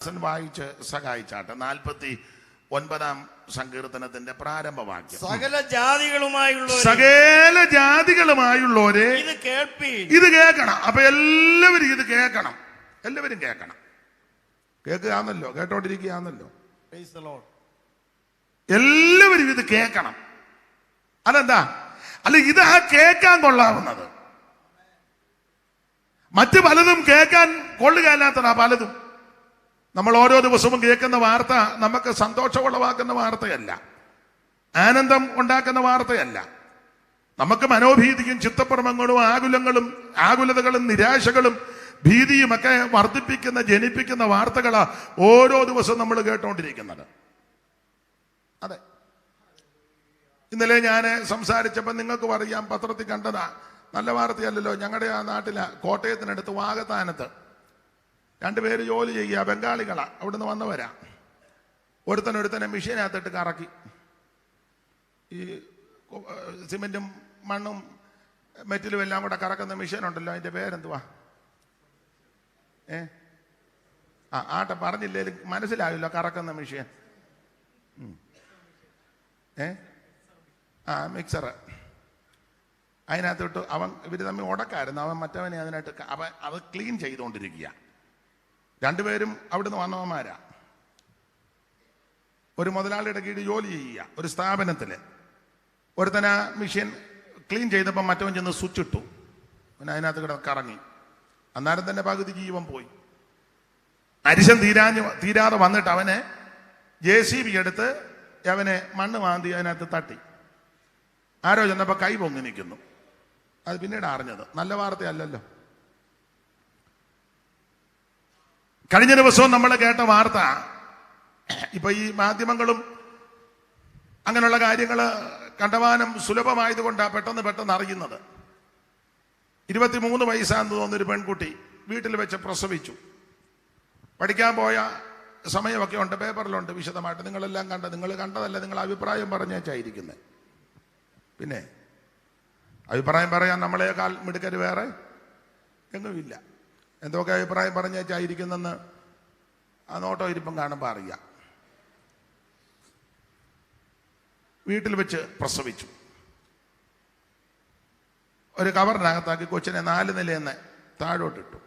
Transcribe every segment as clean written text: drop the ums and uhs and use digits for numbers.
വായിച്ച് സഹായിച്ചാട്ടെ. 49-ാം സങ്കീർത്തനത്തിന്റെ പ്രാരംഭവാക്യം. സകല ജാതികളുമായുള്ളവരെ ഇത് കേൾക്കണം. അപ്പൊ എല്ലാവരും ഇത് കേൾക്കണം. എല്ലാവരും കേൾക്കണം. കേൾക്കുകയാണല്ലോ, കേട്ടോണ്ടിരിക്കുകയാണല്ലോ. എല്ലാവരും ഇത് കേൾക്കണം. അതെന്താ? അല്ല, ഇത് ആ കേൾക്കാൻ കൊള്ളാവുന്നത്. മറ്റു പലതും കേൾക്കാൻ കൊള്ളുകയല്ലാത്തതാ പലതും. നമ്മൾ ഓരോ ദിവസവും കേൾക്കുന്ന വാർത്ത നമുക്ക് സന്തോഷമുളവാക്കുന്ന വാർത്തയല്ല, ആനന്ദം ഉണ്ടാക്കുന്ന വാർത്തയല്ല. നമുക്ക് മനോഭീതിയും ചിത്തപ്രമങ്ങളും ആകുലതകളും നിരാശകളും ഭീതിയും ഒക്കെ ജനിപ്പിക്കുന്ന വാർത്തകളാ ഓരോ ദിവസവും നമ്മൾ കേട്ടോണ്ടിരിക്കുന്നത്. അതെ, ഇന്നലെ ഞാൻ സംസാരിച്ചപ്പോൾ നിങ്ങൾക്ക് പറയാം, പത്രത്തിൽ കണ്ടതാ, നല്ല വാർത്തയല്ലല്ലോ. ഞങ്ങളുടെ ആ നാട്ടില കോട്ടയത്തിനടുത്ത് വാകത്താനത്ത് 2 പേര് ജോലി ചെയ്യുക, ബംഗാളികളാ, അവിടുന്ന് വന്നവരാ. ഒരുത്തനെ മെഷീനകത്തിട്ട് കറക്കി. ഈ സിമെന്റും മണ്ണും മെറ്റലും എല്ലാം കൂടെ കറക്കുന്ന മെഷീൻ ഉണ്ടല്ലോ, അതിന്റെ പേരെന്തുവാ? ആട്ടെ, പറഞ്ഞില്ലേലും മനസ്സിലാവില്ല. കറക്കുന്ന മെഷീൻ, മിക്സർ. അതിനകത്തോട്ട് ഇവർ തമ്മിൽ ഉടക്കായിരുന്നു. അവൻ മറ്റവനെ അതിനായിട്ട് അത് ക്ലീൻ ചെയ്തുകൊണ്ടിരിക്കുക. 2 പേരും അവിടുന്ന് വന്നവന്മാരാ. ഒരു മുതലാളിയുടെ കീഴിൽ ജോലി ചെയ്യുക, ഒരു സ്ഥാപനത്തിൽ. ഒരുത്തന മെഷീൻ ക്ലീൻ ചെയ്തപ്പോൾ മറ്റവൻ ചെന്ന് സ്വിച്ച് ഇട്ടു. പിന്നെ അതിനകത്ത് കിടന്ന് കറങ്ങി. അന്നേരം തന്നെ പകുതി ജീവൻ പോയി. അരിശം തീരാതെ വന്നിട്ട് അവനെ JCB എടുത്ത് അവനെ മണ്ണ് മാന്തി അതിനകത്ത് തട്ടി. ആരോ ചെന്നപ്പോൾ കൈ പൊങ്ങി നിൽക്കുന്നു. അത് പിന്നീട് അറിഞ്ഞത്. നല്ല വാർത്തയല്ലല്ലോ. കഴിഞ്ഞ ദിവസവും നമ്മൾ കേട്ട വാർത്ത, ഇപ്പൊ ഈ മാധ്യമങ്ങളും അങ്ങനെയുള്ള കാര്യങ്ങൾ കണ്ടമാനം സുലഭമായതുകൊണ്ടാണ് പെട്ടെന്ന് അറിയുന്നത്. 23 വയസ്സാന്ന് തോന്നുന്നൊരു പെൺകുട്ടി വീട്ടിൽ വെച്ച് പ്രസവിച്ചു. പഠിക്കാൻ പോയ സമയമൊക്കെ ഉണ്ട്, പേപ്പറിലുണ്ട് വിശദമായിട്ട്. നിങ്ങളെല്ലാം നിങ്ങൾ കണ്ടതല്ല, നിങ്ങൾ അഭിപ്രായം പറഞ്ഞേച്ചായിരിക്കുന്നത്. പിന്നെ അഭിപ്രായം പറയാൻ നമ്മളെക്കാൾ മിടുക്കര് വേറെ എങ്ങുമില്ല. എന്തൊക്കെ അഭിപ്രായം പറഞ്ഞേച്ചായിരിക്കുന്നെന്ന് ആ നോട്ടോ ഇരിപ്പം കാണുമ്പോൾ അറിയാം. വീട്ടിൽ വെച്ച് പ്രസവിച്ചു. ഒരു കവറിനകത്താക്കി കൊച്ചിനെ 4 നിലയെന്ന് താഴോട്ടിട്ടു.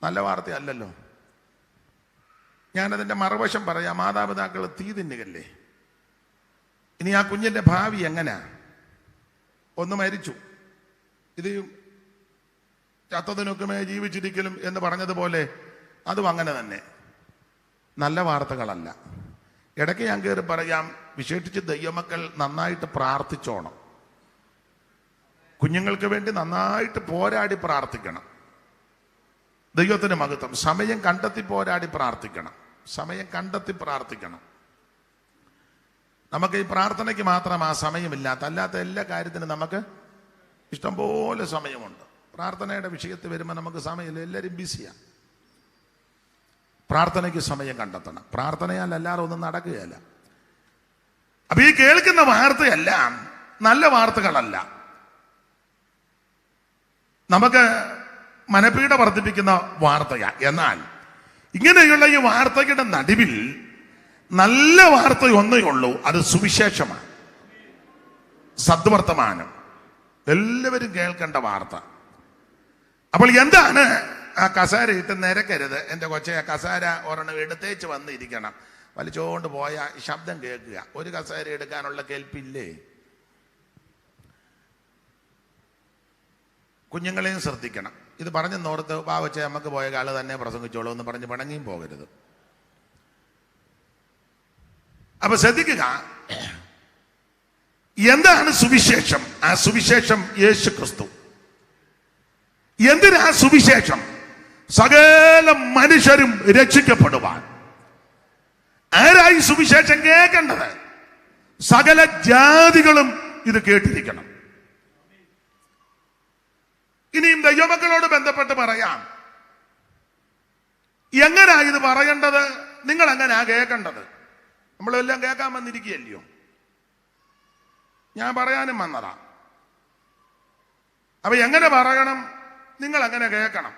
നല്ല വാർത്തയല്ലല്ലോ. ഞാനതിൻ്റെ മറുവശം പറയാം. മാതാപിതാക്കൾ തീ തിന്നുകല്ലേ. ഇനി ആ കുഞ്ഞിൻ്റെ ഭാവി എങ്ങനെയാ? ഒന്ന് മരിച്ചു, ഇത് ചത്തതിനൊക്കെ ജീവിച്ചിരിക്കലും എന്ന് പറഞ്ഞതുപോലെ അതും അങ്ങനെ തന്നെ. നല്ല വാർത്തകളല്ല. ഇടയ്ക്ക് ഞാൻ കയറി പറയാം, വിശേഷിച്ച് ദൈവമക്കൾ നന്നായിട്ട് പ്രാർത്ഥിച്ചോണം. കുഞ്ഞുങ്ങൾക്ക് വേണ്ടി നന്നായിട്ട് പോരാടി പ്രാർത്ഥിക്കണം. ദൈവത്തിന് മഹത്വം. സമയം കണ്ടെത്തി പോരാടി പ്രാർത്ഥിക്കണം. സമയം കണ്ടെത്തി പ്രാർത്ഥിക്കണം. നമുക്ക് ഈ പ്രാർത്ഥനയ്ക്ക് മാത്രം ആ സമയമില്ലാത്ത, അല്ലാത്ത എല്ലാ കാര്യത്തിനും നമുക്ക് ഇഷ്ടംപോലെ സമയമുണ്ട്. പ്രാർത്ഥനയുടെ വിഷയത്തിൽ വരുമ്പോൾ നമുക്ക് സമയമില്ല, എല്ലാവരും ബിസിയാണ്. പ്രാർത്ഥനയ്ക്ക് സമയം കണ്ടെത്തണം. പ്രാർത്ഥനയാൽ അല്ലാതെ ഒന്നും നടക്കുകയല്ല. അപ്പൊ ഈ കേൾക്കുന്ന വാർത്തയെല്ലാം നല്ല വാർത്തകളല്ല. നമുക്ക് മനപീഡ വർദ്ധിപ്പിക്കുന്ന വാർത്തയാ. എന്നാൽ ഇങ്ങനെയുള്ള ഈ വാർത്തയുടെ നടുവിൽ നല്ല വാർത്ത ഒന്നേ ഉള്ളൂ, അത് സുവിശേഷമാണ്, സദ്വർത്തമാനം. എല്ലാവരും കേൾക്കേണ്ട വാർത്ത. അപ്പോൾ എന്താണ് ആ കസേര ഇട്ട് നിരക്കരുത് എൻ്റെ കൊച്ചെ. ആ കസേര ഒരെണ്ണം എടുത്തേച്ച് വന്നിരിക്കണം. വലിച്ചോണ്ട് പോയ ശബ്ദം കേൾക്കുക. ഒരു കസേര എടുക്കാനുള്ള കേൾപ്പില്ലേ? കുഞ്ഞുങ്ങളെയും ശ്രദ്ധിക്കണം. ഇത് പറഞ്ഞ് നോർത്ത് വാവച്ചെ നമുക്ക് പോയ കാല് തന്നെ പ്രസംഗിച്ചോളൂ എന്ന് പറഞ്ഞ് പണങ്ങിയും പോകരുത്. അപ്പൊ ശ്രദ്ധിക്കുക, എന്താണ് സുവിശേഷം? ആ സുവിശേഷം യേശു ക്രിസ്തു. എന്തിനാ സുവിശേഷം? സകല മനുഷ്യരും രക്ഷിക്കപ്പെടുവാൻ. ആരായി സുവിശേഷം കേൾക്കേണ്ടത്? സകല ജാതികളും ഇത് കേട്ടിരിക്കണം. ഇനിയും ദൈവമക്കളോട് ബന്ധപ്പെട്ട് പറയാം, എങ്ങനാ ഇത് പറയേണ്ടത്? നിങ്ങൾ എങ്ങനെയാ കേൾക്കേണ്ടത്? നമ്മളെല്ലാം കേൾക്കാൻ വന്നിരിക്കുകയല്ലയോ? ഞാൻ പറയാനും വന്നതാ. അപ്പൊ എങ്ങനെ പറയണം? നിങ്ങൾ എങ്ങനെ കേൾക്കണം?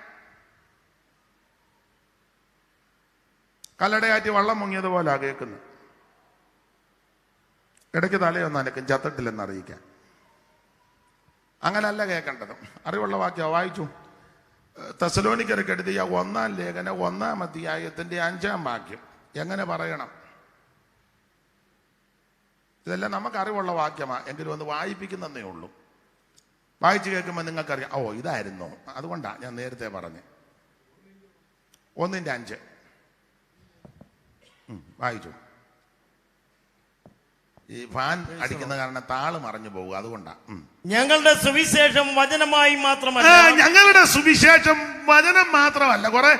കല്ലടയാറ്റി വള്ളം മുങ്ങിയതുപോലെ കേൾക്കുന്നത്. ഇടയ്ക്ക് തലയൊന്നും അനക്കും, ചത്തിട്ടില്ലെന്ന് അറിയിക്കാൻ. അങ്ങനല്ല കേൾക്കേണ്ടത്. അറിവുള്ള വാക്യം വായിച്ചു. തെസ്സലോനിക്കർക്ക് എഴുതിയ 1-ാം ലേഖനം 1-ാം അധ്യായത്തിന്റെ 5-ാം വാക്യം എങ്ങനെ പറയണം? ഇതെല്ലാം നമുക്ക് അറിവുള്ള വാക്യമാണ്, എങ്കിലും ഒന്ന് വായിപ്പിക്കുന്നതേ ഉള്ളൂ. വായിച്ചു കേൾക്കുമ്പോൾ നിങ്ങൾക്കറിയാം, ഓ ഇതായിരുന്നു, അതുകൊണ്ടാണ് ഞാൻ നേരത്തെ പറഞ്ഞത്. 1-ന്റെ 5 വായിച്ചു. ഈ ഫാൻ അടിക്കുന്ന കാരണം താള് മറിഞ്ഞു പോകും, അതുകൊണ്ടാണ്. ഞങ്ങളുടെ സുവിശേഷം വചനമായി മാത്രമല്ല, ഞങ്ങളുടെ സുവിശേഷം വചനം മാത്രമല്ല, കുറെ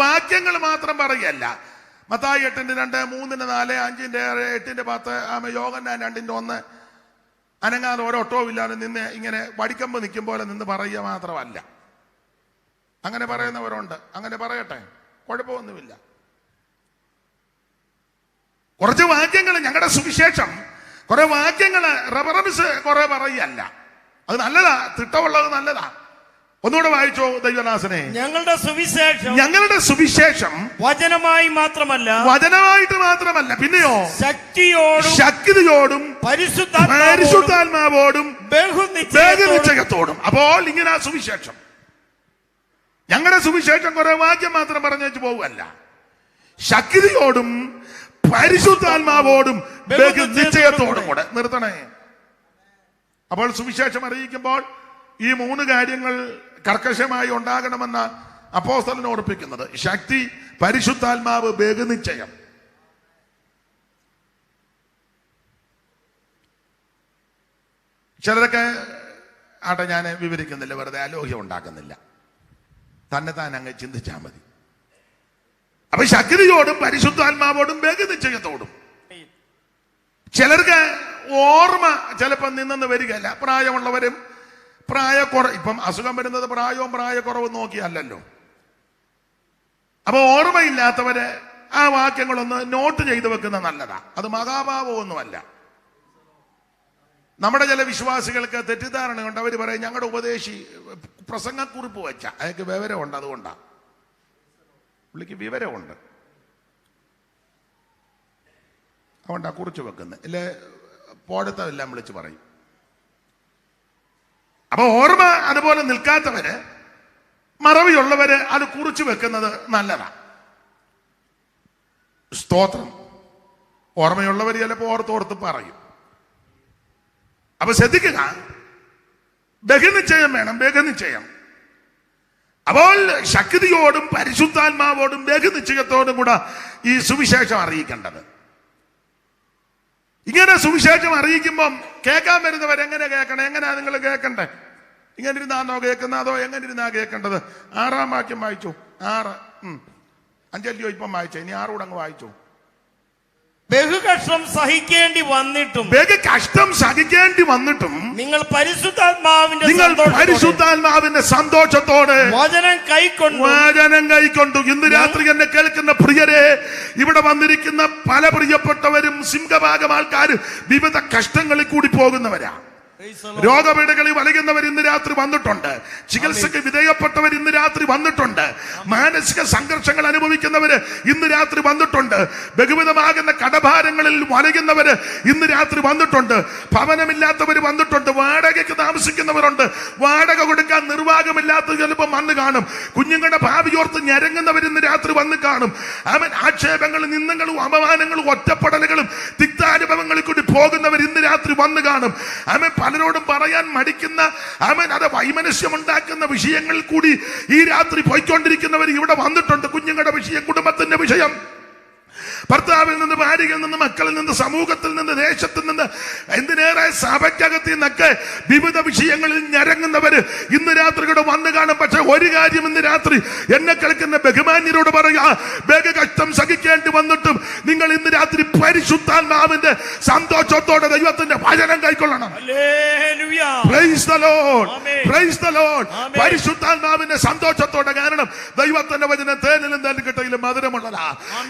വാക്യങ്ങൾ മാത്രം പറയുകയല്ല. മത്തായി 8:2, 3:4, 5:6, 8:10, യോഹന്നാൻ 2:1 അനങ്ങാതെ ഒരൊട്ടവും ഇല്ലാതെ നിന്ന് ഇങ്ങനെ വടിക്കമ്പ് നിൽക്കും പോലെ നിന്ന് പറയുക മാത്രമല്ല. അങ്ങനെ പറയുന്നവരുണ്ട്, അങ്ങനെ പറയട്ടെ, കുഴപ്പമൊന്നുമില്ല. കുറച്ച് വാക്യങ്ങൾ ഞങ്ങളുടെ സുവിശേഷം, കുറെ വാക്യങ്ങൾ റെഫറൻസ് കുറെ പറയല്ല, അത് നല്ലതാ, തിട്ടമുള്ളത് നല്ലതാ. ഒന്നുകൂടെ വായിച്ചോ ദൈവദാസനെ. ഞങ്ങളുടെ സുവിശേഷം വചനമായിട്ട് മാത്രമല്ല, പിന്നെയോ ശക്തിയോടും പരിശുദ്ധാത്മാവോടും ബഹുനിശ്ചയത്തോടും. അപ്പോൾ ഇങ്ങനെ സുവിശേഷം, ഞങ്ങളുടെ സുവിശേഷം കുറെ വാക്യം മാത്രം പറഞ്ഞു വെച്ച് പോവുകയല്ല, ശക്തിയോടും പരിശുദ്ധാത്മാവോടും ബഹുനിശ്ചയത്തോടും കൂടെ. നിർത്തണേ. അപ്പോൾ സുവിശേഷം അറിയിക്കുമ്പോൾ ഈ 3 കാര്യങ്ങൾ കർക്കശമായി ഉണ്ടാകണമെന്ന അപ്പോസ്തലൻ ഓർപ്പിക്കുന്നത്. ശക്തി, പരിശുദ്ധാത്മാവ്, ബഹുനിശ്ചയം. ചിലരൊക്കെ ആട്ടെ, ഞാൻ വിവരിക്കുന്നില്ല, വെറുതെ അലോഹ്യം ഉണ്ടാക്കുന്നില്ല, തന്നെത്താൻ അങ്ങ് ചിന്തിച്ചാൽ മതി. അപ്പൊ ശക്തിയോടും പരിശുദ്ധാത്മാവോടും ബഹുനിശ്ചയത്തോടും. ചിലർക്ക് ഓർമ്മ ചിലപ്പോൾ നിന്നെന്ന് വരികയല്ല. പ്രായമുള്ളവരും ഇപ്പം അസുഖം വരുന്നത് പ്രായവും പ്രായക്കുറവും നോക്കിയല്ലോ. അപ്പൊ ഓർമ്മയില്ലാത്തവര് ആ വാക്യങ്ങളൊന്ന് നോട്ട് ചെയ്തു വെക്കുന്നത് നല്ലതാ. അത് മഹാഭാവമൊന്നുമല്ല. നമ്മുടെ ചില വിശ്വാസികൾക്ക് തെറ്റിദ്ധാരണയുണ്ട്. അവർ പറയും ഞങ്ങളുടെ ഉപദേശി പ്രസംഗക്കുറിപ്പ് വെച്ച അയാൾക്ക് വിവരമുണ്ട്, അതുകൊണ്ടാ. പുള്ളിക്ക് വിവരമുണ്ട്, അതുകൊണ്ടാ കുറിച്ച് വെക്കുന്നത്. ഇല്ലേ പോഴത്തമെല്ലാം വിളിച്ച് പറയും. അപ്പൊ ഓർമ്മ അതുപോലെ നിൽക്കാത്തവര്, മറവിയുള്ളവര് അത് കുറിച്ച് വെക്കുന്നത് നല്ലതാ. സ്തോത്രം. ഓർമ്മയുള്ളവർ ചിലപ്പോ ഓർത്തോർത്ത് പറയും. അപ്പൊ ശ്രദ്ധിക്കുക, ബഹുനിശ്ചയം വേണം, ബഹുനിശ്ചയം. അപ്പോൾ ശക്തിയോടും പരിശുദ്ധാത്മാവോടും ബഹുനിശ്ചയത്തോടും കൂടെ ഈ സുവിശേഷം അറിയിക്കേണ്ടത്. ഇങ്ങനെ സുവിശേഷം അറിയിക്കുമ്പം കേൾക്കാൻ വരുന്നവരെങ്ങനെ കേൾക്കണം? എങ്ങനെയാ നിങ്ങൾ കേൾക്കണ്ടേ? ഇങ്ങനെ ഇരുന്നാണോ കേൾക്കുന്നത്, അതോ എങ്ങനെ ഇരുന്നാ കേൾക്കേണ്ടത്? 6-ാം വാക്യം വായിച്ചു. 6 5 ഇപ്പം വായിച്ചു, ഇനി 6 കൂടെ അങ്ങ് വായിച്ചു. ബഹുകഷ്ടം സഹിക്കേണ്ടി വന്നിട്ടും നിങ്ങൾ പരിശുദ്ധാത്മാവിന്റെ സന്തോഷത്തോടെ വചനം കൈക്കൊണ്ടു. ഇന്ന് രാത്രി എന്നെ കേൾക്കുന്ന പ്രിയരെ, ഇവിടെ വന്നിരിക്കുന്ന പല പ്രിയപ്പെട്ടവരും സിംഹഭാഗം ആൾക്കാർ വിവിധ കഷ്ടങ്ങളിൽ കൂടി പോകുന്നവരാ. രോഗപീഠകളിൽ വലയുന്നവർ ഇന്ന് രാത്രി വന്നിട്ടുണ്ട്. ചികിത്സയ്ക്ക് വിധേയപ്പെട്ടവർ ഇന്ന് രാത്രി വന്നിട്ടുണ്ട്. മാനസിക സംഘർഷങ്ങൾ അനുഭവിക്കുന്നവര് ഇന്ന് രാത്രി വന്നിട്ടുണ്ട്. ബഹുവിധമാകുന്ന കടഭാരങ്ങളിൽ വലയുന്നവര് ഇന്ന് രാത്രി വന്നിട്ടുണ്ട്. ഭവനമില്ലാത്തവർ വന്നിട്ടുണ്ട്. വാടകയ്ക്ക് താമസിക്കുന്നവരുണ്ട്. വാടക കൊടുക്കാൻ നിർവാഹമില്ലാത്ത ചിലപ്പോൾ വന്ന് കാണും. കുഞ്ഞുങ്ങളുടെ ഭാവിയോർത്ത് ഞരങ്ങുന്നവർ ഇന്ന് രാത്രി വന്ന് കാണും. അവൻ ആക്ഷേപങ്ങളും നിന്ദങ്ങളും അപമാനങ്ങളും ഒറ്റപ്പെടലുകളും തിക്താനുഭവങ്ങളിൽ കൂടി പോകുന്നവർ ഇന്ന് രാത്രി വന്ന് കാണും. അവൻ പലരോടും പറയാൻ മടിക്കുന്ന, അവൻ അത് വൈമനസ്യമുണ്ടാക്കുന്ന വിഷയങ്ങളിൽ കൂടി ഈ രാത്രി പോയിക്കൊണ്ടിരിക്കുന്നവർ ഇവിടെ വന്നിട്ടുണ്ട്. കുഞ്ഞുങ്ങളുടെ വിഷയം, കുടുംബത്തിന്റെ വിഷയം, ഭർത്താവിൽ നിന്ന്, ഭാര്യയിൽ നിന്ന്, മക്കളിൽ നിന്ന്, സമൂഹത്തിൽ നിന്ന്, ദേശത്തിൽ നിന്ന്, എന്തിനേറെ സഭയ്ക്കകത്ത് നിന്നൊക്കെ വിവിധ വിഷയങ്ങളിൽ ഞരങ്ങുന്നവര് ഇന്ന് രാത്രി കൂടെ വന്നു കാണും. പക്ഷെ ഒരു കാര്യം ഇന്ന് രാത്രി എന്നെ കേൾക്കുന്ന ബഹുമാന്യരോട് പറയാ, ബഹുകഷ്ടം സഹിക്കേണ്ടി വന്നിട്ടും നിങ്ങൾ ഇന്ന് രാത്രി പരിശുദ്ധാത്മാവിന്റെ സന്തോഷത്തോടെ ദൈവത്തിന്റെ വചനം കൈക്കൊള്ളണം. പരിശുദ്ധാത്മാവിന്റെ സന്തോഷത്തോടെ. കാരണം ദൈവത്തിന്റെ വചനം തേനിലും തേൻകിട്ടയിലും മധുരമുള്ളതാ.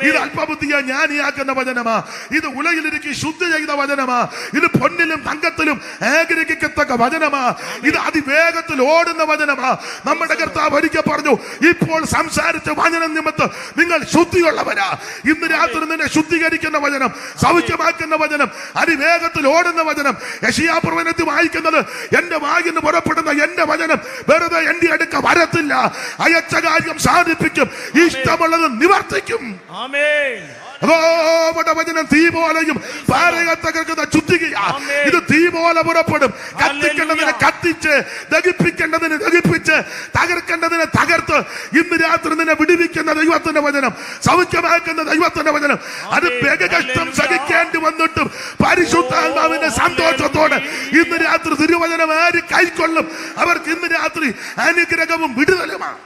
ഇത് അല്പബുദ്ധിയാ ജ്ഞാനിയാക്കുന്ന വചനമാ. ഇത് ഉലകിലിരിക്കി ശുദ്ധി ചെയ്ത വചനമാ. ഇത് പൊന്നിലും തങ്കത്തിലും ഏകീകരിക്കത്തക്ക വചനമാ. ഇത് അതിവേഗത്തിൽ ഓടുന്ന വചനമാ. നമ്മുടെ കർത്താവ് ഒരിക്കൽ പറഞ്ഞു, ഇപ്പോൾ സംസാരിച്ച വചനം നിമിത്തം നിങ്ങൾ ശുദ്ധിയുള്ളവരാ. ഇന്ന് രാത്രി നിന്നെ ശുദ്ധീകരിക്കുന്ന വചനം, സൗഖ്യമാക്കുന്ന വചനം, അതിവേഗത്തിൽ ഓടുന്ന വചനം. യെശയ്യാ പ്രവചനത്തിൽ വായിക്കുന്നത്, എന്റെ വായിൽ നിന്ന് പുറപ്പെടുന്ന എന്റെ വചനം വെറുതെ എന്റെ അടുക്ക വരത്തില്ല, അയച്ച കാര്യം സാധിപ്പിക്കും, ഇഷ്ടമുള്ളത് നിവർത്തിക്കും. ആമേൻ. വചനം തീ പോലെയും പാറയെ തകർക്കുന്ന ചുറ്റികയാ. ഇത് തീ പോലെ പുറപ്പെടും. കത്തിക്കേണ്ടതിനെ കത്തിച്ച്, ദഹിപ്പിക്കേണ്ടതിനെ ദഹിപ്പിച്ച്, തകർക്കേണ്ടതിനെ തകർത്ത് ഇന്ന് രാത്രി നിന്നെ വിടുവിക്കുന്ന ദൈവത്തിന്റെ വചനം, സൗഖ്യമാക്കുന്ന ദൈവത്തിന്റെ വചനം. അത് ബഹുകഷ്ടം സഹിക്കേണ്ടി വന്നിട്ടും പരിശുദ്ധാത്മാവിന്റെ സന്തോഷത്തോടെ ഇന്ന് രാത്രി തിരുവചനം ആര് കൈക്കൊള്ളും, അവർക്ക് ഇന്ന് രാത്രി അനുഗ്രഹവും വിടുതലുമാണ്.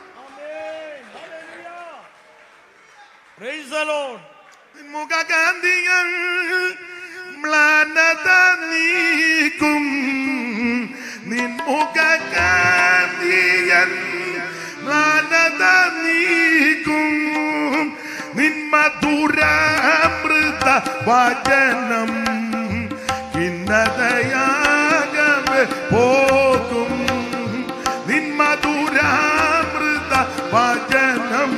Praise the Lord. മുഖകാന്തിയൻ മ്ലാനത നീക്കും, നിൻമുഖകാന്തിയൻ മ്ലാനത നീക്കും, നിൻ മധുരാമൃത വചനം ഖിന്നതയാകവെ പോകും. നിൻ മധുരാമൃത വചനം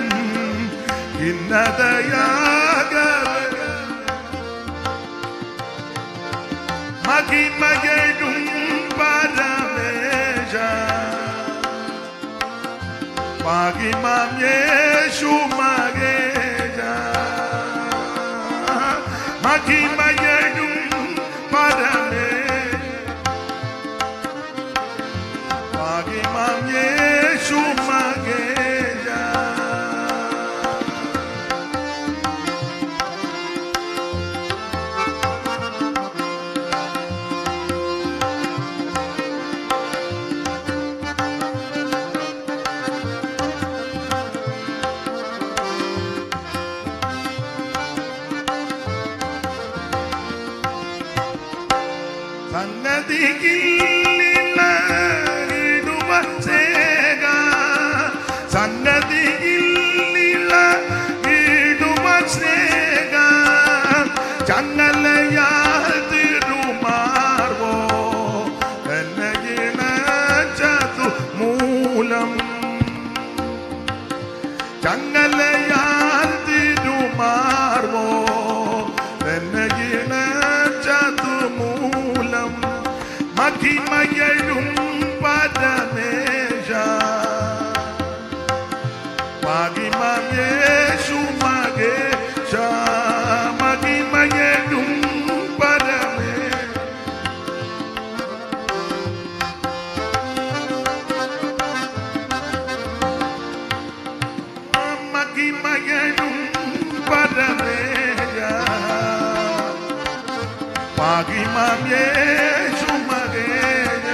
ഖിന്നതയാകവെ മഹിമയും പരമേശ മഹിമം യേശു മഹേശ മഹിമയും പരമേശ മഹിമം യേശു മഹേശ. മഹിമയും പരമേശ മഹിമം യേശു മഹേശ മഹിമയും പരമേശ. മഹിമയും പരമേശ മഹിമം യേശു മഹേശ.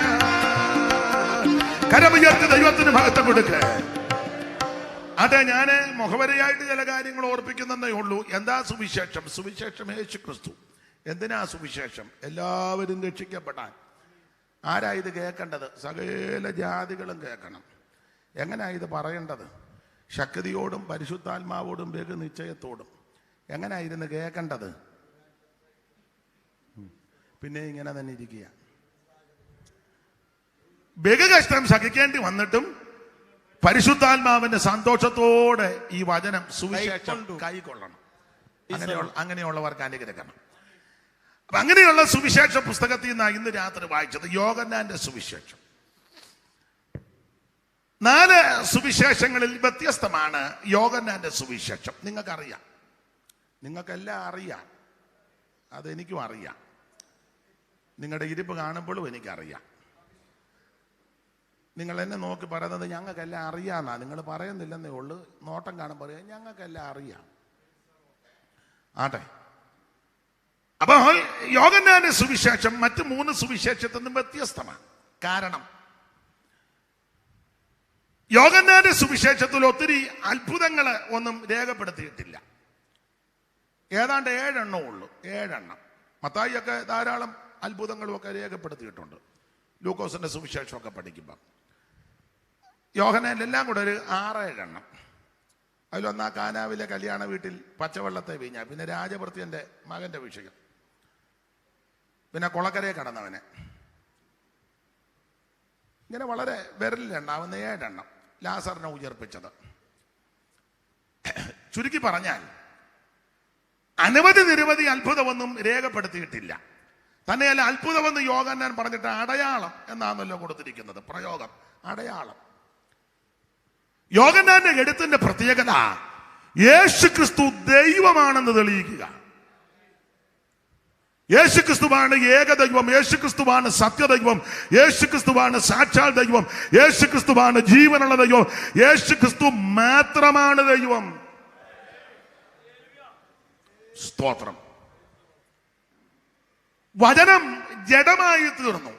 കരമുയർത്തി ദൈവത്തിന് മഹത്വം കൊടുക്കുക. അതെ, ഞാന് മുഖവരയായിട്ട് ചില കാര്യങ്ങൾ ഓർപ്പിക്കുന്നതേ ഉള്ളൂ. എന്താ സുവിശേഷം? സുവിശേഷം യേശു ക്രിസ്തു. എന്തിനാ സുവിശേഷം? എല്ലാവരും രക്ഷിക്കപ്പെടാൻ. ആരാ ഇത് കേൾക്കേണ്ടത്? സകല ജാതികളും കേൾക്കണം. എങ്ങനെയാ ഇത് പറയേണ്ടത്? ശക്തിയോടും പരിശുദ്ധാത്മാവോടും ബഹുനിശ്ചയത്തോടും. എങ്ങനെയായിരുന്നു കേൾക്കേണ്ടത്? പിന്നെ ഇങ്ങനെ തന്നെ ഇരിക്കുക. ബഹുകഷ്ടം സഹിക്കേണ്ടി വന്നിട്ടും പരിശുദ്ധാത്മാവിന്റെ സന്തോഷത്തോടെ ഈ വചനം സുവിശേഷം കൈക്കൊള്ളണം. അങ്ങനെയുള്ളവർക്ക് അനുഗ്രഹിക്കണം. അപ്പൊ അങ്ങനെയുള്ള സുവിശേഷ പുസ്തകത്തിൽ നിന്നാണ് ഇന്ന് രാത്രി വായിച്ചത്, യോഹന്നാന്റെ സുവിശേഷം. 4 സുവിശേഷങ്ങളിൽ വ്യത്യസ്തമാണ് യോഹന്നാന്റെ സുവിശേഷം. നിങ്ങൾക്കറിയാം, നിങ്ങൾക്കെല്ലാം അറിയാം, അതെനിക്കും അറിയാം. നിങ്ങളുടെ ഇരിപ്പ് കാണുമ്പോഴും എനിക്കറിയാം. നിങ്ങൾ എന്നെ നോക്കി പറയുന്നത് ഞങ്ങൾക്കെല്ലാം അറിയാമെന്നാ. നിങ്ങൾ പറയുന്നില്ലെന്നേ ഉള്ളൂ. നോട്ടം കാണുമ്പോൾ പറയാം ഞങ്ങൾക്കെല്ലാം അറിയാം. ആട്ടെ, അപ്പോൾ യോഹന്നാന്റെ സുവിശേഷം മറ്റ് 3 സുവിശേഷത്തിൽ നിന്നും വ്യത്യസ്തമാണ്. കാരണം യോഹന്നാന്റെ സുവിശേഷത്തിൽ ഒത്തിരി അത്ഭുതങ്ങൾ ഒന്നും രേഖപ്പെടുത്തിയിട്ടില്ല. ഏതാണ്ട് 7 എണ്ണം ഉള്ളൂ. 7 എണ്ണം. മത്തായിയൊക്കെ ധാരാളം അത്ഭുതങ്ങളും ഒക്കെ രേഖപ്പെടുത്തിയിട്ടുണ്ട്. ലൂക്കോസിന്റെ സുവിശേഷമൊക്കെ പഠിക്കുമ്പോൾ യോഹന്നാൻ എല്ലാം കൂടെ ഒരു 6-7 എണ്ണം. അതിലൊന്നാ കാനാവിലെ കല്യാണ വീട്ടിൽ പച്ചവെള്ളത്തെ വീഞ്ഞ, പിന്നെ രാജഭൃത്യന്റെ മകന്റെ വിഷയം, പിന്നെ കുളക്കരയെ കടന്നവനെ, ഇങ്ങനെ വളരെ വിരലിലുണ്ടാവുന്ന 7 എണ്ണം ലാസറിനെ ഉയർപ്പിച്ചത്. ചുരുക്കി പറഞ്ഞാൽ നിരവധി അത്ഭുതമൊന്നും രേഖപ്പെടുത്തിയിട്ടില്ല. തന്നെയല്ല, അത്ഭുതമെന്ന് യോഹന്നാൻ പറഞ്ഞിട്ട് അടയാളം എന്നാണല്ലോ കൊടുത്തിരിക്കുന്നത്. പ്രയോഗം അടയാളം. യോഹന്നാന്റെ എഴുത്തിന്റെ പ്രത്യേകത യേശുക്രിസ്തു ദൈവമാണെന്ന് തെളിയിക്കുക. യേശുക്രിസ്തുവാണ് ഏകദൈവം, യേശുക്രിസ്തുവാണ് സത്യദൈവം, യേശുക്രിസ്തുവാണ് സാക്ഷാൽ ദൈവം, യേശുക്രിസ്തുവാണ് ജീവനുള്ള ദൈവം, യേശുക്രിസ്തു മാത്രമാണ് ദൈവം. സ്തോത്രം. വചനം ജഡമായി തീർന്നു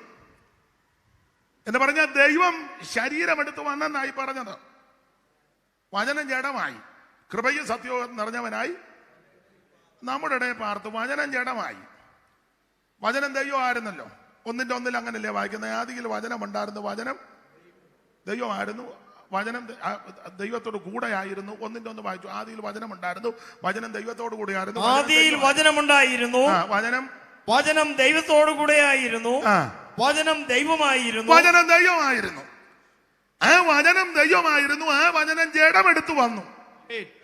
എന്ന് പറഞ്ഞാൽ ദൈവം ശരീരമെടുത്ത് വന്നെന്നായി പറഞ്ഞത്. വചനം ജഡമായി, കൃപയും സത്യവും നിറഞ്ഞവനായി നമ്മുടെ ഇടയിൽ പാർത്തു. വചനം ജഡമായി. വചനം ദൈവമായിരുന്നല്ലോ. 1:1 അങ്ങനല്ലേ വായിക്കുന്നത്? ആദിയിൽ വചനം ഉണ്ടായിരുന്നു, വചനം ദൈവമായിരുന്നു, വചനം ദൈവത്തോട് കൂടെയായിരുന്നു. 1:1 വായിച്ചു. ആദിയിൽ വചനം ഉണ്ടായിരുന്നു, വചനം ദൈവത്തോട് കൂടെയായിരുന്നു. ആദിയിൽ വചനമുണ്ടായിരുന്നു, വചനം ദൈവത്തോടു കൂടെയായിരുന്നു, വചനം ദൈവമായിരുന്നു. വചനം ദൈവമായിരുന്നു. ആ വചനം ദൈവമായിരുന്നു. ആ വചനം ജഡമെടുത്തു വന്നു.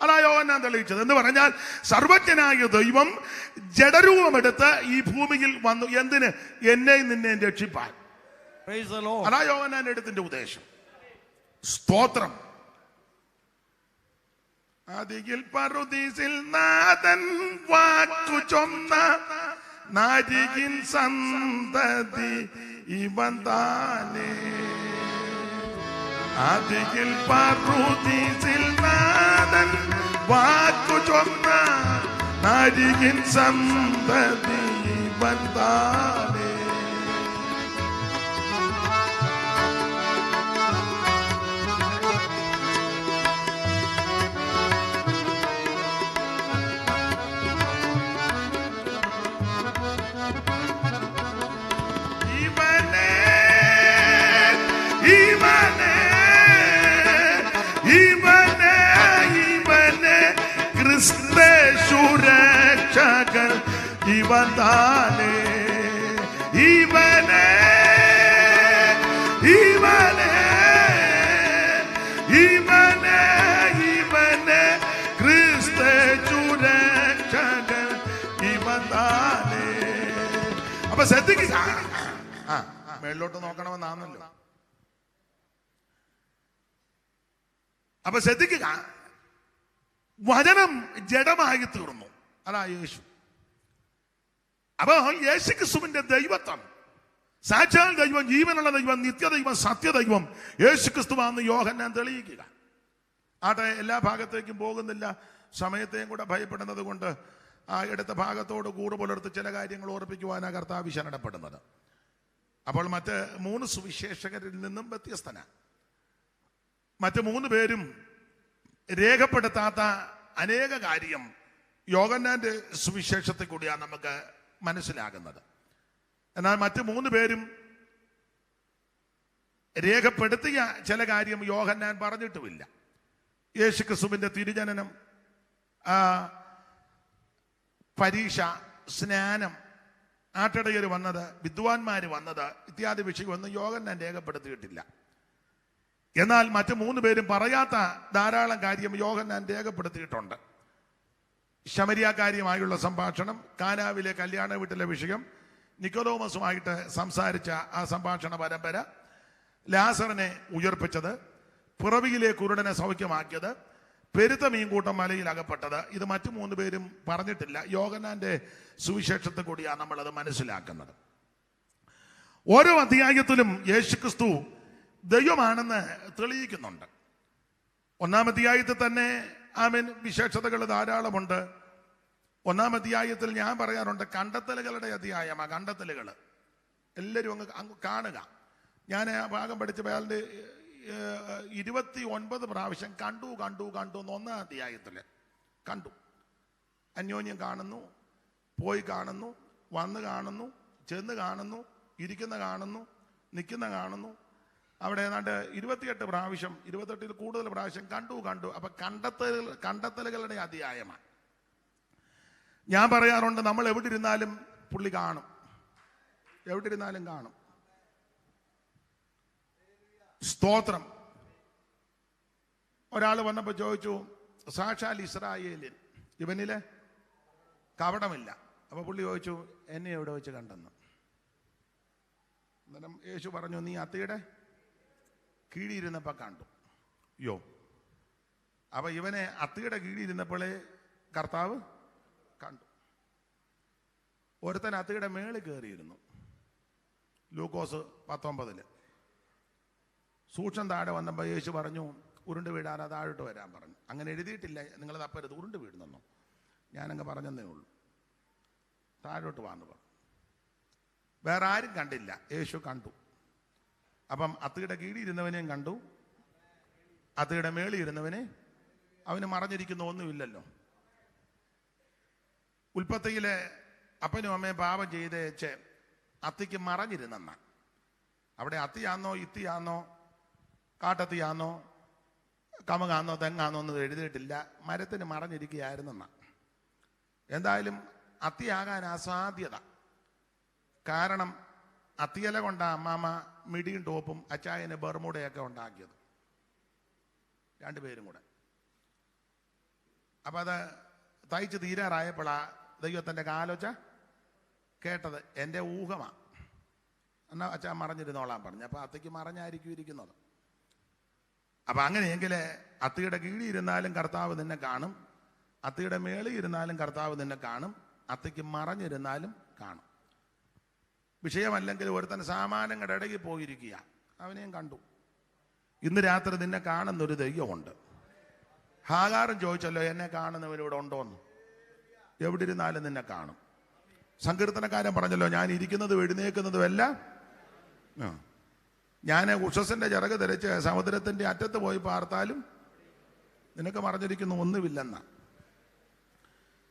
അതാ യോഹന്നാൻ തെളിയിച്ചത്. എന്ന് പറഞ്ഞാൽ സർവജ്ഞനായ ദൈവം ജഡരൂപമെടുത്ത് ഈ ഭൂമിയിൽ വന്നു. എന്തിന്? എന്നെയും നിന്നെയും രക്ഷിപ്പാൻ. അതാ യോഹന്നാൻ എഴുത്തിന്റെ ഉദ്ദേശം. സ്തോത്രം. ആദിയിൽ പറുദീസിൽ നാഥൻ വാക്കു ചൊന്ന നാരികിൻ സന്തതി ഇവൻ താനേ. ആദിയിൽ പറുദീസിൽ നാഥൻ വാക്കു ചൊന്ന നാരികിൻ സന്തതി ഇവൻ താനേ. രക്ഷകൻ ഇവൻ താനേ. ഇവനെ ഇവനെ ഇവനെ ഇവനെ ക്രിസ്തു രക്ഷകൻ ഇവൻ താനേ. അപ്പൊ ശ്രദ്ധിക്കുക. മേളിലോട്ട് നോക്കണമെന്നാണല്ലോ. അപ്പൊ ശ്രദ്ധിക്കുക. വചനം ജഡമായി തീർന്നു. അതാ യേശു. അപ്പൊ യേശുക്രിസ്തുവിന്റെ ദൈവത്വം, സാക്ഷാൽ ദൈവം, ജീവനുള്ള ദൈവം, നിത്യദൈവം, സത്യദൈവം യേശുക്രിസ്തുവാണെന്ന് യോഹന്നാൻ തെളിയിക്കുക. ആട്ടെ, എല്ലാ ഭാഗത്തേക്കും പോകുന്നില്ല. സമയത്തെയും കൂടെ ഭയപ്പെടുന്നത് കൊണ്ട് ആ എടുത്ത ഭാഗത്തോട് കൂറ് പുലർത്തി ചില കാര്യങ്ങൾ ഓർപ്പിക്കുവാനാണ് കർത്താവ് ശരണപ്പെടുന്നത്. അപ്പോൾ മറ്റ് 3 സുവിശേഷകരിൽ നിന്നും വ്യത്യസ്തനാണ്. മറ്റ് 3 പേരും രേഖപ്പെടുത്താത്ത അനേക കാര്യം യോഹന്നാന്റെ സുവിശേഷത്തിൽ കൂടിയാണ് നമുക്ക് മനസ്സിലാകുന്നത്. എന്നാൽ മറ്റ് 3 പേരും രേഖപ്പെടുത്തിയ ചില കാര്യം യോഹന്നാൻ പറഞ്ഞിട്ടുമില്ല. യേശുക്രിസ്തുവിന്റെ തിരുജനനം, പരീക്ഷ, സ്നാനം, ആട്ടിടയർ വന്നത്, വിദ്വാൻമാർ വന്നത് ഇത്യാദി വിഷയമൊന്നും യോഹന്നാൻ രേഖപ്പെടുത്തിയിട്ടില്ല. എന്നാൽ മറ്റു 3 പേരും പറയാത്ത ധാരാളം കാര്യം യോഹന്നാൻ രേഖപ്പെടുത്തിയിട്ടുണ്ട്. ശമരിയാക്കാരിയുമായുള്ള സംഭാഷണം, കാനാവിലെ കല്യാണ വീട്ടിലെ വിഷയം, നിക്കോദോമസുമായിട്ട് സംസാരിച്ച ആ സംഭാഷണ പരമ്പര, ലാസറിനെ ഉയർപ്പിച്ചത്, പിറവിയിലെ കുരുടനെ സൗഖ്യമാക്കിയത്, പെരുത്ത മീൻകൂട്ടം മലയിൽ അകപ്പെട്ടത്, ഇത് മറ്റു 3 പേരും പറഞ്ഞിട്ടില്ല. യോഹന്നാന്റെ സുവിശേഷത്തെ കൂടിയാണ് നമ്മളത് മനസ്സിലാക്കുന്നത്. ഓരോ അധ്യായത്തിലും യേശുക്രിസ്തു ദൈവമാണെന്ന് തെളിയിക്കുന്നുണ്ട്. 1-ാം അധ്യായത്തിൽ തന്നെ വിശേഷതകൾ ധാരാളമുണ്ട്. 1-ാം അധ്യായത്തിൽ ഞാൻ പറയാറുണ്ട്, കണ്ടെത്തലുകളുടെ അധ്യായമാണ്. കണ്ടെത്തലുകൾ എല്ലാവരും അങ്ങ് കാണുക. ഞാൻ ആ ഭാഗം പഠിച്ച അയാളുടെ 29 പ്രാവശ്യം കണ്ടു കണ്ടു കണ്ടു എന്ന് 1-ാം അധ്യായത്തിൽ കണ്ടു. അന്യോന്യം കാണുന്നു, പോയി കാണുന്നു, വന്ന് കാണുന്നു, ചെന്ന് കാണുന്നു, ഇരിക്കുന്ന കാണുന്നു, നിൽക്കുന്ന കാണുന്നു, അവിടെ ഏതാണ്ട് 28 പ്രാവശ്യം, 28 കൂടുതൽ പ്രാവശ്യം കണ്ടു. അപ്പൊ കണ്ടെത്തലുകളുടെ അധ്യായമാണ്. ഞാൻ പറയാറുണ്ട്, നമ്മൾ എവിടെ ഇരുന്നാലും പുള്ളി കാണും, എവിടെ ഇരുന്നാലും കാണും. സ്തോത്രം. ഒരാൾ വന്നപ്പോൾ ചോദിച്ചു, സാക്ഷാൽ ഇസ്രായേലിൻ, ഇവനില് കപടമില്ല. അപ്പൊ പുള്ളി ചോദിച്ചു, എന്നെ എവിടെ വെച്ച് കണ്ടെന്ന്. അന്നേരം യേശു പറഞ്ഞു, നീ അത്തിയുടെ കീഴിയിരുന്നപ്പോൾ കണ്ടു. യോ, അപ്പൊ ഇവനെ അത്തിയുടെ കീഴിയിരുന്നപ്പോഴേ കർത്താവ് കണ്ടു. ഒരുത്തൻ അത്തിയുടെ മേളിൽ കയറിയിരുന്നു. ലൂക്കോസ് 19 സൂക്ഷ്മം താഴെ വന്നപ്പോൾ യേശു പറഞ്ഞു, ഉരുണ്ട് വീഴാതെ താഴോട്ട് വരാൻ പറഞ്ഞു. അങ്ങനെ എഴുതിയിട്ടില്ല, നിങ്ങൾ തപ്പരുത്, ഉരുണ്ട് വീഴുന്നെന്നോ. ഞാനങ്ങ് പറഞ്ഞതേ ഉള്ളൂ. താഴോട്ട് വാന്ന് പറഞ്ഞു. വേറെ ആരും കണ്ടില്ല, യേശു കണ്ടു. അപ്പം അത്തിയുടെ കീഴിയിരുന്നവനെയും കണ്ടു, അത്തിയുടെ മേളിൽ ഇരുന്നവനെ. അവന് മറഞ്ഞിരിക്കുന്ന ഒന്നുമില്ലല്ലോ. ഉൽപ്പത്തിയിലെ അപ്പനും അമ്മയും പാപം ചെയ്തേച്ച് അത്തിക്ക് മറഞ്ഞിരുന്നെന്ന. അവിടെ അത്തിയാന്നോ ഇത്തിയാന്നോ കാട്ടത്തിയാന്നോ കമുകാന്നോ തെങ്ങാന്നോ ഒന്നും എഴുതിയിട്ടില്ല. മരത്തിന് മറഞ്ഞിരിക്കുകയായിരുന്നെന്ന. എന്തായാലും അത്തിയാകാൻ അസാധ്യത. കാരണം അത്തിയില കൊണ്ടാ അമ്മാമ്മ മിടിയും ടോപ്പും അച്ചായന് ബർമുടയൊക്കെ ഉണ്ടാക്കിയത്, രണ്ടുപേരും കൂടെ. അപ്പം അത് തയ്ച്ച് തീരാറായപ്പോഴാ ദൈവത്തിൻ്റെ കാലോച്ച കേട്ടത്. എൻ്റെ ഊഹമാണ്. എന്നാൽ അച്ഛൻ മറഞ്ഞിരുന്നോളാൻ പറഞ്ഞു. അപ്പം അത്തിക്ക് മറഞ്ഞായിരിക്കും ഇരിക്കുന്നത്. അപ്പം അങ്ങനെയെങ്കിൽ അത്തിയുടെ കീഴിൽ ഇരുന്നാലും കർത്താവ് നിന്നെ കാണും, അത്തിയുടെ മേളിൽ ഇരുന്നാലും കർത്താവ് നിന്നെ കാണും, അത്തിക്ക് മറഞ്ഞിരുന്നാലും കാണും. വിഷയമല്ലെങ്കിൽ ഒരുത്തൻ സാമാനങ്ങളുടെ ഇടയിൽ പോയിരിക്കുക, അവനെയും കണ്ടു. ഇന്ന് രാത്രി നിന്നെ കാണുന്നൊരു ദൈവമുണ്ട്. ഹാഗാറും ചോദിച്ചല്ലോ, എന്നെ കാണുന്നവരിവിടെ ഉണ്ടോന്ന്. എവിടെ ഇരുന്നാലും നിന്നെ കാണും. സങ്കീർത്തനക്കാരൻ പറഞ്ഞല്ലോ, ഞാൻ ഇരിക്കുന്നതും എഴുന്നേക്കുന്നതും എല്ലാം. ഞാൻ ഉഷസിന്റെ ചിറക് ധരിച്ച് സമുദ്രത്തിന്റെ അറ്റത്ത് പോയി പാർത്താലും നിനക്ക് മറഞ്ഞിരിക്കുന്നു ഒന്നുമില്ലെന്ന.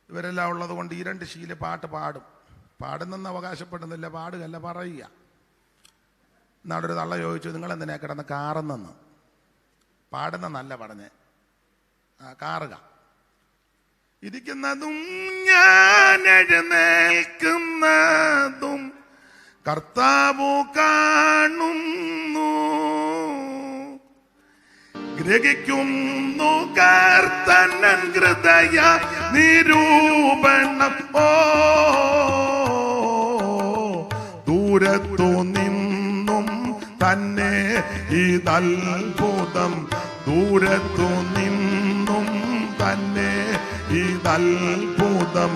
ഇവരെല്ലാം ഉള്ളത് കൊണ്ട് ഈ 2 ശീല പാട്ട് പാടും. പാടുന്നെന്ന് അവകാശപ്പെടുന്നില്ല, പാടുകല്ല, പറയുക. എന്നാടൊരു തള്ള ചോദിച്ചു, നിങ്ങളെന്തിനാ കിടന്ന് കാറുന്നെന്ന്. പാടുന്നെന്നല്ല പറഞ്ഞേ, കാറുക. ഇരിക്കുന്നതും ഞാൻ എഴുന്നേൽക്കുന്നതും കർത്താവു കാണുന്നു, ഗ്രഹിക്കുന്നു കർത്തനൻ ഹൃദയ നിരൂപണം. ഓ ദൂരത്തു നിന്നും തന്നെ ഇതത്ഭുതം, ദൂരത്തു നിന്നും തന്നെ ഇതത്ഭുതം,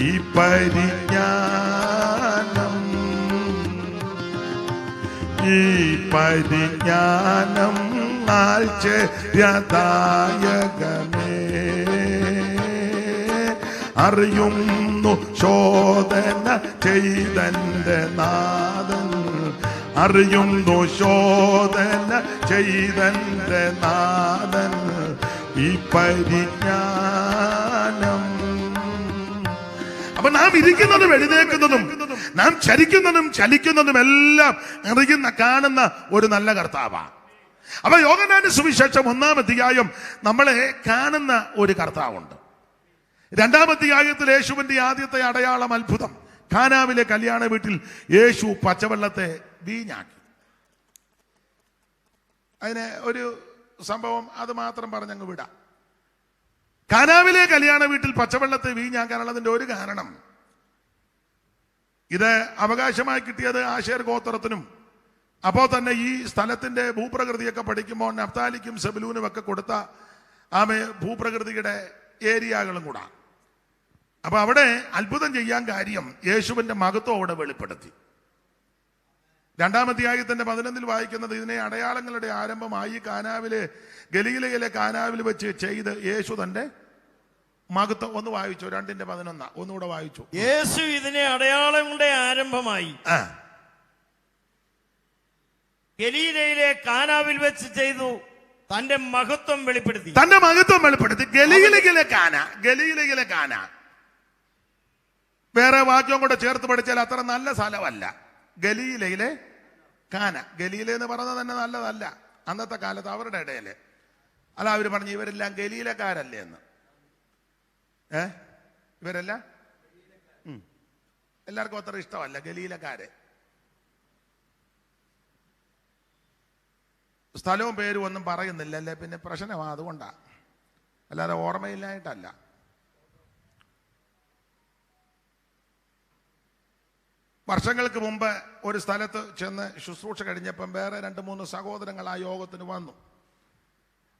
ഈ പരിജ്ഞാനം, ഈ പരിജ്ഞാനം ആശ്ചര്യദായകമേ. അറിയുന്നു ശോധന ചെയ്തന്റെ നാഥൻ, അറിയുന്നു ശോധന ചെയ്തന്റെ നാഥൻ, ഈ പരിജ്ഞാനം. അപ്പൊ നാം ഇരിക്കുന്നതും എഴുന്നേൽക്കുന്നതും നാം ചരിക്കുന്നതും ചലിക്കുന്നതും എല്ലാം അറിയുന്ന കാണുന്ന ഒരു നല്ല കർത്താവാണ്. അപ്പൊ യോഹന്നാന്റെ സുവിശേഷം 1-ാം അധ്യായം നമ്മളെ കാണുന്ന ഒരു കർത്താവുണ്ട്. 2-ാം അധ്യായത്തിൽ യേശുവിന്റെ ആദ്യത്തെ അടയാളം അത്ഭുതം. കാനാവിലെ കല്യാണ വീട്ടിൽ യേശു പച്ചവെള്ളത്തെ വീഞ്ഞാക്കി. അതിന് ഒരു സംഭവം അത് മാത്രം പറഞ്ഞങ്ങ് വിടാം. കാനാവിലെ കല്യാണ വീട്ടിൽ പച്ചവെള്ളത്തെ വീഞ്ഞാക്കാനുള്ളതിന്റെ ഒരു കാരണം, ഇത് അവകാശമായി കിട്ടിയത് ആശേർ ഗോത്രത്തിനും, അപ്പോൾ തന്നെ ഈ സ്ഥലത്തിന്റെ ഭൂപ്രകൃതിയൊക്കെ പഠിക്കുമ്പോൾ നഫ്താലിക്കും സെബുലൂനും ഒക്കെ കൊടുത്ത ഭൂപ്രകൃതിയുടെ ഏരിയകളും കൂടാ. അപ്പൊ അവിടെ അത്ഭുതം ചെയ്യാൻ കാര്യം യേശുവിന്റെ മഹത്വം അവിടെ വെളിപ്പെടുത്തി. 2-ാം അധ്യായത്തിന്റെ 11 വായിക്കുന്നത്, ഇതിനെ അടയാളങ്ങളുടെ ആരംഭമായി ഗലീലയിലെ കാനാവിൽ വെച്ച് ചെയ്ത് യേശു തന്റെ മഹത്വം. ഒന്ന് വായിച്ചു 2:11, ഒന്നുകൂടെ വായിച്ചു. യേശു ഇതിനെ അടയാളങ്ങളുടെ ആരംഭമായി ഗലീലയിലെ കാനാവിൽ വെച്ച് ചെയ്തു തന്റെ മഹത്വം വെളിപ്പെടുത്തി. തന്റെ മഹത്വം വെളിപ്പെടുത്തി. ഗലീലയിലെ കാന വേറെ വാക്യം കൂടെ ചേർത്ത് പഠിച്ചാൽ അത്ര നല്ല സ്ഥലമല്ല. ഗലീലയിലെ കാന. ഗലീല എന്ന് പറയുന്നത് തന്നെ നല്ലതല്ല അന്നത്തെ കാലത്ത് അവരുടെ ഇടയിൽ. അല്ല, അവർ പറഞ്ഞു ഇവരെല്ലാം ഗലീലക്കാരല്ലേ എന്ന്. ഇവരെല്ലാം എല്ലാവർക്കും അത്ര ഇഷ്ടമല്ല ഗലീലക്കാരെ. സ്ഥലവും പേരും ഒന്നും പറയുന്നില്ല അല്ലേ, പിന്നെ പ്രശ്നമാണ്. അതുകൊണ്ടാണ്, അല്ലാതെ ഓർമ്മയില്ലായിട്ടല്ല. വർഷങ്ങൾക്ക് മുമ്പ് ഒരു സ്ഥലത്ത് ചെന്ന് ശുശ്രൂഷ കഴിഞ്ഞപ്പം വേറെ 2-3 സഹോദരങ്ങൾ ആ യോഗത്തിന് വന്നു.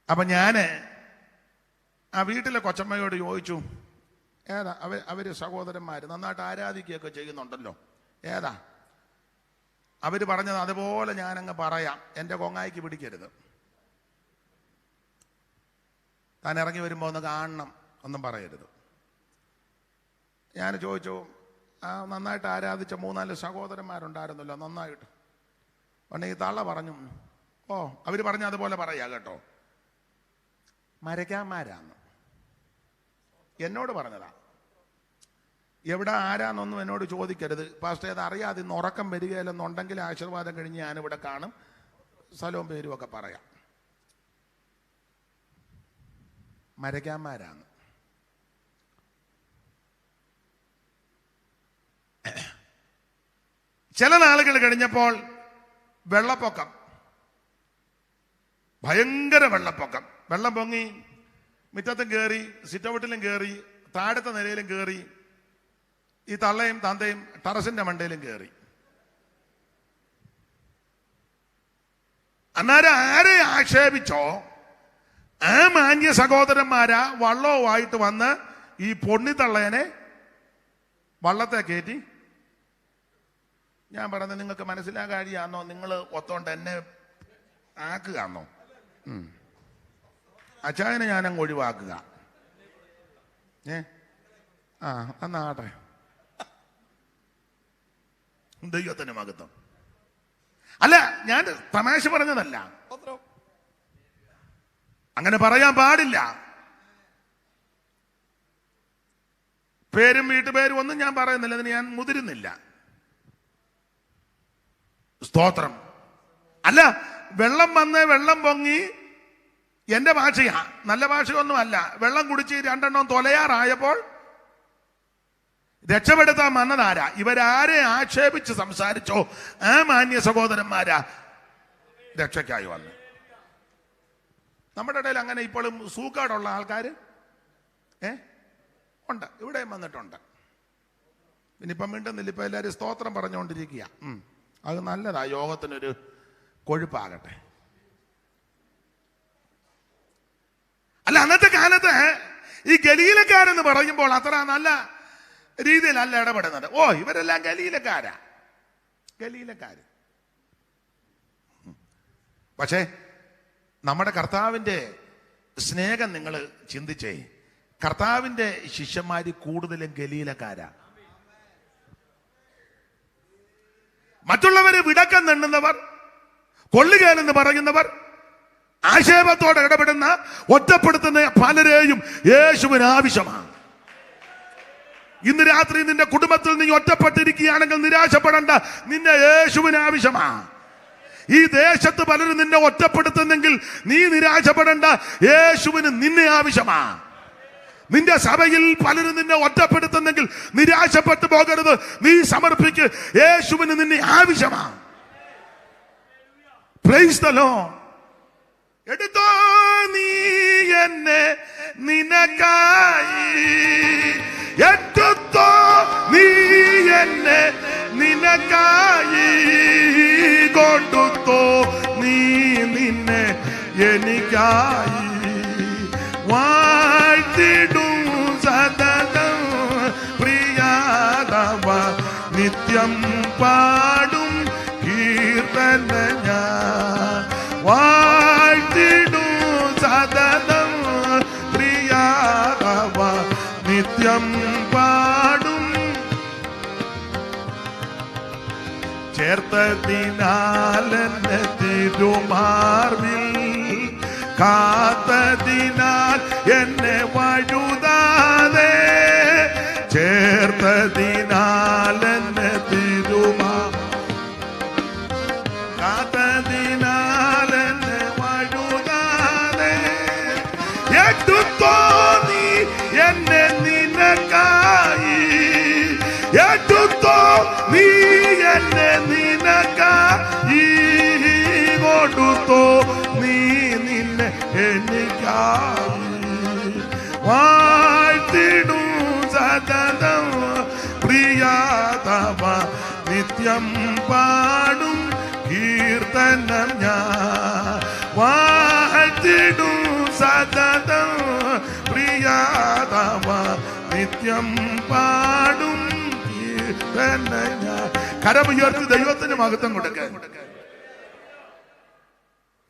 അപ്പൊ ഞാന് ആ വീട്ടിലെ കൊച്ചമ്മയോട് ചോദിച്ചു, ഏതാ അവര് സഹോദരന്മാര് നന്നായിട്ട് ആരാധിക്കുകയൊക്കെ ചെയ്യുന്നുണ്ടല്ലോ, ഏതാ? അവര് പറഞ്ഞത് അതുപോലെ ഞാനങ്ങ് പറയാം, എൻ്റെ കൊങ്ങായിക്ക് പിടിക്കരുത്, താൻ ഇറങ്ങി വരുമ്പോൾ ഒന്ന് കാണണം, ഒന്നും പറയരുത്. ഞാൻ ചോദിച്ചു, ആ നന്നായിട്ട് ആരാധിച്ച 3-4 സഹോദരന്മാരുണ്ടായിരുന്നല്ലോ, നന്നായിട്ട്. പിന്നെ ഈ തള്ള പറഞ്ഞു, ഓ അവർ പറഞ്ഞ അതുപോലെ പറയാ കേട്ടോ, മരക്കാന്മാരാന്ന് എന്നോട് പറഞ്ഞതാ. എവിടെ ആരാന്നൊന്നും എന്നോട് ചോദിക്കരുത് പാസ്റ്റർ, അത് അറിയാതെ ഇന്ന് ഉറക്കം വരികയില്ലെന്നുണ്ടെങ്കിൽ ആശീർവാദം കഴിഞ്ഞ് ഞാനിവിടെ കാണും, സ്ഥലവും പേരും ഒക്കെ പറയാം. മരക്കാന്മാരാണ്. ചില നാളുകൾ കഴിഞ്ഞപ്പോൾ വെള്ളപ്പൊക്കം, ഭയങ്കര വെള്ളപ്പൊക്കം. വെള്ളം പൊങ്ങി മുറ്റത്തും കയറി, സിറ്റൗട്ടിലും കയറി, താഴത്തെ നിലയിലും കയറി, ഈ തള്ളയും തന്തയും ടെറസിന്റെ മണ്ടയിലും കയറി. അന്നേരം ആരെ ആക്ഷേപിച്ചോ ആ മാന്യ സഹോദരന്മാരാ വള്ളവുമായിട്ട് വന്ന് ഈ പൊണ്ണിത്തള്ളയനെ വള്ളത്തെ കയറ്റി. ഞാൻ പറഞ്ഞത് നിങ്ങൾക്ക് മനസ്സിലാകാഴിയാന്നോ, നിങ്ങൾ ഒത്തോണ്ട് എന്നെ ആക്കുകയാന്നോ? അച്ചായനെ ഞാനങ്ങ് ഒഴിവാക്കുക. എന്നാട്ടെ, ദൈവത്തിന് മഹത്വം. അല്ല, ഞാൻ തമാശ പറഞ്ഞതല്ല, അങ്ങനെ പറയാൻ പാടില്ല. പേരും വീട്ടുപേരും ഒന്നും ഞാൻ പറയുന്നില്ല, അതിന് ഞാൻ മുതിരുന്നില്ല. സ്തോത്രം. അല്ല, വെള്ളം വന്ന് വെള്ളം പൊങ്ങി, എന്റെ ഭാഷയാ, നല്ല ഭാഷയൊന്നും അല്ല. വെള്ളം കുടിച്ച് 2 എണ്ണം തൊലയാറായപ്പോൾ രക്ഷപ്പെടുത്താൻ വന്നതാരാ? ഇവരാരെ ആക്ഷേപിച്ച് സംസാരിച്ചോ ആ മാന്യ സഹോദരന്മാരാ രക്ഷയ്ക്കായി വന്നു. നമ്മുടെ ഇടയിൽ അങ്ങനെ ഇപ്പോഴും സൂക്കാടുള്ള ആൾക്കാർ ഉണ്ട്, ഇവിടെയും വന്നിട്ടുണ്ട്. പിന്നിപ്പം മിണ്ടുന്നില്ല, ഇപ്പൊ എല്ലാവരും സ്തോത്രം പറഞ്ഞുകൊണ്ടിരിക്കുക. അത് നല്ലതാ, യോഗത്തിനൊരു കൊഴുപ്പാകട്ടെ. അല്ല, അന്നത്തെ കാലത്ത് ഈ ഗലീലക്കാരെന്ന് പറയുമ്പോൾ അത്ര നല്ല രീതിയിലല്ല ഇടപെടുന്നത്. ഓ ഇവരെല്ലാം ഗലീലക്കാരാ, ഗലീലക്കാര്. പക്ഷേ നമ്മുടെ കർത്താവിന്റെ സ്നേഹം നിങ്ങൾ ചിന്തിച്ചേ, കർത്താവിന്റെ ശിഷ്യന്മാര് കൂടുതലും ഗലീലക്കാരാ. മറ്റുള്ളവരെ വിടക്കം നിന്നുന്നവർ, കൊള്ളുകയെന്ന് പറയുന്നവർ, ആക്ഷേപത്തോടെ ഇടപെടുന്ന, ഒറ്റപ്പെടുത്തുന്ന പലരെയും യേശുവിന് ആവശ്യമാണ്. ഇന്ന് രാത്രി നിന്റെ കുടുംബത്തിൽ നീ ഒറ്റപ്പെട്ടിരിക്കുകയാണെങ്കിൽ നിരാശപ്പെടേണ്ട, നിന്നെ യേശുവിന് ആവശ്യമാണ്. ഈ ദേശത്ത് പലരും നിന്നെ ഒറ്റപ്പെടുത്തുന്നെങ്കിൽ നീ നിരാശപ്പെടേണ്ട, യേശുവിന് നിന്നെ ആവശ്യമാണ്. നിന്റെ സഭയിൽ പലരും നിന്നെ ഒറ്റപ്പെടുത്തുന്നെങ്കിൽ നിരാശപ്പെട്ടു പോകരുത്, നീ സമർപ്പിക്ക്, യേശുവിന് നിന്നെ ആവശ്യമാണ്. Price the Lord. എടുത്തോ നീ എന്നെ നിനക്കായി, എടുത്തോ നീ എന്നെ നിനക്കായി, കൊടുത്തോ നീ നിന്നെ എനിക്കായി, വാഴ്ത്തിടും സദനം പ്രിയാതവ, നിത്യം പാടും കീർത്തന ഞാൻ, വാഴ്ത്തിടും സദനം പ്രിയാതവ, നിത്യം പാടും. ചേർത്തതിനാൽ എന്നെ തിരുമാർവിൽ, കാത്തതിനാൽ എന്നെ വഴുതാതെ, ചേർത്തതിനാൽ എന്നെ തിരുമാ, സതതം പ്രിയതമ നിത്യം പാടും കീർത്തനം ഞാൻ വാഴ്ത്തിടും സതതം പ്രിയതമ നിത്യം പാടും കീർത്തനം ഞാൻ. കരമുയർത്തി ദൈവത്തിന് മഹത്വം കൊടുക്കാൻ.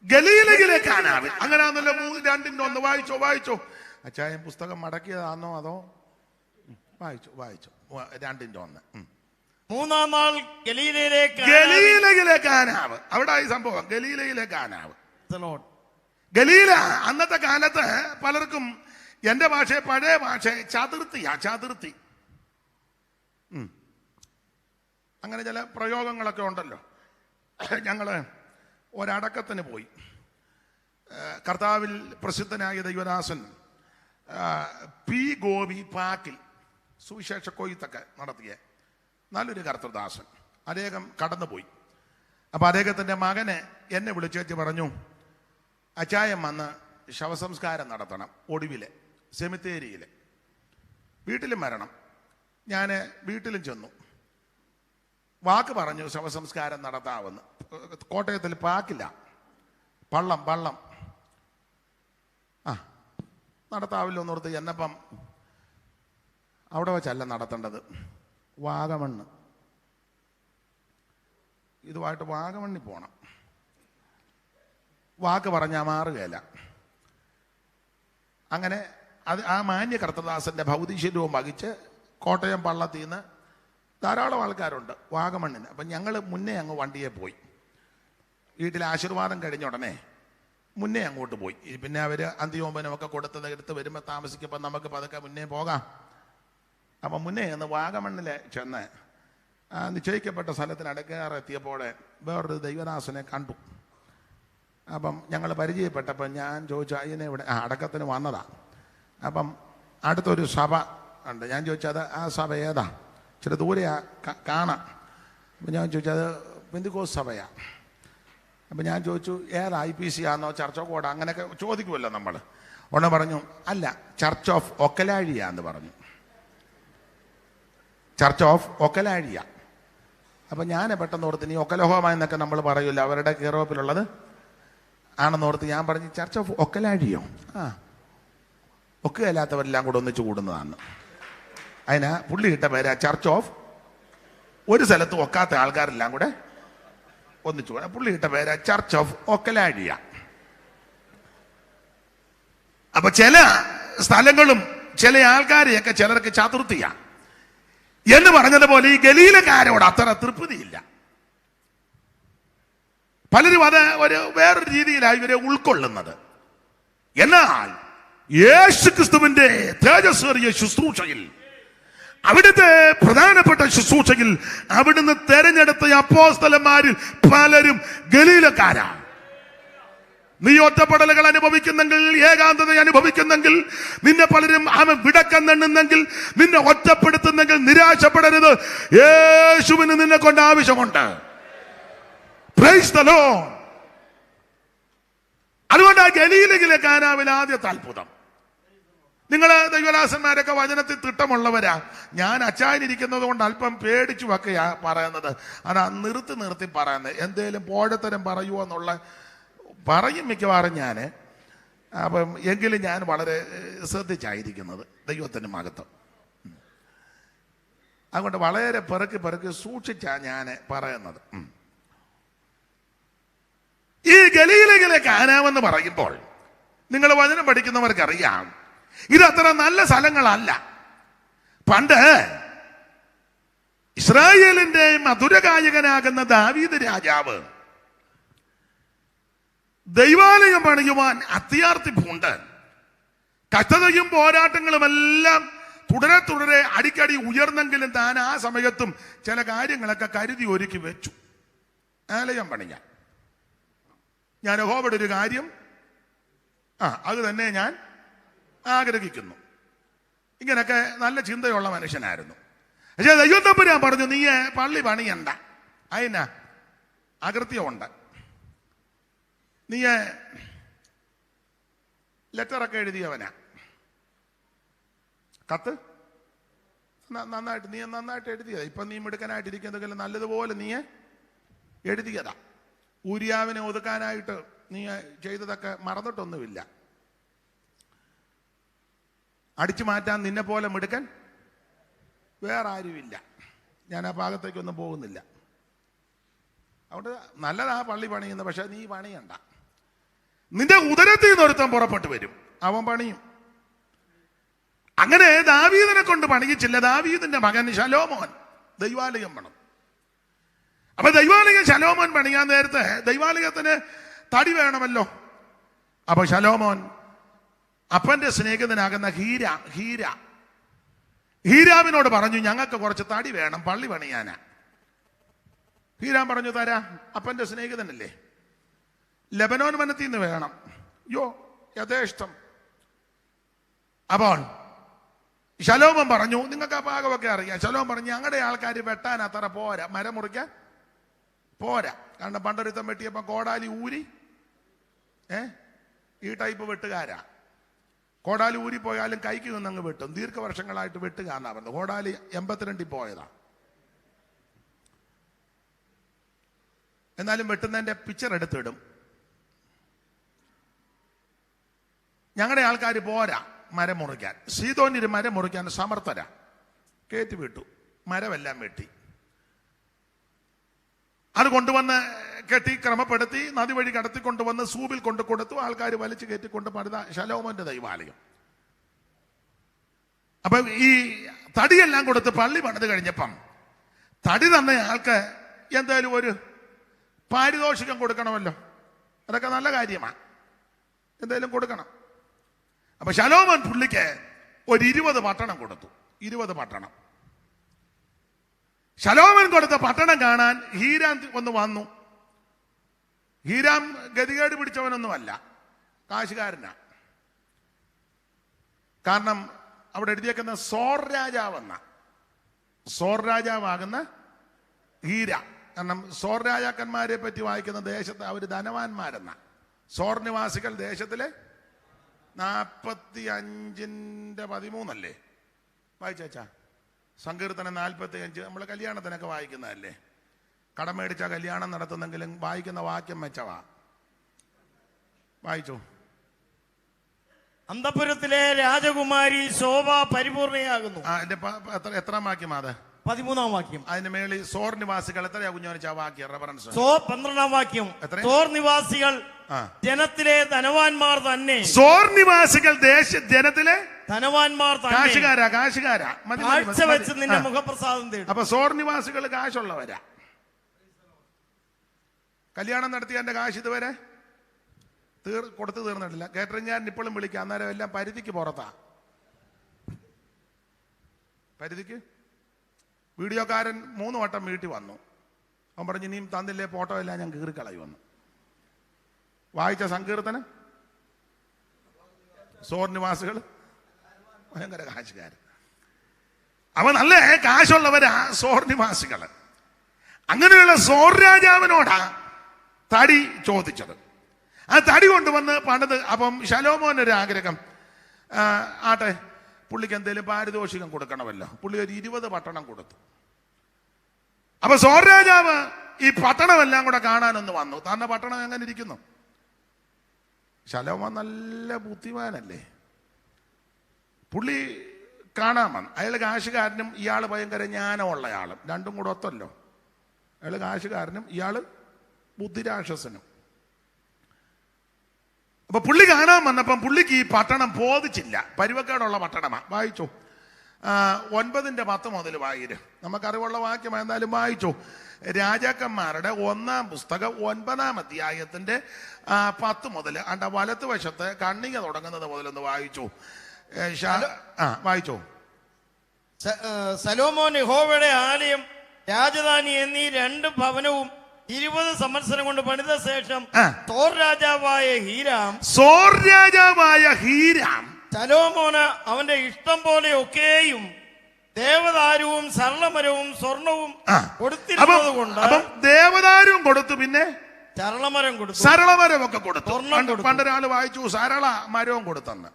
ഗലീലയിലെ കാനാവിൽ അങ്ങനെയാണല്ലോ. 2:1 വായിച്ചോ. അച്ചായൻ പുസ്തകം മടക്കിയതാണോ അതോ വായിച്ചോ 2:1. 3-ാം നാൾ ഗലീലയിലെ കാനാവ്. അവിടെ ഈ സംഭവം ഗലീലയിലെ കാനാവ്. ഗലീല അന്നത്തെ കാലത്ത് പലർക്കും എന്റെ ഭാഷ പഴയ ഭാഷ ചതുർത്ഥി അങ്ങനെ ചില പ്രയോഗങ്ങളൊക്കെ ഉണ്ടല്ലോ. ഞങ്ങള് ഒരടക്കത്തിന് പോയി. കർത്താവിൽ പ്രസിദ്ധനായ ദൈവദാസൻ പി ഗോപി പാക്കിൽ സുവിശേഷ കൊയ്ത്തൊക്കെ നടത്തിയ നല്ലൊരു കർത്തൃദാസൻ. അദ്ദേഹം കടന്നുപോയി. അപ്പൊ അദ്ദേഹത്തിന്റെ മകനെ എന്നെ വിളിച്ചേച്ച് പറഞ്ഞു, അച്ചായം വന്ന് ശവസംസ്കാരം നടത്തണം ഒടുവിലെ സെമിത്തേരിയില്. വീട്ടിലും വരണം. ഞാൻ വീട്ടിലും ചെന്നു. വാക്ക് പറഞ്ഞു ശവസംസ്കാരം നടത്താമെന്ന്. കോട്ടയത്തിൽ പാക്കില്ല, പള്ളം നടത്താവില്ല എന്നോർത്ത് എന്നപ്പം അവിടെ വെച്ചല്ല നടത്തേണ്ടത്, വാഗമണ്ണ്. ഇതുമായിട്ട് വാഗമണ്ണിൽ പോണം. വാക്ക് പറഞ്ഞാൽ മാറുകയില്ല. അങ്ങനെ ആ മാന്യ കർത്തദാസന്റെ ഭൗതിശല്യവും വഹിച്ച് കോട്ടയം പള്ളത്തിൽ നിന്ന് ധാരാളം ആൾക്കാരുണ്ട് വാഗമണ്ണിന്. അപ്പം ഞങ്ങൾ മുന്നേ അങ്ങ് വണ്ടിയെ പോയി. വീട്ടിൽ ആശീർവാദം കഴിഞ്ഞ ഉടനെ മുന്നേ അങ്ങോട്ട് പോയി. പിന്നെ അവർ അന്ത്യോപനമൊക്കെ കൊടുത്തത് എടുത്ത് വരുമ്പോൾ താമസിക്കുമ്പോൾ നമുക്ക് പതുക്കെ മുന്നേ പോകാം. അപ്പം മുന്നേ ഒന്ന് വാഗമണ്ണിൽ ചെന്ന് നിശ്ചയിക്കപ്പെട്ട സ്ഥലത്തിന് അടുക്കാറെത്തിയപ്പോൾ വേറൊരു ദൈവദാസനെ കണ്ടു. അപ്പം ഞങ്ങൾ പരിചയപ്പെട്ടപ്പോൾ ഞാൻ ചോദിച്ചു, അതിനെ ഇവിടെ അടക്കത്തിന് വന്നതാ. അപ്പം അടുത്തൊരു സഭ ഉണ്ട്. ഞാൻ ചോദിച്ചത് ആ സഭ ഏതാ? ഇച്ചിരി ദൂരെയാ കാണാം. അപ്പം ഞാൻ ചോദിച്ചത് പെന്തിക്കോസ് സഭയാ. അപ്പം ഞാൻ ചോദിച്ചു ഏതാ, IPC ആണോ ചർച്ച് ഓഫ് ഗോഡ് അങ്ങനെയൊക്കെ ചോദിക്കുമല്ലോ നമ്മൾ. ഉടനെ പറഞ്ഞു അല്ല, ചർച്ച് ഓഫ് ഒക്കലാഴിയാന്ന് പറഞ്ഞു. ചർച്ച് ഓഫ് ഒക്കലാഴിയ. അപ്പം ഞാൻ പെട്ടെന്ന് ഓർത്ത് നീ ഒക്കലഹോമ എന്നൊക്കെ നമ്മൾ പറയൂല്ലോ, അവരുടെ കീറോപ്പിലുള്ളത് ആണെന്നോർത്ത് ഞാൻ പറഞ്ഞു ചർച്ച് ഓഫ് ഒക്കലാഴിയോ? ഒക്കുകയില്ലാത്തവരെല്ലാം കൂടെ ഒന്നിച്ച് കൂടുന്നതാണ്. അതിനാ പുള്ളി ഇട്ട പേരാ ചർച്ച് ഓഫ്. ഒരു സ്ഥലത്ത് ഒക്കാത്ത ആൾക്കാരെല്ലാം കൂടെ ഒന്നിച്ചു കൂടെ പുള്ളി ഇട്ട പേരാ ചർച്ച് ഓഫ് ഒക്കലാഴിയ. അപ്പൊ ചില സ്ഥലങ്ങളും ചില ആൾക്കാരെയൊക്കെ ചിലർക്ക് ചതുർത്ഥിയ എന്ന് പറഞ്ഞതുപോലെ ഈ ഗലീലക്കാരോട് അത്ര തൃപ്തിയില്ല. പലരും അത് വേറൊരു രീതിയിലാണ് ഇവരെ ഉൾക്കൊള്ളുന്നത്. എന്നാൽ യേശുക്രിസ്തുവിന്റെ തേജസ്വേറിയ ശുശ്രൂഷയിൽ, അവിടുത്തെ പ്രധാനപ്പെട്ട ശുശ്രൂഷയിൽ അവിടുന്ന് തെരഞ്ഞെടുത്ത അപ്പോസ്തലന്മാരിൽ പലരും ഗലീലക്കാരാണ്. നീ ഒറ്റപ്പെടലുകൾ അനുഭവിക്കുന്നെങ്കിൽ, ഏകാന്തത അനുഭവിക്കുന്നെങ്കിൽ, നിന്നെ പലരും വിടക്കെന്നെണ്ണുന്നെങ്കിൽ, നിന്നെ ഒറ്റപ്പെടുത്തുന്നെങ്കിൽ നിരാശപ്പെടരുത്. യേശുവിന് നിന്നെ കൊണ്ട് ആവശ്യമുണ്ട്. Price the Lord. അതുകൊണ്ട് ആ ഗലീലയിലെ കാനാവിൽ ആദ്യത്തെ അത്ഭുതം. നിങ്ങള് ദൈവദാസന്മാരൊക്കെ വചനത്തിൽ തിട്ടമുള്ളവരാ. ഞാൻ അച്ചായനിരിക്കുന്നത് കൊണ്ട് അല്പം പേടിച്ചു വക്കെയാ പറയുന്നത്. അതാ നിർത്തി പറയുന്നത്. എന്തേലും പോഴത്തരം പറയുമോ എന്നുള്ള പറയും മിക്കവാറും ഞാൻ. അപ്പം എങ്കിലും ഞാൻ വളരെ ശ്രദ്ധിച്ചായിരിക്കുന്നത്. ദൈവത്തിന് മഹത്വം. അതുകൊണ്ട് വളരെ പെറുക്കി സൂക്ഷിച്ചാ ഞാൻ പറയുന്നത്. ഈ ഗലീലയിലെ കാനാവെന്ന് പറയുമ്പോൾ നിങ്ങൾ വചനം പഠിക്കുന്നവർക്കറിയാം, ഇതത്ര നല്ല സ്ഥലങ്ങളല്ല. പണ്ട് ഇസ്രായേലിന്റെ മധുരഗായകനാകുന്ന ദാവീദ് രാജാവ് ദൈവാലയം പണിയുവാൻ അത്യാർത്തി പൂണ്ട് കഷ്ടതയും പോരാട്ടങ്ങളുമെല്ലാം തുടരെ അടിക്കടി ഉയർന്നെങ്കിലും താൻ ആ സമയത്തും ചില കാര്യങ്ങളൊക്കെ കരുതി ഒരുക്കി വെച്ചു. ആലയം പണിയാൻ ഞാൻ യഹോവയുടെ ഒരു കാര്യം അത് തന്നെ ഞാൻ ആഗ്രഹിക്കുന്നു. ഇങ്ങനൊക്കെ നല്ല ചിന്തയുള്ള മനുഷ്യനായിരുന്നു. പക്ഷേ ദൈവത്തമ്പുരാൻ പറഞ്ഞു, നീ പള്ളി പണിയണ്ട, അതിനാ അകൃത്യമുണ്ട്. നീ ലെറ്ററൊക്കെ എഴുതിയവനാ, കത്ത് നീ നന്നായിട്ട് എഴുതിയതാ. ഇപ്പൊ നീ മിടുക്കനായിട്ടിരിക്കുന്നെങ്കിൽ നല്ലതുപോലെ നീ എഴുതിയതാ. ഊരിയാവിനെ ഒതുക്കാനായിട്ട് നീ ചെയ്തതൊക്കെ മറന്നിട്ടൊന്നുമില്ല. അടിച്ചു മാറ്റാൻ നിന്നെ പോലെ മിടുക്കൻ വേറെ ആരുമില്ല. ഞാൻ ആ ഭാഗത്തേക്കൊന്നും പോകുന്നില്ല. അതുകൊണ്ട് നല്ലതാ പള്ളി പണിയുന്നത്, പക്ഷെ നീ പണിയണ്ട. നിന്റെ ഉദരത്തിൽ നിന്ന് ഒരുത്തൻ പുറപ്പെട്ടു വരും, അവൻ പണിയും. അങ്ങനെ ദാവീദിനെ കൊണ്ട് പണിയിച്ചില്ല. ദാവീദിന്റെ മകൻ ശലോമോൻ ദൈവാലയം പണം. അപ്പൊ ദൈവാലയം ശലോമോൻ പണിയാൻ നേരത്തെ ദൈവാലയത്തിന് തടി വേണമല്ലോ. അപ്പൊ ശലോമോൻ അപ്പന്റെ സ്നേഹിതനാകുന്ന ഹീരാമിനോട് പറഞ്ഞു, ഞങ്ങൾക്ക് കുറച്ച് തടി വേണം പള്ളി പണിയാനാ. ഹീരാം പറഞ്ഞു, തരാ, അപ്പന്റെ സ്നേഹിതനല്ലേ, ലെബനോൻ വനത്തിൽ നിന്ന് വേണം. യഥേഷ്ടം. അപ്പോൾ ശലോമോൻ പറഞ്ഞു, നിങ്ങൾക്ക് ആ ഭാഗമൊക്കെ അറിയാം. ശലോമോൻ പറഞ്ഞു, ഞങ്ങളുടെ ആൾക്കാർ വെട്ടാൻ അത്ര പോരാ, മരം മുറിക്കാൻ പോരാ. കാരണം പണ്ടൊരുത്തം വെട്ടിയപ്പോ കോടാലി ഊരി, ഈ ടൈപ്പ് വെട്ടുകാരാ. കോടാലി ഊരി പോയാലും കൈക്ക് നിന്നങ്ങ് വെട്ടും. ദീർഘവർഷങ്ങളായിട്ട് വെട്ടുകാരനാ പറഞ്ഞത്. കോടാലി 82 പോയതാ. എന്നാലും വെട്ടുന്നതിന്റെ പിക്ചർ എടുത്തിടും. ഞങ്ങളുടെ ആൾക്കാർ പോരാ മരം മുറിക്കാൻ. സീതോന്യര് മരം മുറിക്കാൻ സമർത്ഥരാ. കയറ്റി വിട്ടു, മരമെല്ലാം വെട്ടി. അത് കൊണ്ടുവന്ന് കെട്ടി ക്രമപ്പെടുത്തി നദി വഴി കടത്തിക്കൊണ്ടുവന്ന് സൂബിൽ കൊണ്ട് കൊടുത്തു. ആൾക്കാർ വലിച്ചു കയറ്റിക്കൊണ്ട് പണിത ശലോമോന്റെ ദൈവാലയം. അപ്പൊ ഈ തടിയെല്ലാം കൊടുത്ത് പള്ളി പണിത് കഴിഞ്ഞപ്പം തടി തന്ന ആൾക്ക് എന്തായാലും ഒരു പാരിതോഷികം കൊടുക്കണമല്ലോ. അതൊക്കെ നല്ല കാര്യമാണ്, എന്തായാലും കൊടുക്കണം. അപ്പൊ ശലോമോൻ പുള്ളിക്ക് ഒരു 20 പട്ടണം കൊടുത്തു. 20 പട്ടണം. ശലോമോൻ കൊടുത്ത പട്ടണം കാണാൻ ഹീരാം ഒന്ന് വന്നു. ഹീരാം ഗതികേട് പിടിച്ചവനൊന്നുമല്ല, കാശുകാരനാ. കാരണം അവിടെ എഴുതിയേക്കുന്ന സോർ രാജാവാകുന്ന ഹീര. കാരണം സോർ രാജാക്കന്മാരെ പറ്റി വായിക്കുന്ന ദേശത്ത് അവർ ധനവാന്മാരെന്ന. സോർ നിവാസികൾ ദേശത്തിലെ 45:13 വായിച്ചാ. സങ്കീർത്തനം 45 നമ്മൾ കല്യാണത്തിനൊക്കെ വായിക്കുന്നതല്ലേ. കടം മേടിച്ച കല്യാണം നടത്തുന്നെങ്കിലും വായിക്കുന്ന വാക്യം മെച്ചവാ. വായിച്ചു. അന്തപുരത്തിലെ രാജകുമാരി ശോഭ പരിപൂർണയാകുന്നു. എത്രാം വാക്യം അത്? 13-ാം വാക്യം. അതിന്റെ മേളിൽ സോർ നിവാസികൾ എത്രയാ കുഞ്ഞോനിച്ച വാക്യം റെഫറൻസ്? 12-ാം വാക്യം. സോർ നിവാസികൾ ജനത്തിലെ ധനവാന്മാർ തന്നെ. സോർ നിവാസികൾ ജനത്തിലെ ധനവാന്മാർ തന്നെ. കാശുകാരാ കാഴ്ച വെച്ച് നിന്റെ മുഖപ്രസാദം തേടും. അപ്പൊ സോർ നിവാസികൾ കാശുള്ളവരാ. കല്യാണം നടത്തിയ എന്റെ കാശ് ഇതുവരെ കൊടുത്തു തീർന്നിട്ടില്ല. കേറ്ററിംഗുകാരൻ ഇപ്പോഴും വിളിക്കാം, അന്നേരം എല്ലാം പരിധിക്ക് പുറത്താ. പരിധിക്ക് വീഡിയോക്കാരൻ 3 വട്ടം വീട്ടിൽ വന്നു. അവൻ പറഞ്ഞു, ഇനിയും തന്നില്ലേ ഫോട്ടോ എല്ലാം ഞാൻ കീറിക്കളയുമെന്ന്. വായിച്ച സങ്കീർത്തനം സോർ നിവാസികൾ ഭയങ്കര കാശുകാരൻ. അവ നല്ല കാശുള്ളവരാ സോർ നിവാസികൾ. അങ്ങനെയുള്ള സോർ രാജാവിനോടാ തടി ചോദിച്ചത്. ആ തടി കൊണ്ടുവന്ന് പണിത്. അപ്പം ശലോമോനൊരു ആഗ്രഹം, ആട്ടെ പുള്ളിക്ക് എന്തെങ്കിലും പാരിതോഷികം കൊടുക്കണമല്ലോ. പുള്ളി ഒരു 20 പട്ടണം കൊടുത്തു. അപ്പൊ സോർ രാജാവ് ഈ പട്ടണമെല്ലാം കൂടെ കാണാനൊന്ന് വന്നു. തന്നെ പട്ടണം എങ്ങനെ ഇരിക്കുന്നു? ശലോമോൻ നല്ല ബുദ്ധിമാനല്ലേ. പുള്ളി കാണാൻ വന്നു. അയാൾ കാശുകാരനും ഇയാൾ ഭയങ്കര ജ്ഞാനമുള്ള ആളും, രണ്ടും കൂടെ ഒത്തല്ലോ. അയാൾ കാശുകാരനും ഇയാൾ ബുദ്ധിരാക്ഷസനും. അപ്പൊ പുള്ളി കാണാൻ വന്നപ്പം പുള്ളിക്ക് ഈ പട്ടണം ബോധിച്ചില്ല. പരുവക്കേടുള്ള പട്ടണമാ. വായിച്ചു. 9:10 മുതൽ വായിര്. നമുക്കറിവുള്ള വാക്യം എന്തായാലും വായിച്ചു. രാജാക്കന്മാരുടെ 1-ാം പുസ്തകം 9-ാം അധ്യായത്തിന്റെ 10 മുതൽ വലത്ത് വശത്ത് കണ്ണിക തുടങ്ങുന്നത് മുതലൊന്ന് വായിച്ചു. വായിച്ചു. സലോമോൻ യഹോവയുടെ ആലയം, രാജധാനി എന്നീ 2 ഭവനവും 20 സംവത്സരം കൊണ്ട് പണിത ശേഷം സോർ രാജാവായ ഹീരാം ശലോമോന് അവന്റെ ഇഷ്ടം പോലെ ഒക്കെയും ദേവദാരുവും സരളമരവും സ്വർണവും കൊടുത്തിരുന്നത് കൊണ്ട് ദേവദാരുവും കൊടുത്തു, പിന്നെ സരളമരം ഒക്കെ കൊടുത്തു. പണ്ടൊരാള് വായിച്ചു സരള മരവും കൊടുത്തെന്ന്.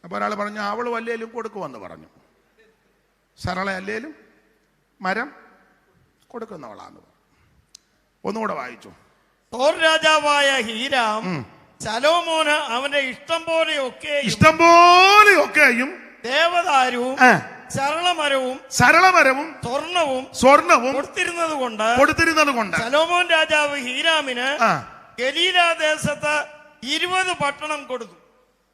അപ്പൊ ഒരാൾ പറഞ്ഞു അവള് വല്ലേലും കൊടുക്കുമെന്ന് പറഞ്ഞു. സരള അല്ലേലും മരം കൊടുക്കുന്നവളാന്ന്. ഒന്നുകൂടെ വായിച്ചു. തോർ രാജാവായ ഹീരാം ശലോമോന് അവന്റെ ഇഷ്ടം പോലെയൊക്കെയും ദേവദാരുവും സരളമരവും സ്വർണവും കൊടുത്തിരുന്നത് കൊണ്ട് ശലോമോൻ രാജാവ് ഹീരാമിന് ഗലീല ദേശത്ത് 20 പട്ടണം കൊടുത്തു.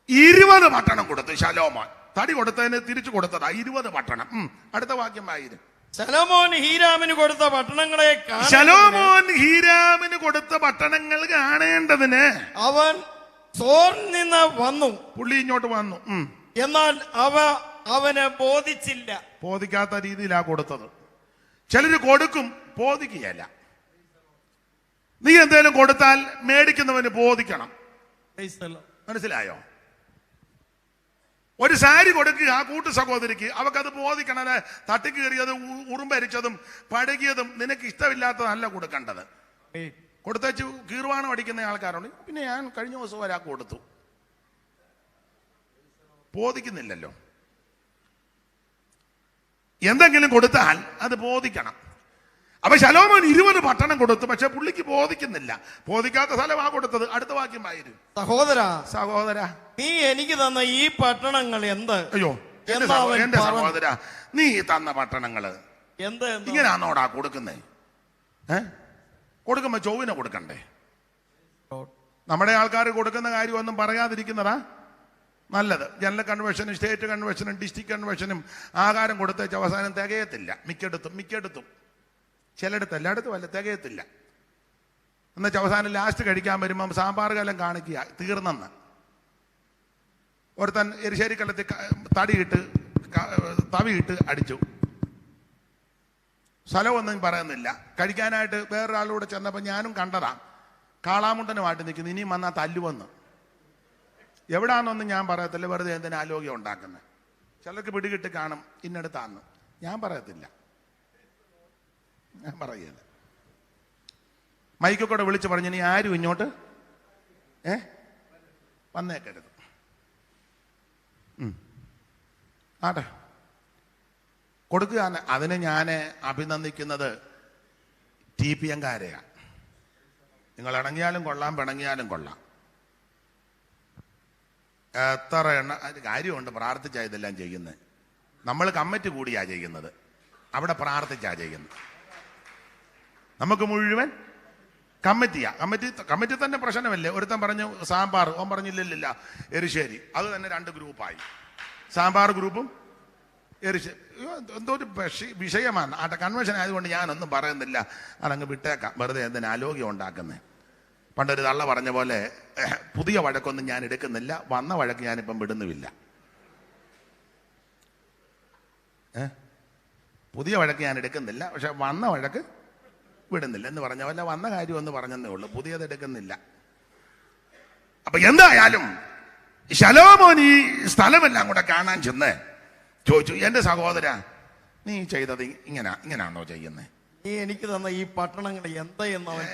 20 പട്ടണം കൊടുത്തു ശലോമോൻ. തടി കൊടുത്തതിന് തിരിച്ചു കൊടുത്തതാ 20 പട്ടണം. അടുത്ത വാക്യം വായിരും. ശലോമോൻ ഹീരാമിന് കൊടുത്ത പട്ടണങ്ങൾ കാണേണ്ടതിന് അവൻ സോറിൽ നിന്ന് വന്നു. പുള്ളി ഇങ്ങോട്ട് വന്നു. എന്നാൽ അവന് ബോധിച്ചില്ല. ബോധിക്കാത്ത രീതിയിലാ കൊടുത്തത്. ചിലര് കൊടുക്കും, ബോധിക്കുകയല്ല. നീ എന്തേലും കൊടുത്താൽ മേടിക്കുന്നവന് ബോധിക്കണം. മനസ്സിലായോ? ഒരു സാരി കൊടുക്കുക ആ കൂട്ടു സഹോദരിക്ക്, അവക്കത് ബോധിക്കണം. തട്ടിക്കേറിയതും ഉറുമ്പരിച്ചതും പഴകിയതും നിനക്ക് ഇഷ്ടമില്ലാത്തതല്ല കൊടുക്കേണ്ടത്. കൊടുത്തേച്ച് കീർവാണം അടിക്കുന്ന ആൾക്കാരുണ്ട്. പിന്നെ ഞാൻ കഴിഞ്ഞ ദിവസം ഒരാൾക്ക് കൊടുത്തു, ബോധിക്കുന്നില്ലല്ലോ. എന്തെങ്കിലും കൊടുത്താൽ അത് ബോധിക്കണം. അപ്പൊ ശലോമോൻ 20 പട്ടണം കൊടുത്തു, പക്ഷെ പുള്ളിക്ക് ബോധിക്കുന്നില്ല. ബോധിക്കാത്ത സ്ഥലമാ കൊടുത്തത്. അടുത്ത വാക്യം ആയിരുന്നു. സഹോദര നീ എനിക്ക് തന്ന ഈ പട്ടണങ്ങൾ എന്ത്? അയ്യോ എന്റെ സഹോദര, നീ തന്ന പട്ടണങ്ങള് എന്ത് ഇങ്ങനാന്നോടാ കൊടുക്കുന്നേ? കൊടുക്കുമ്പോ ചൊവ്വിനെ കൊടുക്കണ്ടേ? നമ്മുടെ ആൾക്കാർ കൊടുക്കുന്ന കാര്യമൊന്നും പറയാതിരിക്കുന്നതാ നല്ലത്. ജനറൽ കൺവെൻഷനും സ്റ്റേറ്റ് കൺവെൻഷനും ഡിസ്ട്രിക്ട് കൺവെൻഷനും ആഹാരം കൊടുത്തേച്ച് അവസാനം തികയത്തില്ല. മിക്കടുത്തും ചിലയിടത്ത് എല്ലായിടത്തും അല്ല, തികയത്തില്ല. എന്നുവെച്ചാൽ അവസാനം ലാസ്റ്റ് കഴിക്കാൻ വരുമ്പം സാമ്പാർ കലം കാണിക്കുക തീർന്നെന്ന്. ഒരുത്തൻ എരിശ്ശേരി കലത്തിൽ തവിയിട്ട് അടിച്ചു. സ്ഥലമൊന്നും പറയുന്നില്ല. കഴിക്കാനായിട്ട് വേറൊരാളൂടെ ചെന്നപ്പോൾ ഞാനും കണ്ടതാ, കാളാമുണ്ടനുമായിട്ട് നിൽക്കുന്നു. ഇനിയും വന്നാൽ തല്ലുവന്ന്. എവിടാന്നൊന്നും ഞാൻ പറയത്തില്ല, വെറുതെ എന്തിനാ ആലോക്യം ഉണ്ടാക്കുന്നത്. ചിലർക്ക് പിടികിട്ട് കാണും ഇന്നടുത്താന്ന്. ഞാൻ പറയത്തില്ല, ഞാൻ പറയില്ല. മൈക്കൊക്കെ വിളിച്ച് പറഞ്ഞു, നീ ആരും ഇങ്ങോട്ട് വന്നേക്കരുത്. ആട്ടെ, കൊടുക്കുക. അതിന് ഞാൻ അഭിനന്ദിക്കുന്നത് TPM-കാരെയാണ്. നിങ്ങൾ ഇണങ്ങിയാലും കൊള്ളാം, പിണങ്ങിയാലും കൊള്ളാം. എത്ര കാര്യമുണ്ട് പ്രാർത്ഥിച്ചാ ഇതെല്ലാം ചെയ്യുന്നത്. നമ്മൾ കമ്മിറ്റി കൂടിയാ ചെയ്യുന്നത്, അവിടെ പ്രാർത്ഥിച്ചാ ചെയ്യുന്നത്. നമുക്ക് മുഴുവൻ കമ്മിറ്റിയാ. കമ്മിറ്റി തന്നെ പ്രശ്നമല്ലേ. ഒരുത്തൻ പറഞ്ഞു സാമ്പാർ, ഓൻ പറഞ്ഞില്ല എരിശ്ശേരി. അത് തന്നെ 2 ഗ്രൂപ്പായി. സാമ്പാർ ഗ്രൂപ്പും എരിശ്ശേരി. എന്തോ ഒരു വിഷയമാണ്. ആട്ടെ, കൺവെൻഷൻ ആയതുകൊണ്ട് ഞാനൊന്നും പറയുന്നില്ല, അതങ്ങ് വിട്ടേക്കാം. വെറുതെ എന്തിനാ ആലോക്യം ഉണ്ടാക്കുന്നത്. പണ്ടൊരു തള്ള പറഞ്ഞ പോലെ പുതിയ വഴക്കൊന്നും ഞാൻ എടുക്കുന്നില്ല, വന്ന വഴക്ക് ഞാനിപ്പം വിടുന്നുമില്ല. പുതിയ വഴക്ക് ഞാൻ എടുക്കുന്നില്ല, പക്ഷെ വന്ന വഴക്ക് വിടുന്നില്ല എന്ന് പറഞ്ഞ പോലെ വന്ന കാര്യം ഒന്ന് പറഞ്ഞതേ ഉള്ളൂ, പുതിയത് എടുക്കുന്നില്ല. അപ്പൊ എന്തായാലും ശലോമോൻ ഈ സ്ഥലമെല്ലാം കൂടെ കാണാൻ ചെന്ന് ചോദിച്ചു, എന്റെ സഹോദര, നീ ചെയ്തത് ഇങ്ങനാണോ ചെയ്യുന്നത്? നീ എനിക്ക് തന്ന ഈ പട്ടണങ്ങൾ എന്താ എന്നവൻ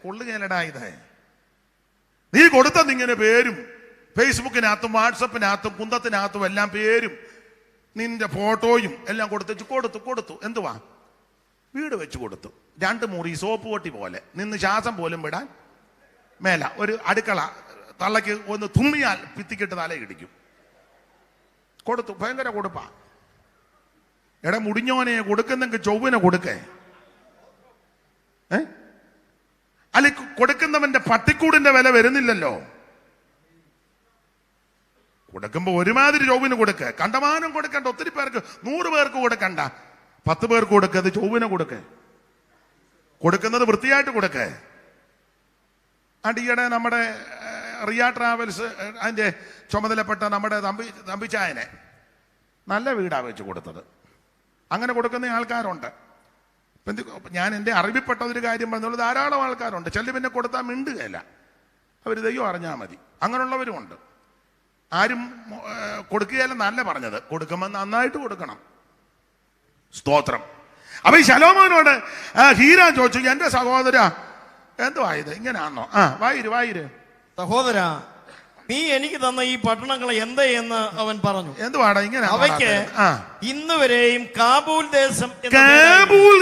കൊള്ളുകേലടാ ഇത്. നീ കൊടുത്തത് ഇങ്ങനെ പേരും ഫേസ്ബുക്കിനകത്തും വാട്സപ്പിനകത്തും കുന്തത്തിനകത്തും എല്ലാം പേരും നിന്റെ ഫോട്ടോയും എല്ലാം കൊടുത്തു. എന്തുവാ? വീട് വെച്ച് കൊടുത്തു. 2 മുറി സോപ്പ് പൊട്ടി പോലെ, നിന്ന് ശ്വാസം പോലും വിടാൻ മേല. ഒരു അടുക്കള, തള്ളക്ക് ഒന്ന് തുമ്മിയാൽ ഭിത്തിക്കിട്ട് തല ഇടിക്കും. കൊടുത്തു. ഭയങ്കര കൊടുപ്പാ. മുടിഞ്ഞോനെ കൊടുക്കുന്നെങ്കിൽ ചൊവ്വിനെ കൊടുക്കേ. അല്ല, കൊടുക്കുന്നവന്റെ പട്ടിക്കൂടിന്റെ വില വരുന്നില്ലല്ലോ. കൊടുക്കുമ്പോ ഒരുമാതിരി ചൊവ്വിന് കൊടുക്ക. കണ്ടമാനം കൊടുക്കണ്ട. ഒത്തിരി പേർക്ക്, 100 പേർക്ക് കൊടുക്കണ്ട, 10 പേർക്ക് കൊടുക്കത് ചൊവ്വിനെ കൊടുക്കേ. കൊടുക്കുന്നത് വൃത്തിയായിട്ട് കൊടുക്കേ. ഈയിടെ നമ്മുടെ റിയ ട്രാവൽസ് അതിന്റെ ചുമതലപ്പെട്ട നമ്മുടെ തമ്പിച്ചായനെ നല്ല വീടാ വെച്ച് കൊടുത്തത്. അങ്ങനെ കൊടുക്കുന്ന ആൾക്കാരുണ്ട്. ഞാൻ എൻ്റെ അറിവിൽപ്പെട്ടതൊരു കാര്യം പറഞ്ഞുള്ളൂ, ധാരാളം ആൾക്കാരുണ്ട്. ചില പിന്നെ കൊടുത്താൽ മിണ്ടുകയല്ല, അവർ ദൈവം അറിഞ്ഞാൽ മതി. അങ്ങനെയുള്ളവരുമുണ്ട്. ആരും കൊടുക്കുകയല്ല നല്ല പറഞ്ഞത്. കൊടുക്കുമ്പോൾ നന്നായിട്ട് കൊടുക്കണം. സ്തോത്രം. അപ്പൊ ഈ ശലോമോനോട് ഹീരാൻ ചോദിച്ചു, എന്റെ സഹോദര, എന്തുവാ ഇത് ഇങ്ങനാണോ? വായിര്. സഹോദര, നീ എനിക്ക് തന്ന ഈ പട്ടണങ്ങൾ എന്ത് എന്ന് അവൻ പറഞ്ഞു. എന്തുവാടാ ഇങ്ങനെ? അവയ്ക്ക് ഇന്ന് വരെയും കാബൂൽ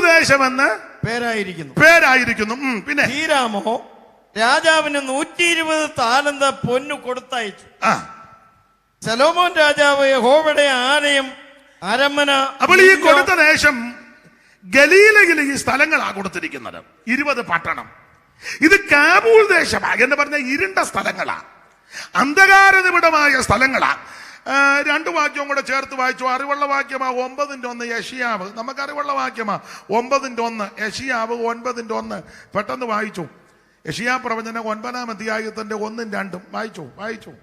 ദേശം എന്ന് പേരായിരിക്കുന്നു. പിന്നെ ഹീരാമോ രാജാവിന് 120 താലന്ത് പൊന്നു കൊടുത്തയച്ചു. ശലോമോൻ രാജാവ് യഹോവയുടെ ആലയം, അരമന. അപ്പോൾ ഈ കൊടുത്ത ദേശം ഗലീലയിൽ ഈ സ്ഥലങ്ങളാണ് കൊടുത്തിരിക്കുന്നത്. 20 പട്ടണം. ഇത് കാബൂൾ ദേശമാ എന്ന് പറഞ്ഞ ഇരുണ്ട സ്ഥലങ്ങളാ, അന്ധകാരനിബിഡമായ സ്ഥലങ്ങളാ. 2 വാക്യവും കൂടെ ചേർത്ത് വായിച്ചു. അറിവുള്ള വാക്യമാ 9:1 യെശയ്യാവ്. നമുക്ക് അറിവുള്ള വാക്യമാ 9:1 യെശയ്യാവ് 9:1. പെട്ടെന്ന് വായിച്ചു. യെശയ്യാ പ്രവചനം 9-ാം അധ്യായത്തിന്റെ 1-2 വായിച്ചു.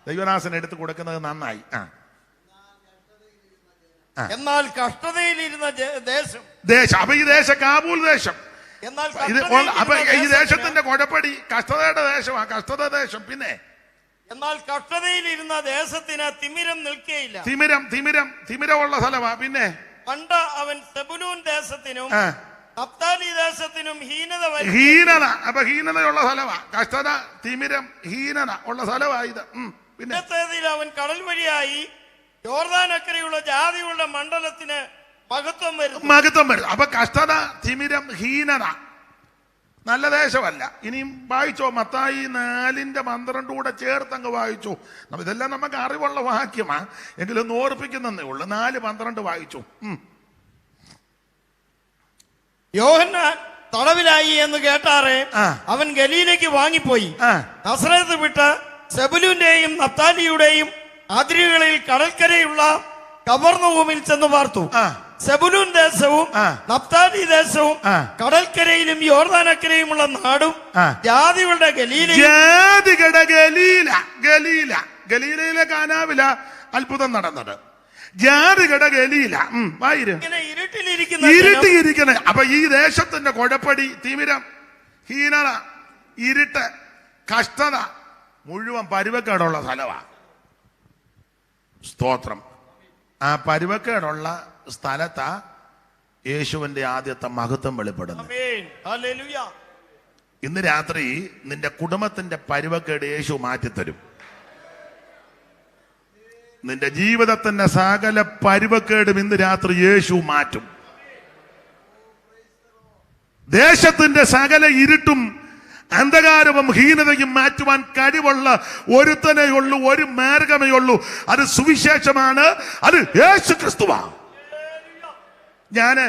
ദൈവദാസൻ എടുത്തു കൊടുക്കുന്നത് നന്നായി. എന്നാൽ കഷ്ടതയിലിരുന്ന ദേശം. അപ്പൊ ഈ ദേശം കാബൂൽ ദേശം. അപ്പൊ ഈ ദേശത്തിന്റെ കുഴപ്പടി കഷ്ടതയുടെ ദേശമാ, കഷ്ടത ദേശം. പിന്നെ എന്നാൽ കഷ്ടതയിലിരുന്ന ദേശത്തിന് തിമിരം നിൽക്കുകയില്ല. തിമിരമുള്ള സ്ഥലമാ. പിന്നെ പണ്ട് അവൻ സെബുലൂൻ ദേശത്തിനും നഫ്താലി ദേശത്തിനും ഹീനത. അപ്പൊ ഹീനതയുള്ള സ്ഥലമാ, കഷ്ടത, തിമിരം, ഹീനത ഉള്ള സ്ഥലമാ ഇത്. പിന്നെ അവൻ കടൽ വഴിയായി യോർദാൻ അക്കരെയുള്ള ജാതികളുടെ മണ്ഡലത്തിന് മഹത്വം വരും. അപ്പൊ കഷ്ടത, തിമിരം, ഹീനത നല്ല ദേശമല്ല. ഇനിയും വായിച്ചോ, മത്തായി 4:12 കൂടെ ചേർത്തങ്ങ് വായിച്ചു. ഇതെല്ലാം നമുക്ക് അറിവുള്ള വാക്യമാ, എങ്കിലും ഓർപ്പിക്കുന്നേ ഉള്ളു. 4:12 വായിച്ചു. യോഹന്നാൻ തടവിലായി എന്ന് കേട്ടാറെ അവൻ ഗലീലയ്ക്ക് വാങ്ങിപ്പോയി. നസറേത്ത് വിട്ട് സെബുലൂന്റെയും നഫ്താലിയുടെയും അതിരുകളിൽ കടൽക്കരയുള്ള കബർന്നഭൂമിൽ ചെന്ന് പാർത്തു. സെബുലൂൻ ദേശവും നഫ്താലി ദേശവും കടൽക്കരയിലും യോർദാനക്കരയുമുള്ള നാടും ജാതികളുടെ ഗലീലയിലെ കാനാവില അത്ഭുതം നടന്നത്. ജാതികളുടെ ഗലീല ഇരുട്ടിയിരിക്കുന്ന. അപ്പൊ ഈ ദേശത്തിന്റെ കുഴപ്പടി, തിമിരം, ഹീനത, ഇരുട്ട്, കഷ്ടത മുഴുവൻ പരുവക്കേടുള്ള സ്ഥലമാണ്. സ്തോത്രം. ആ പരുവക്കേടുള്ള സ്ഥലത്താ യേശുവിന്റെ ആദ്യത്തെ മഹത്വം വെളിപ്പെടുന്നത്. ഇന്ന് രാത്രി നിന്റെ കുടുംബത്തിന്റെ പരുവക്കേട് യേശു മാറ്റിത്തരും. നിന്റെ ജീവിതത്തിന്റെ സകല പരുവക്കേടും ഇന്ന് രാത്രി യേശു മാറ്റും. ദേശത്തിന്റെ സകല ഇരുട്ടും അന്ധകാരവും ഹീനതയും മാറ്റുവാൻ കഴിവുള്ള ഒരുത്തനെയുള്ളൂ, ഒരു മാർഗമേയുള്ളൂ. അത് സുവിശേഷമാണ്, അത് യേശു ക്രിസ്തുവാ. ഞാന്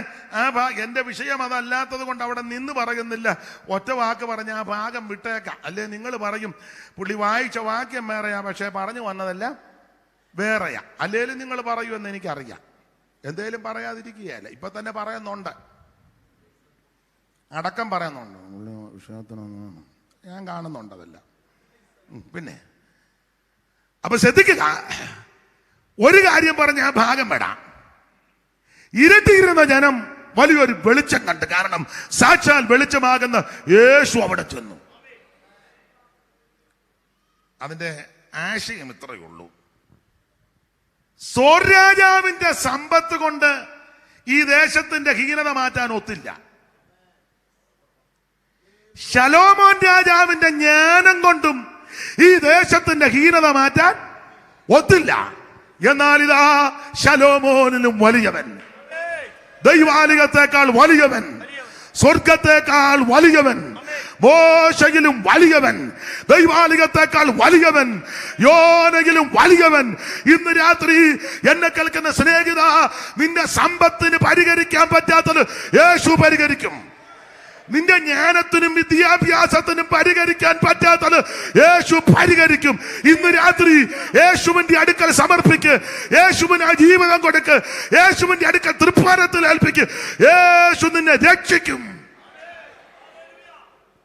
എന്റെ വിഷയം അതല്ലാത്തത് കൊണ്ട് അവിടെ നിന്ന് പറയുന്നില്ല. ഒറ്റ വാക്ക് പറഞ്ഞ ആ ഭാഗം വിട്ടേക്കാം. അല്ലേ നിങ്ങൾ പറയും പുള്ളി വായിച്ച വാക്യം വേറെയാ, പക്ഷെ പറഞ്ഞു വന്നതല്ല വേറെയാ. അല്ലേലും നിങ്ങൾ പറയുമെന്ന് എനിക്കറിയാം. എന്തേലും പറയാതിരിക്കുകയല്ല. ഇപ്പൊ തന്നെ പറയുന്നുണ്ട്, അടക്കം പറയുന്നുണ്ട്. വിഷയത്തിനൊന്നും ഞാൻ കാണുന്നുണ്ട് അതല്ല. പിന്നെ അപ്പൊ ശ്രദ്ധിക്കുക, ഒരു കാര്യം പറഞ്ഞ ആ ഭാഗം വിടാം. ഇരുട്ടിയിരുന്ന ജനം വലിയൊരു വെളിച്ചം കണ്ട്. കാരണം സാക്ഷാൽ വെളിച്ചമാകുന്ന യേശു അവിടെ ചെന്നു. അതിന്റെ ആശയം ഇത്രയേ ഉള്ളൂ. സോർരാജാവിന്റെ സമ്പത്ത് കൊണ്ട് ഈ ദേശത്തിന്റെ ഹീനത മാറ്റാൻ ഒത്തില്ല. ശലോമോൻ രാജാവിന്റെ ജ്ഞാനം കൊണ്ടും ഈ ദേശത്തിന്റെ ഹീനത മാറ്റാൻ ഒത്തില്ല. എന്നാൽ ഇതാ ശലോമോനിലും വലിയവൻ, ദൈവാലയത്തെക്കാൾ വലിയവൻ, സ്വർഗത്തെക്കാൾ വലിയവൻ, മോശയിലും വലിയവൻ, ദൈവാലയത്തെക്കാൾ വലിയവൻ, യോനയിലും വലിയവൻ. ഇന്ന് രാത്രി എന്നെ കേൾക്കുന്ന സ്നേഹിത, നിന്റെ സമ്പത്തിന് പരിഹരിക്കാൻ പറ്റാത്തത് യേശു പരിഹരിക്കും. നിന്റെ ജ്ഞാനത്തിനും വിദ്യാഭ്യാസത്തിനും പരിഹരിക്കാൻ പറ്റാത്തത് യേശു പരിഹരിക്കും. ഇന്ന് രാത്രി യേശുവിന്റെ അടുക്കൽ സമർപ്പിക്ക്. യേശുവിന് ആ ജീവിതം കൊടുക്ക്. യേശുവിന്റെ അടുക്കൽ തൃപ്പാരത്തിൽ ഏൽപ്പിക്ക്. യേശു നിന്നെ രക്ഷിക്കും.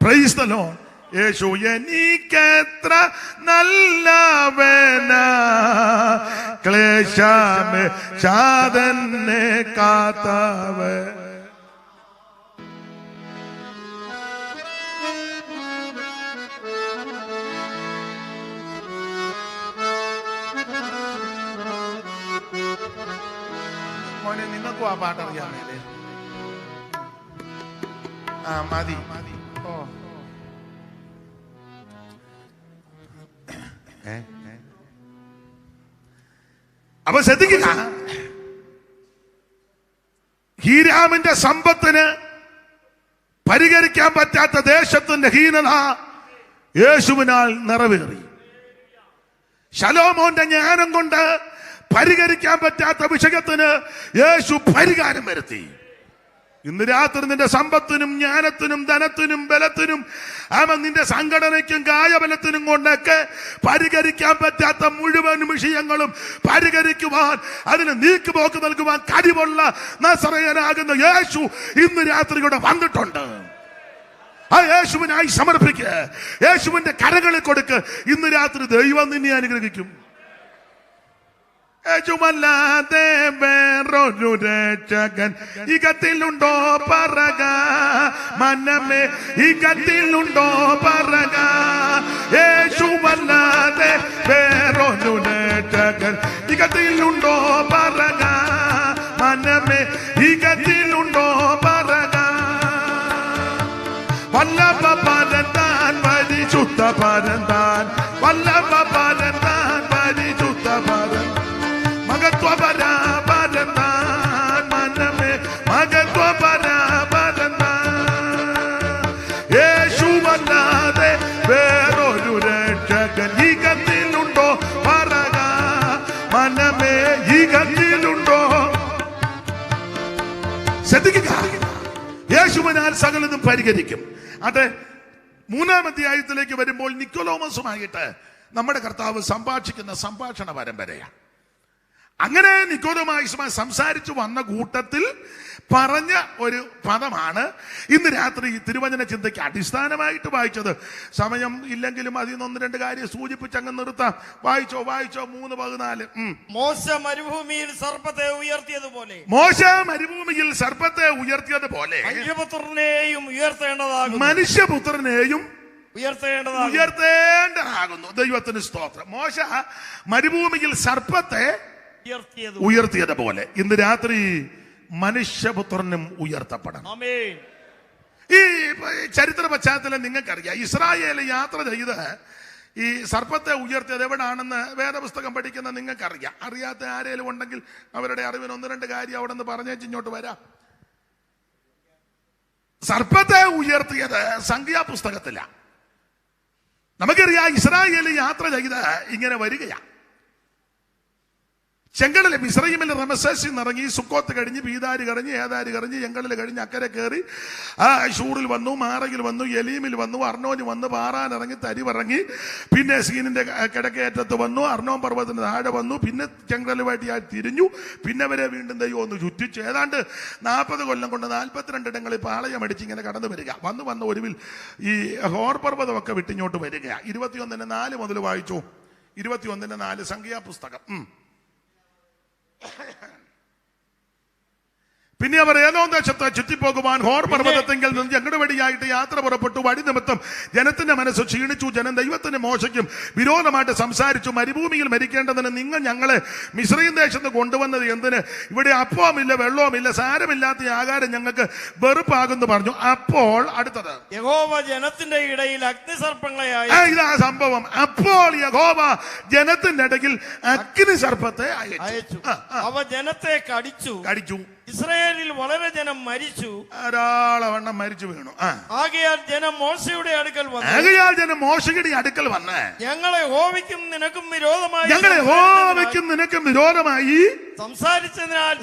Praise the lord. യേശു എനിക്കെത്ര നല്ലവനാ, ക്ലേശമേ ശാദനെ കാത്തവൻ. മോനെ നിങ്ങൾക്കും ആ പാട്ടറിയാമേ? മതി. ഓ അപ്പൊ ശ്രദ്ധിക്കുക, ഹീരാമിന്റെ സമ്പത്തിന് പരിഹരിക്കാൻ പറ്റാത്ത ദേശത്തിന്റെ ഹീനത യേശുവിനാൽ നിറവേറി. ശലോമോന്റെ ജ്ഞാനം കൊണ്ട് പരിഹരിക്കാൻ പറ്റാത്ത വിഷയത്തിന് യേശു പരിഹാരം വരുത്തി. ഇന്ന് രാത്രി നിന്റെ സമ്പത്തിനും ജ്ഞാനത്തിനും ധനത്തിനും ബലത്തിനും നിന്റെ സംഘടനയ്ക്കും കായബലത്തിനും കൊണ്ടൊക്കെ പരിഹരിക്കാൻ പറ്റാത്ത മുഴുവൻ വിഷയങ്ങളും പരിഹരിക്കുവാൻ, അതിന് നീക്കുപോക്ക് നൽകുവാൻ കഴിവുള്ള നസറേയനാകുന്ന യേശു ഇന്ന് രാത്രി ഇവിടെ വന്നിട്ടുണ്ട്. ആ യേശുവിനായി സമർപ്പിക്കുക, യേശുവിന്റെ കരങ്ങളിൽ കൊടുക്ക്. ഇന്ന് രാത്രി ദൈവം നിന്നെ അനുഗ്രഹിക്കും. യേശുവല്ലാതെ വേറൊരു രക്ഷകൻ ഇകത്തിലുണ്ടോ പറക, മനമേ ഇകത്തിലുണ്ടോ പറക. യേശുവല്ലാതെ വേറൊരു രക്ഷകൻ ഇകത്തിലുണ്ടോ പറക, മനമേ ഇകത്തിലുണ്ടോ പറക. വല്ലഭ പരന്താൻ പരിശുദ്ധ പരന്താൻ, വല്ലഭ പരന്താൻ പരിശുദ്ധ പരന്താൻ, മകത്വ പരന്താൻ, മനമേ മകത്വ പരന്താൻ. യേശുവല്ലാതെ വേറൊരു രക്ഷകൻ ഇകത്തിലുണ്ടോ പറക, മനമേ ഇകത്തിലുണ്ടോ. ശ്രദ്ധിക്കുക, യേശുവിനാൽ സകലതും പരിഹരിക്കും. അത് 3-ാം അധ്യായത്തിലേക്ക് വരുമ്പോൾ നിക്കോദോമസുമായിട്ട് നമ്മുടെ കർത്താവ് സംഭാഷിക്കുന്ന സംഭാഷണ പരമ്പരയാണ്. അങ്ങനെ നിക്കോദോമായുമായി സംസാരിച്ചു വന്ന കൂട്ടത്തിൽ പറഞ്ഞ ഒരു പദമാണ് ഇന്ന് രാത്രി ഈ തിരുവചന ചിന്തയ്ക്ക് അടിസ്ഥാനമായിട്ട് വായിച്ചത്. സമയം ഇല്ലെങ്കിലും അതിൽ നിന്ന് 1-2 കാര്യം സൂചിപ്പിച്ച് അങ്ങ് നിർത്താം. വായിച്ചോ 3:14. മോശ മരുഭൂമിയിൽ സർപ്പത്തെ ഉയർത്തിയതുപോലെ, മോശ മരുഭൂമിയിൽ സർപ്പത്തെ ഉയർത്തിയതുപോലെ മനുഷ്യപുത്രനെയും ഉയർത്തേണ്ടതാകുന്നു, മനുഷ്യപുത്രനെയും ഉയർത്തേണ്ടതാകുന്നു. ദൈവത്തിന് സ്തോത്രം. മോശ മരുഭൂമിയിൽ സർപ്പത്തെ ഉയർത്തിയതുപോലെ ഇന്ന് രാത്രി മനുഷ്യപുത്രനും ഉയർത്തപ്പെടണം. ആമേൻ. ഈ ചരിത്ര പശ്ചാത്തലം നിങ്ങൾക്കറിയാം. ഇസ്രായേൽ യാത്ര ചെയ്ത് ഈ സർപ്പത്തെ ഉയർത്തിയത് എവിടാണെന്ന് വേദപുസ്തകം പഠിക്കുന്ന നിങ്ങൾക്കറിയാം. അറിയാത്ത ആരേലും ഉണ്ടെങ്കിൽ അവരുടെ അറിവിന് 1-2 കാര്യം അവിടെ നിന്ന് പറഞ്ഞേച്ച് ഇങ്ങോട്ട് വരാം. സർപ്പത്തെ ഉയർത്തിയത് സംഖ്യാപുസ്തകത്തിലാണ്. നമുക്കറിയാം ഇസ്രായേൽ യാത്ര ചെയ്ത് ഇങ്ങനെ വരികയാണ്. ചെങ്കടല് മിസ്രയീമിൽ റമസേസിൽ നിന്നിറങ്ങി സുക്കോത്ത് കഴിഞ്ഞ് പീദാര് കഴിഞ്ഞ് ഏതാര് കഴിഞ്ഞ് ചെങ്കടൽ കഴിഞ്ഞ് അക്കരെ കയറി ഷൂറിൽ വന്നു, മാറയിൽ വന്നു, എലീമിൽ വന്നു, അർണോന് വന്നു, പാറാനിറങ്ങി, തരിവിറങ്ങി, പിന്നെ സീനിന്റെ കിഴക്കേറ്റത്ത് വന്നു, അർണോൻ പർവ്വതത്തിന് താഴെ വന്നു, പിന്നെ ചെങ്കടലുമായിട്ട് തിരിഞ്ഞു, പിന്നെ വരെ വീണ്ടും ദൈവം ഒന്ന് ചുറ്റിച്ചു. ഏതാണ്ട് 40 കൊല്ലം കൊണ്ട് 42 ഇടങ്ങളിൽ പാളയം അടിച്ച് ഇങ്ങനെ കടന്നു വരിക. വന്ന് ഒടുവിൽ ഈ ഹോർ പർവ്വതമൊക്കെ വിട്ടിങ്ങോട്ട് വരിക. 21:4 മുതൽ വായിച്ചു. 21:4 സംഖ്യാപുസ്തകം. പിന്നെ അവർ ഏതോം ദേശത്ത് ചുറ്റിപ്പോകുവാൻ ഹോർ പർവ്വതത്തെങ്കിൽ നിന്ന് ഞങ്ങളുടെ വഴിയായിട്ട് യാത്ര പുറപ്പെട്ടു. വഴി നിമിത്തം ജനത്തിന്റെ മനസ്സ് ക്ഷീണിച്ചു. ജനം ദൈവത്തിന്റെ മോശയ്ക്കും വിരോധമായിട്ട് സംസാരിച്ചു. മരുഭൂമിയിൽ മരിക്കേണ്ടതിന് നിങ്ങൾ ഞങ്ങളെ മിസ്രയീം ദേശത്ത് കൊണ്ടുവന്നത് എന്തിന്? ഇവിടെ അപ്പവുമില്ല വെള്ളവുമില്ല, സാരമില്ലാത്ത ആഹാരം ഞങ്ങൾക്ക് വെറുപ്പാകുന്നു പറഞ്ഞു. അപ്പോൾ അടുത്തത്, യഹോവ ജനത്തിന്റെ ഇടയിൽ അഗ്നിസർപ്പങ്ങളെ ഇതാ സംഭവം. അപ്പോൾ യഹോവ ജനത്തിന്റെ ഇടയിൽ അഗ്നിസർപ്പത്തെ അയച്ചു. അവ ജനത്തെ കടിച്ചു. ഇസ്രായേലിൽ വളരെ ജനം മരിച്ചു, ധാരാളവണ്ണം മരിച്ചു വീണു. ആകയാൽ ജനം മോശയുടെ അടുക്കൽ വന്ന് ഞങ്ങളെ യഹോവയ്ക്കും നിനക്കും വിരോധമായി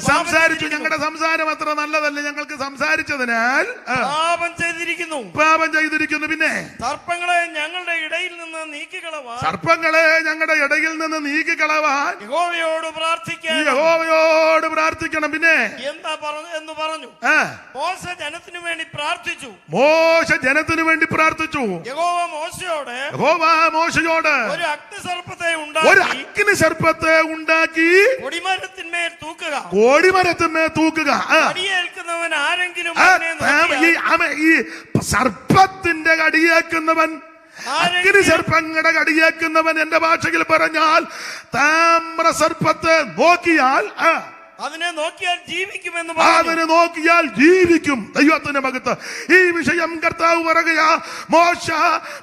സംസാരിച്ചു. ഞങ്ങളുടെ സംസാരം അത്ര നല്ലതല്ല, ഞങ്ങൾക്ക് സംസാരിച്ചതിനാൽ പാപം ചെയ്തിരിക്കുന്നു. പിന്നെ സർപ്പങ്ങളെ ഞങ്ങളുടെ ഇടയിൽ നിന്ന് നീക്കിക്കളവാൻ യഹോവയോട് പ്രാർത്ഥിക്കണം. പിന്നെ എന്താ എന്ന് പറഞ്ഞു. മോശ ജനത്തിനു വേണ്ടി പ്രാർത്ഥിച്ചു. യഹോവ മോശയോട് ഒരു അഗ്നിസർപ്പത്തെ ഉണ്ടാക്കി കൊടിമരത്തിന്മേൽ തൂക്കുക. കടിയേൽക്കുന്നവൻ ആരെങ്കിലും ഈ സർപ്പത്തിന്റെ കടിയേൽക്കുന്നവൻ, അഗ്നിസർപ്പങ്ങളുടെ കടിയേൽക്കുന്നവൻ, എന്റെ ഭാഷയിൽ പറഞ്ഞാൽ താമ്രസർപ്പത്തെ നോക്കിയാൽ അതിനെ നോക്കിയാൽ ജീവിക്കുമെന്ന് അതിനെ നോക്കിയാൽ ജീവിക്കും. ദൈവത്തിന്റെ മകത്ത് ഈ വിഷയം കർത്താവ് പറയുകയാ, മോശ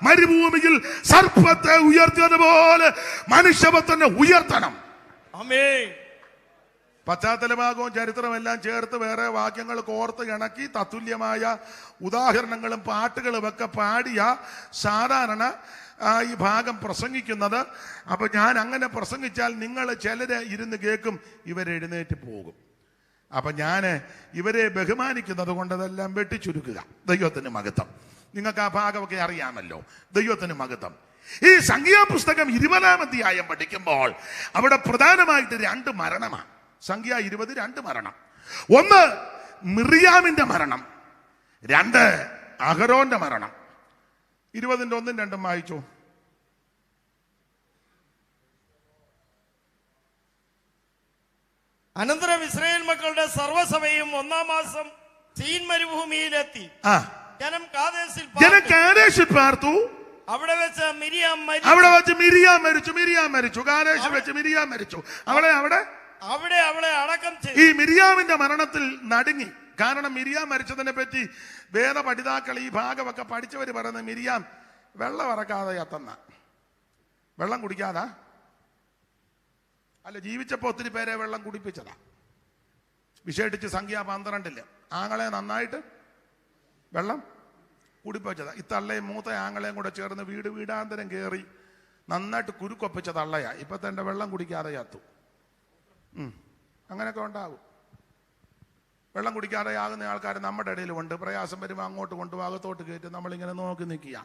മരുഭൂമിയിൽ സർപ്പത്തെ ഉയർത്തിയതുപോലെ മനുഷ്യപുത്രനെ ഉയർത്തണം. ആമേൻ. പശ്ചാത്തലഭാഗവും ചരിത്രമെല്ലാം ചേർത്ത് വേറെ വാക്യങ്ങൾ കോർത്ത് ഇണക്കി തത്തുല്യമായ ഉദാഹരണങ്ങളും പാട്ടുകളും ഒക്കെ പാടിയ സാധാരണ ഈ ഭാഗം പ്രസംഗിക്കുന്നത്. അപ്പൊ ഞാൻ അങ്ങനെ പ്രസംഗിച്ചാൽ നിങ്ങൾ ചിലര് ഇരുന്ന് കേൾക്കും, ഇവരെഴുന്നേറ്റ് പോകും. അപ്പൊ ഞാൻ ഇവരെ ബഹുമാനിക്കുന്നത് കൊണ്ട് അതെല്ലാം വെട്ടിച്ചുരുക്കുക. ദൈവത്തിന് മഹത്വം. നിങ്ങൾക്ക് ആ ഭാഗമൊക്കെ അറിയാമല്ലോ. ദൈവത്തിന് മഹത്വം. ഈ സംഖ്യാപുസ്തകം 20-ാം അധ്യായം പഠിക്കുമ്പോൾ അവിടെ പ്രധാനമായിട്ട് 2 മരണമാണ്. സംഖ്യ 20 2 മരണം. ഒന്ന് മിറിയാമിന്റെ മരണം, 2 അഹരോന്റെ മരണം. 20-ന്റെ 1ഉം 2ഉം വായിച്ചു. അനന്തരം ഇസ്രായേൽ മക്കളുടെ സർവ്വസഭയും 1-ാം മാസം സീൻ മരുഭൂമിയിലെത്തി. ജനം കാദേശിൽ പാർത്തു. അവിടെ വെച്ച് മിരിയാം മരിച്ചു. കാദേശിൽ വെച്ച് മിരിയാം മരിച്ചു. അവിടെ അവളെ അടക്കം ചെയ്തു. ഈ മിരിയാമിന്റെ മരണത്തിൽ നടുങ്ങി. കാരണം മിരിയാം മരിച്ചതിനെ പറ്റി വേദ പഠിതാക്കൾ ഈ ഭാഗമൊക്കെ പഠിച്ചവര് പറയുന്നത് മിരിയാം വെള്ളം ഇറക്കാതെ എത്തുന്ന, വെള്ളം കുടിക്കാതാ അല്ല, ജീവിച്ചപ്പോ ഒത്തിരി പേരെ വെള്ളം കുടിപ്പിച്ചതാ. വിശേഷിച്ച് സംഖ്യ 12 ആങ്ങളെ നന്നായിട്ട് വെള്ളം കുടിപ്പിച്ചതാ. ഈ തള്ളയും മൂത്ത ആങ്ങളെയും കൂടെ ചേർന്ന് വീടാന്തരം കയറി നന്നായിട്ട് കുരുക്കൊപ്പിച്ച തള്ളയാ. ഇപ്പൊ തന്നെ വെള്ളം കുടിക്കാതെ ചത്തു. അങ്ങനെയൊക്കെ ഉണ്ടാകും. വെള്ളം കുടിക്കാതെ ആകുന്ന ആൾക്കാർ നമ്മുടെ ഇടയിലുമുണ്ട്. പ്രയാസം വരുമ്പോൾ അങ്ങോട്ട് കൊണ്ടുപോകും, അകത്തോട്ട് കയറ്റി നമ്മളിങ്ങനെ നോക്കി നിൽക്കുക.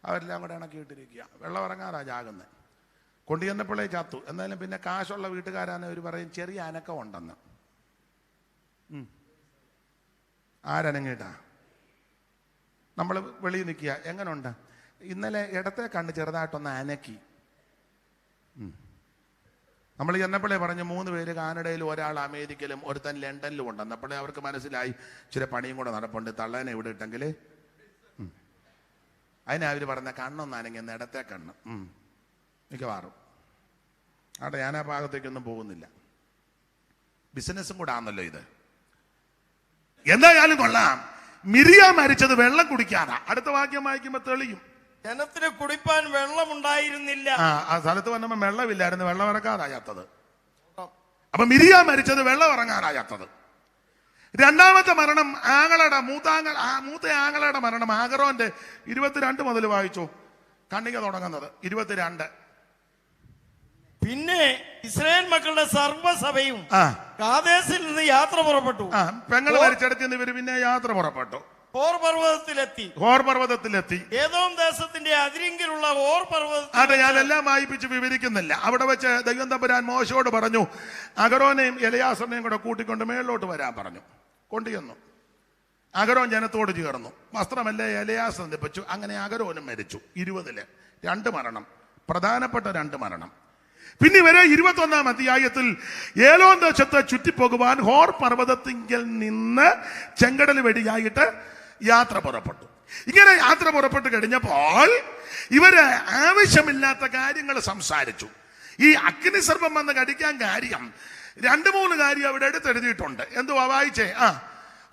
അവരെല്ലാം കൂടെ ഇണക്കിയിട്ടിരിക്കുക. വെള്ളം ഇറങ്ങാതാ ജാകുന്നത്. കൊണ്ടു ചെന്നപ്പോഴേ ചത്തു. എന്നാലും പിന്നെ കാശുള്ള വീട്ടുകാരാണ് അവർ പറയും ചെറിയ അനക്കം ഉണ്ടെന്ന്. ആരനങ്ങിട്ടാ നമ്മൾ വെളിയിൽ നിൽക്കുക. എങ്ങനെയുണ്ട്? ഇന്നലെ ഇടത്തെ കണ്ണ് ചെറുതായിട്ടൊന്ന് അനക്കി. നമ്മൾ ചെന്നപ്പോഴേ പറഞ്ഞു 3 പേര് കാനഡയിലും, ഒരാൾ അമേരിക്കയിലും, ഒരുത്തൻ ലണ്ടനിലും ഉണ്ടെന്നപ്പോഴേ അവർക്ക് മനസ്സിലായി ചില പണിയും കൂടെ നടപ്പുണ്ട്. തള്ളേനെ ഇവിടെ ഇട്ടെങ്കിൽ അതിനെ അവർ പറഞ്ഞ കണ്ണൊന്ന് അനങ്ങുന്ന ഇടത്തെ കണ്ണ് മിക്കവാറും. അവിടെ ഞാൻ ആ ഭാഗത്തേക്കൊന്നും പോകുന്നില്ല. ബിസിനസ്സും കൂടെ ആണല്ലോ ഇത്. എന്തായാലും കൊള്ളാം. മിരിയാം മരിച്ചത് വെള്ളം കുടിക്കാനാ. അടുത്ത വാക്യം വായിക്കുമ്പോ തെളിയും. ജനത്തിന് കുടിപ്പാൻ വെള്ളമുണ്ടായിരുന്നില്ല. ആ സ്ഥലത്ത് വന്നപ്പോ വെള്ളമില്ലായിരുന്നു, വെള്ളം ഇറക്കാതായാത്തത്. അപ്പൊ മിരിയാം മരിച്ചത് വെള്ളം ഇറങ്ങാനായാത്തത്. 2ാമത്തെ മരണം മൂത്ത ആങ്ങളയുടെ മരണം ആഗറോന്റെ 22 മുതൽ വായിച്ചു. കണ്ണിക തുടങ്ങുന്നത് 22. പിന്നെ ഇസ്രായേൽ മക്കളുടെ സർവ്വസഭയും കാദേശിൽ നിന്ന് യാത്ര പുറപ്പെട്ടു. പെങ്ങൾ മരിച്ചെടുത്ത് ഇവർ പിന്നെ യാത്ര പുറപ്പെട്ടു. ഹോർ പർവ്വതത്തിലെത്തി. ഏദോം ദേശത്തിന്റെ അതിരിങ്കിലുള്ള ഹോർ പർവ്വതത്തിൽ. അതെ, ഞാൻ എല്ലാം വായിപ്പിച്ച് വിവരിക്കുന്നില്ല. അവിടെ വെച്ച് ദൈവം തമ്പുരാൻ മോശയോട് പറഞ്ഞു, അഹരോനെയും എലയാസറിനെയും കൂടെ കൂട്ടിക്കൊണ്ട് മേളിലോട്ട് വരാൻ പറഞ്ഞു. കൊണ്ടുചെന്നു. അഹരോൻ ജനത്തോട് ചേർന്നു. വസ്ത്രമല്ലേ എലയാസർ നിപ്പിച്ചു. അങ്ങനെ അഹരോനും മരിച്ചു. 20-ല് 2 മരണം, പ്രധാനപ്പെട്ട 2 മരണം. പിന്നെ ഇവരെ 21-ാം അധ്യായത്തിൽ ഏലോൻ ദേശത്ത് ചുറ്റിപ്പോകുവാൻ ഹോർ പർവ്വതത്തിങ്കിൽ നിന്ന് ചെങ്കടൽ വഴിയായിട്ട് യാത്ര പുറപ്പെട്ടു. ഇങ്ങനെ യാത്ര പുറപ്പെട്ട് കഴിഞ്ഞപ്പോൾ ഇവര് ആവശ്യമില്ലാത്ത കാര്യങ്ങൾ സംസാരിച്ചു. ഈ അഗ്നിസർപ്പം വന്ന് കടിക്കാൻ കാര്യം 2-3 കാര്യം അവിടെ എടുത്തെഴുതിയിട്ടുണ്ട്. എന്തുവാ വായിച്ചേ?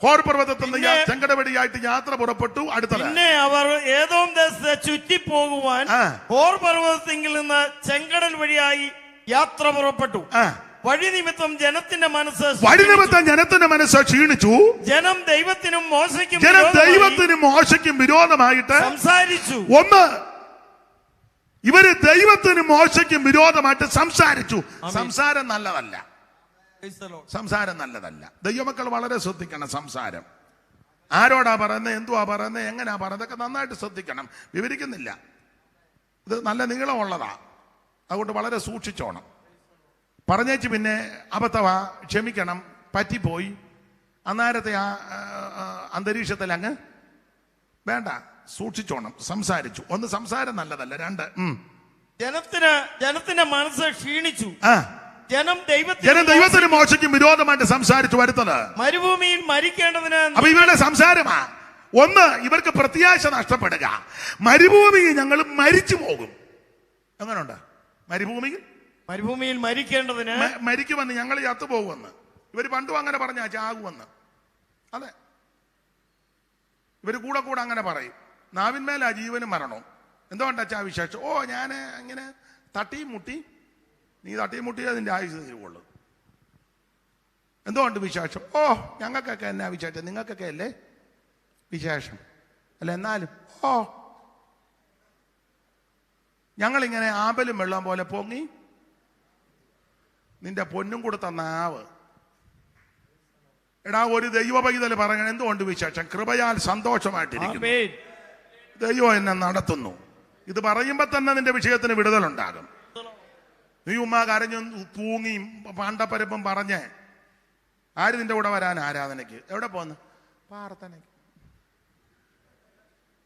ഹോർ പർവ്വതത്തിൽ നിന്ന് ചെങ്കടവടിയായിട്ട് യാത്ര പുറപ്പെട്ടു. അടുത്തത് പിന്നെ അവർ ഏദോം ദേശത്തെ ചുറ്റിപ്പോകുവാൻ ഹോർ പർവ്വതത്തിൽ നിന്ന് ചെങ്കടൽ വഴിയായി യാത്ര പുറപ്പെട്ടു. വഴി നിമിത്തം ജനത്തിന്റെ മനസ്സ് ക്ഷീണിച്ചു. ജനം ദൈവത്തിനും മോശയ്ക്കും വിരോധമായിട്ട് സംസാരിച്ചു. ഇവര് ദൈവത്തിനും മോശയ്ക്കും വിരോധമായിട്ട് സംസാരിച്ചു. സംസാരം നല്ലതല്ല. ദൈവമക്കൾ വളരെ ശ്രദ്ധിക്കണം. സംസാരം ആരോടാ പറയുന്നത്, എന്തുവാ പറയുന്നത്, എങ്ങനെയാ പറയുന്നത്, നന്നായിട്ട് ശ്രദ്ധിക്കണം. വിവരിക്കുന്നില്ല, ഇത് നല്ല നീളമുള്ളതാ. അതുകൊണ്ട് വളരെ സൂക്ഷിച്ചോണം. പറഞ്ഞേച്ച് പിന്നെ അബദ്ധവാ, ക്ഷമിക്കണം, പറ്റിപ്പോയി, അന്നേരത്തെ ആ അന്തരീക്ഷത്തിൽ അങ്ങ് വേണ്ട. സൂക്ഷിച്ചോണം. സംസാരിച്ചു. 1 സംസാരം നല്ലതല്ല. 2 ജനത്തിന്റെ മനസ്സ് ക്ഷീണിച്ചു. ജനം ദൈവത്തിന് മോശയ്ക്കും വിരോധമായിട്ട് സംസാരിച്ചു. വരുത്തത് മരുഭൂമിയിൽ മരിക്കേണ്ടതിന്. അപ്പൊ ഇവരുടെ സംസാരമാ. 1 ഇവർക്ക് പ്രത്യാശ നഷ്ടപ്പെടുക. മരുഭൂമിയിൽ ഞങ്ങൾ മരിച്ചു പോകും. എങ്ങനെയുണ്ട്? മരുഭൂമിയിൽ മരിക്കേണ്ടതിന് മരിക്കുമെന്ന്, ഞങ്ങൾ ചത്തുപോകുമെന്ന് ഇവർ പണ്ടും അങ്ങനെ പറഞ്ഞാ ചാകുമെന്ന്. അതെ, ഇവർ കൂടെ കൂടെ അങ്ങനെ പറയും. നാവിന്മേലാ ജീവനും മരണവും. എന്തുകൊണ്ടാ വിശേഷം? ഓ ഞാൻ ഇങ്ങനെ തട്ടിയും മുട്ടി. നീ തട്ടിയും മുട്ടിയേ അതിൻ്റെ ആയുസ് തീരുവുള്ളൂ. എന്തുകൊണ്ട് വിശേഷം? ഓ ഞങ്ങൾക്കൊക്കെ എന്നാ വിശേഷം, നിങ്ങൾക്കൊക്കെ അല്ലേ വിശേഷം അല്ല. എന്നാലും ഓ ഞങ്ങളിങ്ങനെ ആമ്പലും വെള്ളം പോലെ പൊങ്ങി. നിന്റെ പൊന്നും കൊടുത്ത നാവ്. എടാ, ഒരു ദൈവ പൈതൽ പറയണം എന്തുകൊണ്ട് വിശേഷം? കൃപയാൽ സന്തോഷമായിട്ടിരിക്കുന്നു, ദൈവം എന്നെ നടത്തുന്നു. ഇത് പറയുമ്പോ തന്നെ നിന്റെ വിഷയത്തിന് വിടുതലുണ്ടാകും. നീ ഉമ്മ കരഞ്ഞും തൂങ്ങിയും പാണ്ടപ്പരപ്പും പറഞ്ഞ് ആര് നിന്റെ കൂടെ വരാൻ ആരാധനയ്ക്ക്? എവിടെ പോന്ന്? പ്രാർത്ഥനയ്ക്ക്.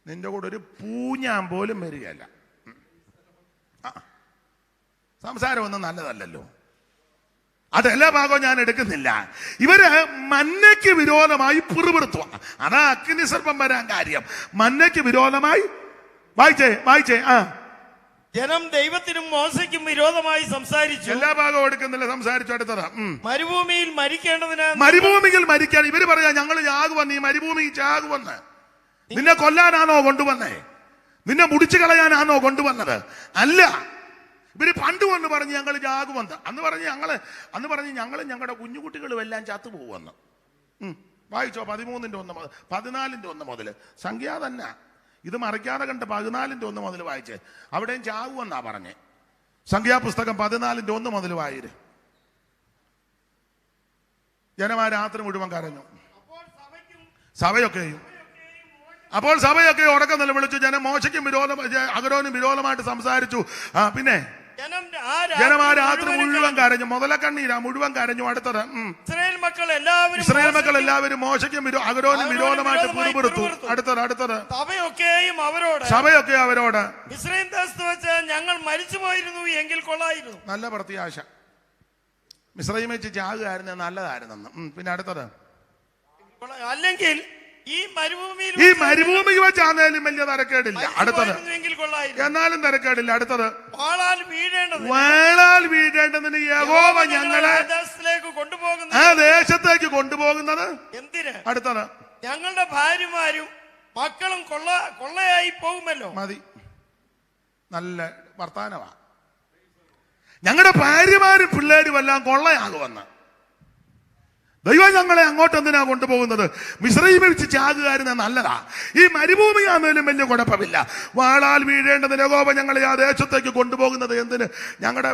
നിന്റെ കൂടെ ഒരു പൂഞ്ഞാൻ പോലും വരികയല്ല. സംസാരമൊന്നും നല്ലതല്ലല്ലോ. അതെല്ലാ ഭാഗവും ഞാൻ എടുക്കുന്നില്ല. ഇവര് മന്നയ്ക്ക് വിരോധമായി പിറുപിറുത്തുക. അതാ അഗ്നിസർപ്പം വരാൻ കാര്യം. മന്നയ്ക്ക് വിരോധമായി വായിച്ചേ. ജനം ദൈവത്തിനും മോശയ്ക്കും വിരോധമായി സംസാരിച്ചു. എല്ലാ ഭാഗവും എടുക്കുന്നില്ല, സംസാരിച്ചു. അടുത്തതാ മരുഭൂമിയിൽ മരിക്കേണ്ടതിന്. മരുഭൂമിയിൽ മരിക്കാൻ ഇവര് പറയാ ഞങ്ങൾ ചാകുവന്ന്. ഈ മരുഭൂമി ചാകുവന്ന്. നിന്നെ കൊല്ലാനാണോ കൊണ്ടുവന്നേ? നിന്നെ മുടിച്ചു കളയാനാണോ കൊണ്ടുവന്നത്? അല്ല. ഇവര് പണ്ട് വന്ന് പറഞ്ഞ് ഞങ്ങൾ ചാകുവന്ന്. അന്ന് പറഞ്ഞ് ഞങ്ങളും ഞങ്ങളുടെ കുഞ്ഞുകുട്ടികളും എല്ലാം ചത്തുപോകുമെന്ന്. വായിച്ചോ 13:1 14:1 മുതൽ. സംഖ്യ തന്നെ ഇത് മറിക്കാതെ കണ്ട് 14:1 മുതൽ വായിച്ചേ. അവിടെയും ചാകുമെന്നാ പറഞ്ഞേ. സംഖ്യാപുസ്തകം 14:1 മുതൽ വായിര്. ജനമാ രാത്രി മുഴുവൻ കരഞ്ഞു. അപ്പോൾ സഭയൊക്കെ ഉറക്കം നിലവിളിച്ചു. ജനം മോശയ്ക്കും അഹരോനും വിരോധമായിട്ട് സംസാരിച്ചു. പിന്നെ ജനമാ രാത്രി മുഴുവൻ കരഞ്ഞു. മുതലക്കണ്ണീരാ മുഴുവൻ കരഞ്ഞു. അടുത്തത് ഇസ്രായേൽ മക്കൾ എല്ലാവരും മോശയ്ക്കും അഹരോനും വിരോധമായിട്ട് പിറുപിറുത്തു. അടുത്തത് സഭയൊക്കെ അവരോട് മിസ്രയീം ദേശത്ത് വെച്ച് ഞങ്ങൾ മരിച്ചുപോയിരുന്നു എങ്കിൽ കൊള്ളായിരുന്നു. നല്ല പ്രത്യാശ. മിസ്രയീം വെച്ച് ചാകുകയായിരുന്നു, നല്ലതായിരുന്നെന്ന്. പിന്നെ അടുത്തത് അല്ലെങ്കിൽ ഈ മരുഭൂമി വെച്ചാന്നേലും വലിയ തരക്കേടില്ല. അടുത്തത് എന്നാലും തരക്കേടില്ല. അടുത്തത് വാളാൽ വീഴേണ്ടതിന് യഹോവ ഞങ്ങളെ ആ ദേശത്തേക്ക് കൊണ്ടുപോകുന്നത് എന്തിന്? അടുത്തത് ഞങ്ങളുടെ ഭാര്യമാരും മക്കളും കൊള്ളയായി പോകുമല്ലോ. മതി, നല്ല വർത്താനമാ. ഞങ്ങളുടെ ഭാര്യമാരും പിള്ളേരും എല്ലാം കൊള്ളയാകുമെന്ന്. ദൈവം ഞങ്ങളെ അങ്ങോട്ട് എന്തിനാ കൊണ്ടുപോകുന്നത്? മിസ്രയീമിൽ വെച്ച് ചാകുകാരുന്ന നല്ലതാ. ഈ മരുഭൂമിയാന്നേലും വലിയ കുഴപ്പമില്ല. വാളാൽ വീഴേണ്ടതിന് യഹോവ ഞങ്ങളെ ആ ദേശത്തേക്ക് കൊണ്ടുപോകുന്നത് എന്തിന്? ഞങ്ങളുടെ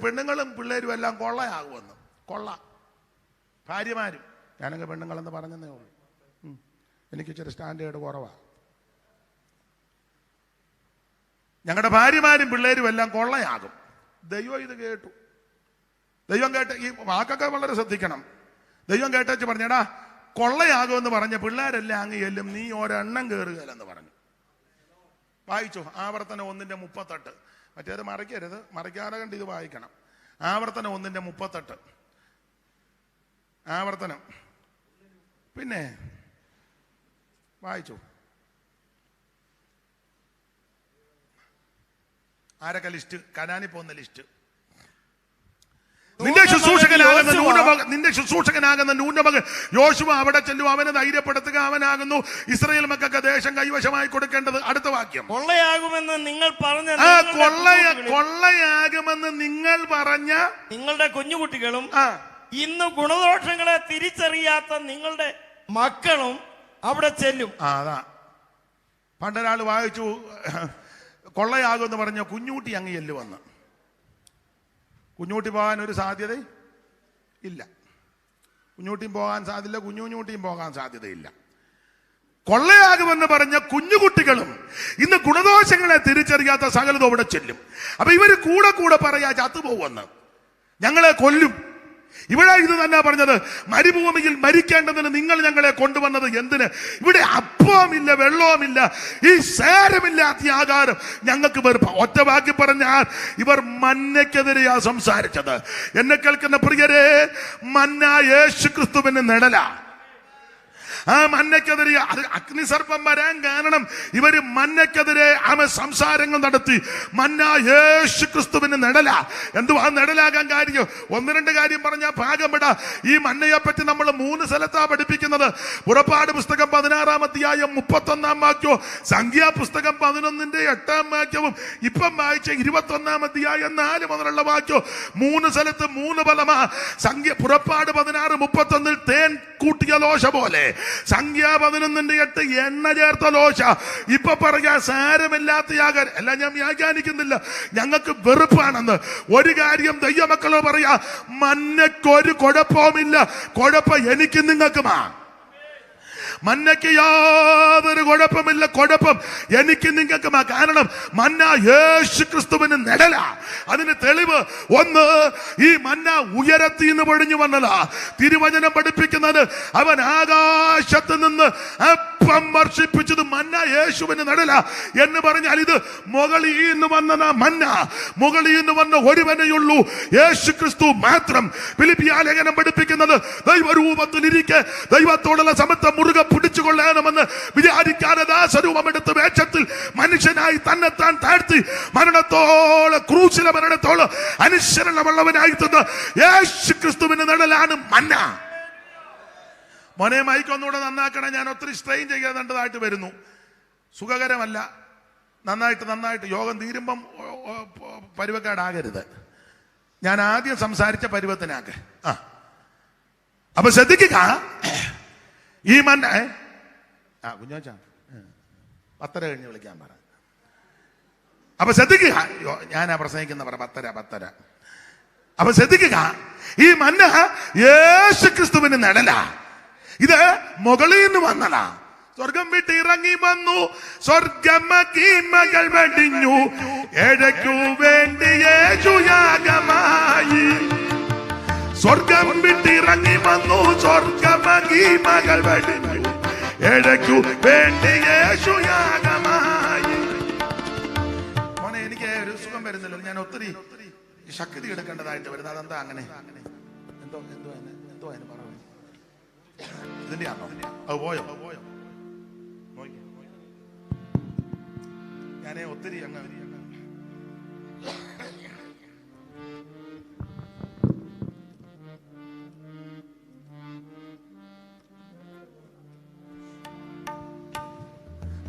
പെണ്ണുങ്ങളും പിള്ളേരും എല്ലാം കൊള്ളയാകുമെന്ന്. കൊള്ള ഭാര്യമാരും. ഞാനങ്ങ് പെണ്ണുങ്ങളെന്ന് പറഞ്ഞതേ ഉള്ളൂ. എനിക്ക് ഇച്ചിരി സ്റ്റാൻഡേർഡ് കുറവാ. ഞങ്ങളുടെ ഭാര്യമാരും പിള്ളേരും എല്ലാം കൊള്ളയാകും. ദൈവം ഇത് കേട്ടു. ദൈവം കേട്ട് ഈ വാക്കൊക്കെ വളരെ ശ്രദ്ധിക്കണം. ദൈവം കേട്ടേച്ച് പറഞ്ഞടാ കൊള്ളയാകുമെന്ന് പറഞ്ഞ പിള്ളേരെല്ലാം അങ്ങ് ചെല്ലും, നീ ഒരെണ്ണം കയറുകയല്ലെന്ന് പറഞ്ഞു. വായിച്ചു ആവർത്തനം 1:38. മറ്റേത് മറിക്കരുത്, മറിക്കാതെ കണ്ട് ഇത് വായിക്കണം. ആവർത്തനം 1:38. ആവർത്തനം പിന്നെ വായിച്ചു. ആരൊക്കെ ലിസ്റ്റ്? കനാനി പോകുന്ന ലിസ്റ്റ്. നിന്റെ ശുശ്രൂഷകനാകുന്ന ന്യൂനമകൻ യോശുവ അവിടെ ചെല്ലും, അവനെ ധൈര്യപ്പെടുത്തുക. അവനാകുന്നു ഇസ്രായേൽ മക്കൾക്ക് ദേശം കൈവശമായി കൊടുക്കേണ്ടത്. അടുത്ത വാക്യം. കൊള്ളയാകുമെന്ന് നിങ്ങൾ പറഞ്ഞ കൊള്ളയാകുമെന്ന് നിങ്ങൾ പറഞ്ഞ നിങ്ങളുടെ കുഞ്ഞുകുട്ടികളും ഇന്ന് ഗുണദോഷങ്ങളെ തിരിച്ചറിയാത്ത നിങ്ങളുടെ മക്കളും അവിടെ ചെല്ലും. അതാ പണ്ടൊരാൾ വായിച്ചു, കൊള്ളയാകുമെന്ന് പറഞ്ഞ കുഞ്ഞൂട്ടി അങ്ങ് ചെല്ലുവന്ന്. കുഞ്ഞൂട്ടി പോകാൻ ഒരു സാധ്യത ഇല്ല. കുഞ്ഞൂട്ടിയും പോകാൻ സാധ്യത, കുഞ്ഞുകുഞ്ഞൂട്ടിയും പോകാൻ സാധ്യതയില്ല. കൊള്ളയാകുമെന്ന് പറഞ്ഞ കുഞ്ഞുകുട്ടികളും ഇന്ന് ഗുണദോഷങ്ങളെ തിരിച്ചറിയാത്ത സകലതും അവിടെ ചെല്ലും. അപ്പൊ ഇവര് കൂടെ പറയാ ചത്തുപോകുമെന്ന്, ഞങ്ങളെ കൊല്ലും. ഇവിടെ ഇത് തന്നെ പറഞ്ഞത്, മരുഭൂമിയിൽ മരിക്കേണ്ടതിന് നിങ്ങൾ ഞങ്ങളെ കൊണ്ടുവന്നത് എന്തിന്? ഇവിടെ അപ്പവുമില്ല വെള്ളവുമില്ല, ഈ സാരമില്ലാത്ത ആകാരം ഞങ്ങൾക്ക് വെറുപ്പ. ഒറ്റ വാക്കി പറഞ്ഞാൽ ഇവർ മന്നയ്ക്കെതിരെയാ സംസാരിച്ചത്. എന്നെ കേൾക്കുന്ന പ്രിയരെ, മന്ന യേശു ക്രിസ്തുവിന് നിഴല. ആ മന്നയ്ക്കെതിരെ അഗ്നിസർപ്പം വരാൻ കാരണം ഇവര് മന്നയ്ക്കെതിരെ സംസാരങ്ങൾ നടത്തി. മന്ന യേശു ക്രിസ്തുവിന് നിഴല. എന്തുവാ നിഴലാകാൻ കാര്യം? ഒന്ന് രണ്ട് കാര്യം പറഞ്ഞാൽ ഭാഗമിട. ഈ മന്നയെ പറ്റി നമ്മൾ 3 സ്ഥലത്താ പഠിപ്പിക്കുന്നത്. പുറപ്പാട് പുസ്തകം 16-ാം അധ്യായം 31-ാം വാക്യവും, സംഖ്യാപുസ്തകം 11-ന്റെ 8-ാം വാക്യവും, ഇപ്പം വായിച്ച 21-ാം അധ്യായം 4 മുതലുള്ള വാക്യവും. 3 സ്ഥലത്ത് 3 ഫലമാ. പുറപ്പാട് 16:31 തേൻ കൂട്ടിയ ലോശ പോലെ, സംഖ്യ 11-ന്റെ 8 എണ്ണ ചേർത്ത ലോശ. ഇപ്പൊ പറയാ സാരമില്ലാത്ത യാഗം. എല്ലാം ഞാൻ വ്യാഖ്യാനിക്കുന്നില്ല, ഞങ്ങൾക്ക് വെറുപ്പാണെന്ന്. ഒരു കാര്യം ദൈവമക്കളോ പറയാ, മന്നയ്ക്കൊരു കുഴപ്പവുമില്ല. കുഴപ്പം എനിക്ക് നിങ്ങൾക്കുമാ. മന്നയ്ക്ക് യാതൊരു കുഴപ്പമില്ല. കുഴപ്പം എനിക്ക് നിങ്ങൾക്കുമാ. കാരണം മന്ന യേശു ക്രിസ്തുവിന് നിഴല. അതിന് തെളിവ് ഒന്ന്, ഈ മന്ന ഉയരത്തിൽ നിന്ന് പൊഴിഞ്ഞു വന്നതാ. തിരുവചനം പഠിപ്പിക്കുന്നത് അവൻ ആകാശത്ത് നിന്ന് അപ്പം വർഷിപ്പിച്ചത് മന്ന യേശുവിന് നിഴല എന്ന് പറഞ്ഞാൽ ഇത് മുകളിൽ നിന്ന് വന്നതാ മന്ന. മുകളിൽ നിന്ന് വന്ന ഒരുവനെയുള്ളൂ, യേശു ക്രിസ്തു മാത്രം. ഫിലിപ്പിയ ലേഖനം പഠിപ്പിക്കുന്നത് ദൈവരൂപത്തിൽ ഇരിക്കെ ദൈവത്തോടുള്ള സമത്വം മുറുകെ പിടിച്ചുകൊള്ളണമെന്ന് വിചാരിക്കാതെ ദാസരൂപമെടുത്ത് വേഷത്തിൽ മനുഷ്യനായി തന്നെത്താൻ താഴ്ത്തി ക്രൂശിലെ മരണത്തോളം അനുസരണമുള്ളവനായി തന്ന യേശു ക്രിസ്തുവിന്റെ നിഴലാണ് മന്ന. മോനെ മൈക്കൊന്നുകൂടെ നന്നാക്കണം. ഞാൻ ഒത്തിരി സ്ട്രെയിൻ ചെയ്യാതായിട്ട് വരുന്നു. സുഖകരമല്ല. നന്നായിട്ട് യോഗം തീരുമ്പം പരുവക്കേടാകരുത്. ഞാൻ ആദ്യം സംസാരിച്ച പരുവത്തിനാക്ക്. അപ്പൊ ശ്രദ്ധിക്കുക, ഈ മന്ന കുഞ്ഞോച്ചാ 10:30 കഴിഞ്ഞ് വിളിക്കാൻ പറ. അപ്പൊ ശ്രദ്ധിക്കുക, ഞാനാ പ്രസംഗിക്കുന്ന പറ 10:30. അപ്പൊ ശ്രദ്ധിക്കുക, ഈ മന്ന യേശു ക്രിസ്തുവിന് നിഴല. ഇത് മുകളിൽ നിന്ന് വന്നതാ. സ്വർഗം വിട്ട് ഇറങ്ങി വന്നു, സ്വർഗമഹിമകൾ വെടിഞ്ഞു, ഏഴയ്ക്കു വേണ്ടി യേശു യാഗമായി. സ്വർഗം വിട്ടിറങ്ങി വന്നു, സ്വർഗമഹിമകൾ വെടിഞ്ഞു, ഏഴയ്ക്കു വേണ്ടി യേശു യാഗമായി. മോനെ എനിക്ക് ഒരു സുഖം വരുന്നില്ല. ഞാൻ ഒത്തിരി ശക്തി എടുക്കേണ്ടതായിട്ട് വരുന്നത്. അതെന്താ അങ്ങനെ? എന്തോ അതിന് പറഞ്ഞു. ഇതിന്റെ ആണോ? അത് പോയോ? ഞാനേ ഒത്തിരി അങ്ങ്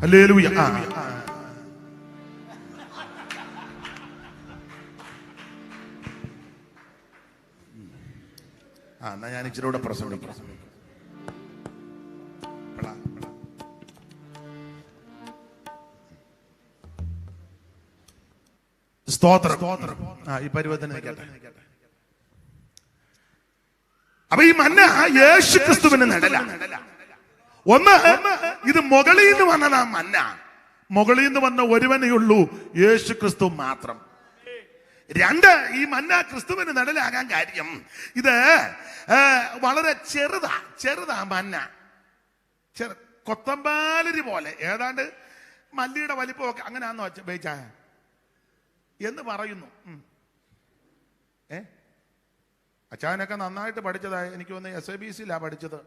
ഹല്ലേലൂയ. എന്നാ ഞാൻ ഇച്ചിരി കൂടെ പ്രസംഗിക്കാം. സ്തോത്രം. ഈ പരുവത്തിന് നിൽക്കട്ടെ. അപ്പൊ ഈ മന്ന യേശു ക്രിസ്തുവിന് നിഴല. ഒന്ന്, ഇത് മുകളിൽ നിന്ന് വന്നതാ മന്ന. മുകളിൽ നിന്ന് വന്ന ഒരുവനെയുള്ളൂ, യേശു ക്രിസ്തു മാത്രം. 2, ഈ മന്ന ക്രിസ്തുവിന് നിഴലാകാൻ കാര്യം ഇത് വളരെ ചെറുതാ മന്ന. കൊത്തമ്പാലരി പോലെ, ഏതാണ്ട് മല്ലിയുടെ വലിപ്പമൊക്കെ അങ്ങനെയാണെന്ന് വെച്ച ബേച്ചായ എന്ന് പറയുന്നു. അച്ചായനൊക്കെ നന്നായിട്ട് പഠിച്ചതായി എനിക്ക് തോന്നുന്നു. SABCയിലാ പഠിച്ചത്.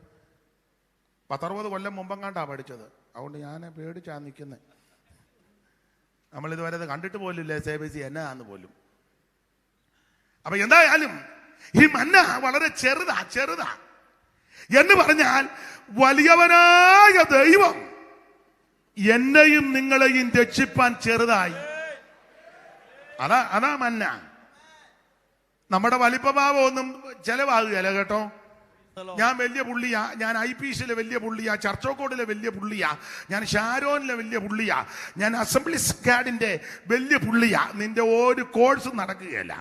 10-60 കൊല്ലം മുമ്പെങ്ങാണ്ടാ പഠിച്ചത്. അതുകൊണ്ട് ഞാൻ പേടിച്ചാ നിൽക്കുന്നത്. നമ്മളിതുവരെ കണ്ടിട്ട് പോലില്ല SABC എന്നാന്ന് പോലും. അപ്പൊ എന്തായാലും ഈ മന്ന വളരെ ചെറുതാ എന്ന് പറഞ്ഞാൽ വലിയവനായ ദൈവം എന്നെയും നിങ്ങളെയും രക്ഷിപ്പാൻ ചെറുതായി. അതാ മന്ന. നമ്മുടെ വലിപ്പഭാവം ഒന്നും ചെലവാകുകയല്ല കേട്ടോ. ഞാൻ വലിയ പുള്ളിയാ, ഞാൻ IPCയിലെ വലിയ പുള്ളിയാ, ചർച്ചോക്കോടിലെ വലിയ പുള്ളിയാ, ഞാൻ ഷാരോനിലെ വലിയ പുള്ളിയാ, ഞാൻ അസംബ്ലി സ്ക്വാഡിന്റെ വലിയ പുള്ളിയാ. നിന്റെ ഒരു കോഴ്സും നടക്കുകയല്ല.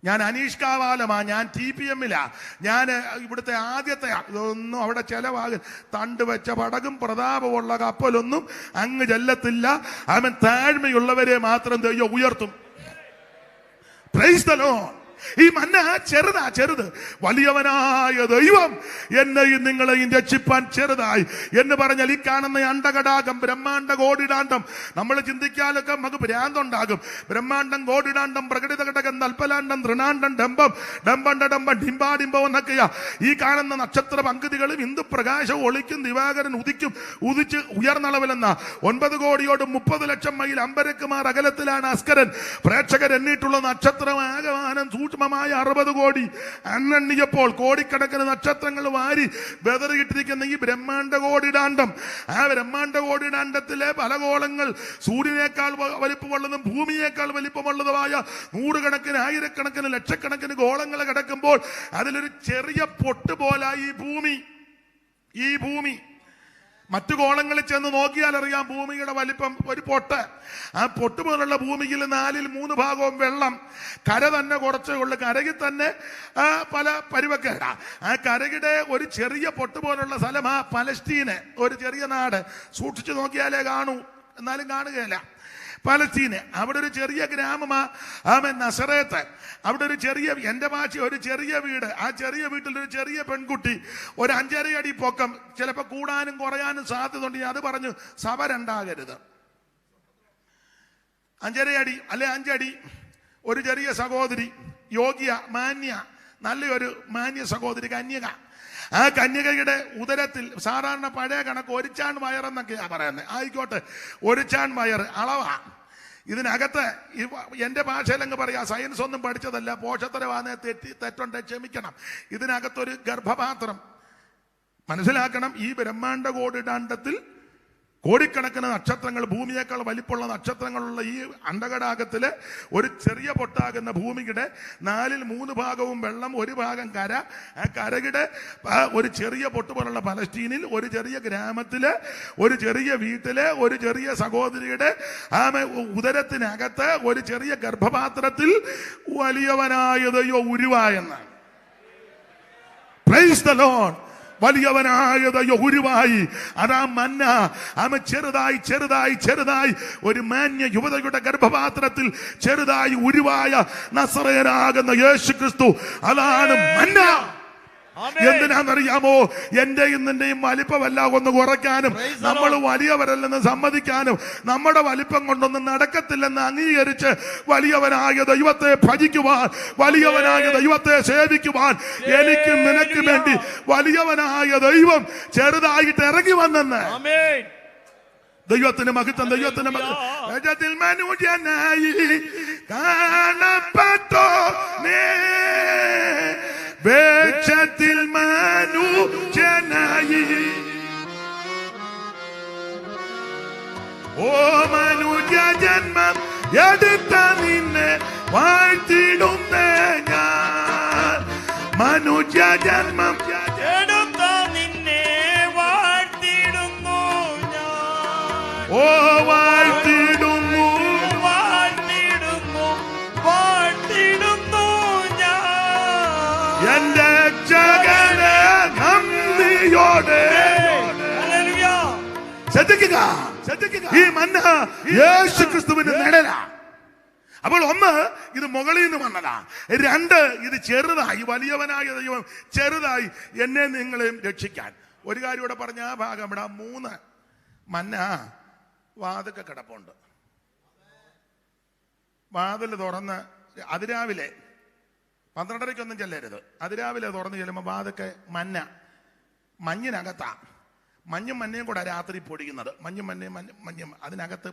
ഞാൻ അനീഷ് കാവാലമാ, ഞാൻ TPMലാ, ഞാൻ ഇവിടുത്തെ ആദ്യത്തെ. ഇതൊന്നും അവിടെ ചെലവാകും. തണ്ട് വെച്ച പടകും പ്രതാപമുള്ള കപ്പലൊന്നും അങ്ങ് ചെല്ലത്തില്ല. അവൻ താഴ്മയുള്ളവരെ മാത്രം ദൈവം ഉയർത്തും. Price the Lord. ഈ മന്ന ചെറുത്. വലിയവനായ ദൈവം എന്നെയും നിങ്ങളെയും രക്ഷിപ്പാൻ ചെറുതായി എന്ന് പറഞ്ഞാൽ ഈ കാണുന്ന അണ്ടകടാകം ബ്രഹ്മാണ്ട കോടിടാണ്ടം നമ്മൾ ചിന്തിക്കാലൊക്കെ നമുക്ക് ഭ്രാന്തുണ്ടാകും. ബ്രഹ്മാണ്ടം കോടിടാണ്ടം പ്രകടിത ഘടകം നൽപ്പലാണ്ടം തൃണാണ്ടം ഡംബം ഡംബം ഡിംബാഡിംബം എന്നൊക്കെയാ ഈ കാണുന്ന നക്ഷത്ര പങ്കുതികളും ഇന്ദു പ്രകാശം ഒളിക്കും ദിവാകരൻ ഉദിച്ച് ഉയർന്നളവിലെന്ന 9 കോടിയോട് 30 ലക്ഷം മൈൽ അമ്പരക്കുമാർ അകലത്തിലാണ് അസ്കരൻ. പ്രേക്ഷകർ എണ്ണിയിട്ടുള്ള നക്ഷത്രമാകമാനം സൂക്ഷ്മമായ 60 കോടി. അന്നെണ്ണിയപ്പോൾ കോടിക്കണക്കിന് നക്ഷത്രങ്ങൾ വാരി വെതറിയിട്ടിരിക്കുന്ന ഈ ബ്രഹ്മാണ്ട കോടിടാണ്ടം, ആ ബ്രഹ്മാണ്ട കോടിടാണ്ടത്തിലെ പല ഗോളങ്ങൾ സൂര്യനേക്കാൾ വലിപ്പമുള്ളതും ഭൂമിയേക്കാൾ വലിപ്പമുള്ളതുമായ 100 കണക്കിന് 1000 ലക്ഷക്കണക്കിന് ഗോളങ്ങൾ കിടക്കുമ്പോൾ അതിലൊരു ചെറിയ പൊട്ട് പോലായി ഈ ഭൂമി മറ്റു ഗോളങ്ങളിൽ ചെന്ന് നോക്കിയാൽ അറിയാം ഭൂമിയുടെ വലിപ്പം. ഒരു പൊട്ട്, ആ പൊട്ട് പോലുള്ള ഭൂമിയിൽ 4/3 ഭാഗവും വെള്ളം. കര തന്നെ കുറച്ചേ ഉള്ളു. കരകിൽ തന്നെ പല പരുവക്കേട. ആ കരകിടെ ഒരു ചെറിയ പൊട്ട് പോലുള്ള സ്ഥലം ആ പലസ്തീന്, ഒരു ചെറിയ നാട്. സൂക്ഷിച്ചു നോക്കിയാലേ കാണൂ, എന്നാലും കാണുകയില്ല. പലസ്തീന്, അവിടെ ഒരു ചെറിയ ഗ്രാമമാ നസറേത്ത്. അവിടെ ഒരു ചെറിയ, എൻ്റെ ഭാഷ, ഒരു ചെറിയ വീട്. ആ ചെറിയ വീട്ടിൽ ഒരു ചെറിയ പെൺകുട്ടി, ഒരു 5.5 അടി പൊക്കം, ചിലപ്പോൾ കൂടാനും കുറയാനും സാധ്യത ഉണ്ട്. അത് പറഞ്ഞു സഭ രണ്ടാകരുത്. 5.5 അടി അല്ലെ 5 അടി. ഒരു ചെറിയ സഹോദരി, യോഗ്യ, മാന്യ, നല്ലൊരു മാന്യ സഹോദരി, കന്യക. ആ കന്യകയുടെ ഉദരത്തിൽ സാധാരണ പഴയ കണക്ക് 1 ചാൺ വയറെന്നൊക്കെയാ പറയുന്നത്. ആയിക്കോട്ടെ, 1 ചാൺ വയർ അളവാ. ഇതിനകത്ത് എൻ്റെ ഭാഷയിലങ്ങ് പറയാ, സയൻസ് ഒന്നും പഠിച്ചതല്ല, പോഷത്തരവാനെ തെറ്റുണ്ട്, ക്ഷമിക്കണം. ഇതിനകത്തൊരു ഗർഭപാത്രം. മനസ്സിലാക്കണം, ഈ ബ്രഹ്മാണ്ട കോടിടാണ്ടത്തിൽ കോടിക്കണക്കിന് നക്ഷത്രങ്ങൾ, ഭൂമിയേക്കാൾ വലിപ്പമുള്ള നക്ഷത്രങ്ങളുള്ള ഈ അണ്ടകടാകത്തില് ഒരു ചെറിയ പൊട്ടാകുന്ന ഭൂമിയുടെ 4/3 ഭാഗവും വെള്ളം, 1 ഭാഗം കര. ആ കരയുടെ ഒരു ചെറിയ പൊട്ട് പോലുള്ള പലസ്തീനിൽ, ഒരു ചെറിയ ഗ്രാമത്തില്, ഒരു ചെറിയ വീട്ടില്, ഒരു ചെറിയ സഹോദരിയുടെ ഉദരത്തിനകത്ത് ഒരു ചെറിയ ഗർഭപാത്രത്തിൽ വലിയവനായ ദൈവം ഉരുവായെന്നാണ്. Praise the Lord. വലിയവനായ ദൈവം ഉരുവായി. അതാ മന്ന. ചെറുതായി ഒരു മാന്യ യുവതയുടെ ഗർഭപാത്രത്തിൽ ചെറുതായി ഉരുവായ നസറേയനാകുന്ന യേശു ക്രിസ്തു. അതാണ് മന്ന. എന്തിനാണെന്നറിയാമോ? എന്റെയും നിന്റെയും വലിപ്പമല്ല ഒന്ന് കുറയ്ക്കാനും, നമ്മൾ വലിയവരല്ലെന്ന് സമ്മതിക്കാനും, നമ്മുടെ വലിപ്പം കൊണ്ടൊന്നും നടക്കത്തില്ലെന്ന് അംഗീകരിച്ച് വലിയവനായ ദൈവത്തെ ഭജിക്കുവാൻ, വലിയവനായ ദൈവത്തെ സേവിക്കുവാൻ, എനിക്ക് നിനക്ക് വേണ്ടി വലിയവനായ ദൈവം ചെറുതായിട്ട് ഇറങ്ങി വന്നെന്ന്. ദൈവത്തിന് മഹത്വം, ദൈവത്തിന് മഹത്വം. മനുഷ്യനായി കാണപ്പെട്ടോ വേഷത്തിൽ മനുഷ്യനായി. ഓ മനുഷ്യ ജന്മം എടുത്ത നിന്നെ വാഴ്ത്തിടുന്നേ ഞാൻ. മനുഷ്യ ജന്മം എടുത്ത നിന്നെ വാഴ്ത്തിടുന്നു ഞാൻ. ഓ വാഴ്ത്തിടുന്നു എന്റെ ജഗനെ നന്ദിയോടെ. ശ്രദ്ധിക്കുക, ഈ മന്ന യേശു ക്രിസ്തുവിന്റെ നിഴലാ. അപ്പോൾ 1, ഇത് മുകളിൽ നിന്ന് വന്നതാ. 2, ഇത് ചെറുതായി, വലിയവനായ ദൈവം ചെറുതായി എന്നെ നിങ്ങളെയും രക്ഷിക്കാൻ. ഒരു കാര്യം ഇവിടെ പറഞ്ഞ ആ ഭാഗം ഇവിടെ. 3, മന്ന വാതിൽക്ക കിടപ്പുണ്ട്. വാതിൽ തുറന്ന് അതിരാവിലെ 12:30 ചെല്ലരുത്. അതിരാവിലെ തുറന്ന് ചെല്ലുമ്പോൾ വാതൊക്കെ മഞ്ഞിനകത്താ. മഞ്ഞും മഞ്ഞയും കൂടെ രാത്രി പൊടിക്കുന്നത്. മഞ്ഞും അതിനകത്ത്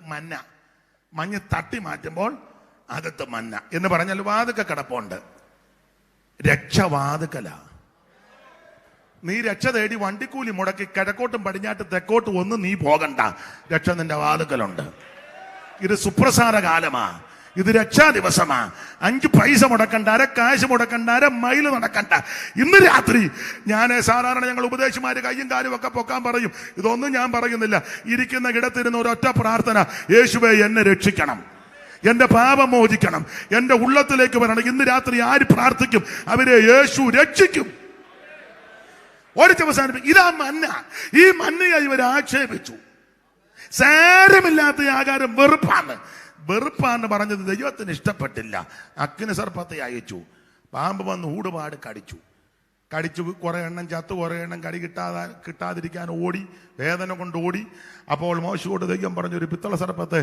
മഞ്ഞ് തട്ടി മാറ്റുമ്പോൾ അകത്ത് മന്ന എന്ന് പറഞ്ഞാൽ വാതുക്ക കിടപ്പുണ്ട്. രക്ഷ വാതുക്കല. നീ രക്ഷ തേടി വണ്ടിക്കൂലി മുടക്കി കിഴക്കോട്ടും പടിഞ്ഞാട്ടും തെക്കോട്ടും ഒന്നും നീ പോകണ്ട. രക്ഷ നിന്റെ വാതുക്കലുണ്ട്. ഇത് സുപ്രസാര കാലമാ. ഇത് രക്ഷാ ദിവസമാ. 5 പൈസ മുടക്കണ്ട, 1 കാശ് മുടക്കണ്ട, 1 മൈൽ നടക്കണ്ട. ഇന്ന് രാത്രി ഞാൻ സാധാരണ ഞങ്ങൾ ഉപദേശിമാര് കയ്യും കാലും ഒക്കെ പൊക്കാൻ പറയും. ഇതൊന്നും ഞാൻ പറയുന്നില്ല. ഇരിക്കുന്ന ഇടത്തിരുന്ന ഒരൊറ്റ പ്രാർത്ഥന, യേശുവേ എന്നെ രക്ഷിക്കണം, എന്റെ പാപം മോചിക്കണം, എന്റെ ഉള്ളത്തിലേക്ക് വരണം. ഇന്ന് രാത്രി ആര് പ്രാർത്ഥിക്കും അവരെ യേശു രക്ഷിക്കും. ഒരു ദിവസം ഇതാ മന്ന. ഈ മന്നയെ ഇവർ ആക്ഷേപിച്ചു. സാരമില്ലാത്ത ആകാരം വെറുപ്പാന്ന് പറഞ്ഞത് ദൈവത്തിന് ഇഷ്ടപ്പെട്ടില്ല. അഗ്നി സർപ്പത്തെ അയച്ചു. പാമ്പ് വന്ന് ഊടുപാട് കടിച്ചു കുറെ എണ്ണം ചത്തു, കുറെ എണ്ണം കടി കിട്ടാതിരിക്കാൻ ഓടി, വേദന കൊണ്ട് ഓടി. അപ്പോൾ മോശയോട് ദൈവം പറഞ്ഞു, ഒരു പിത്തള സർപ്പത്തെ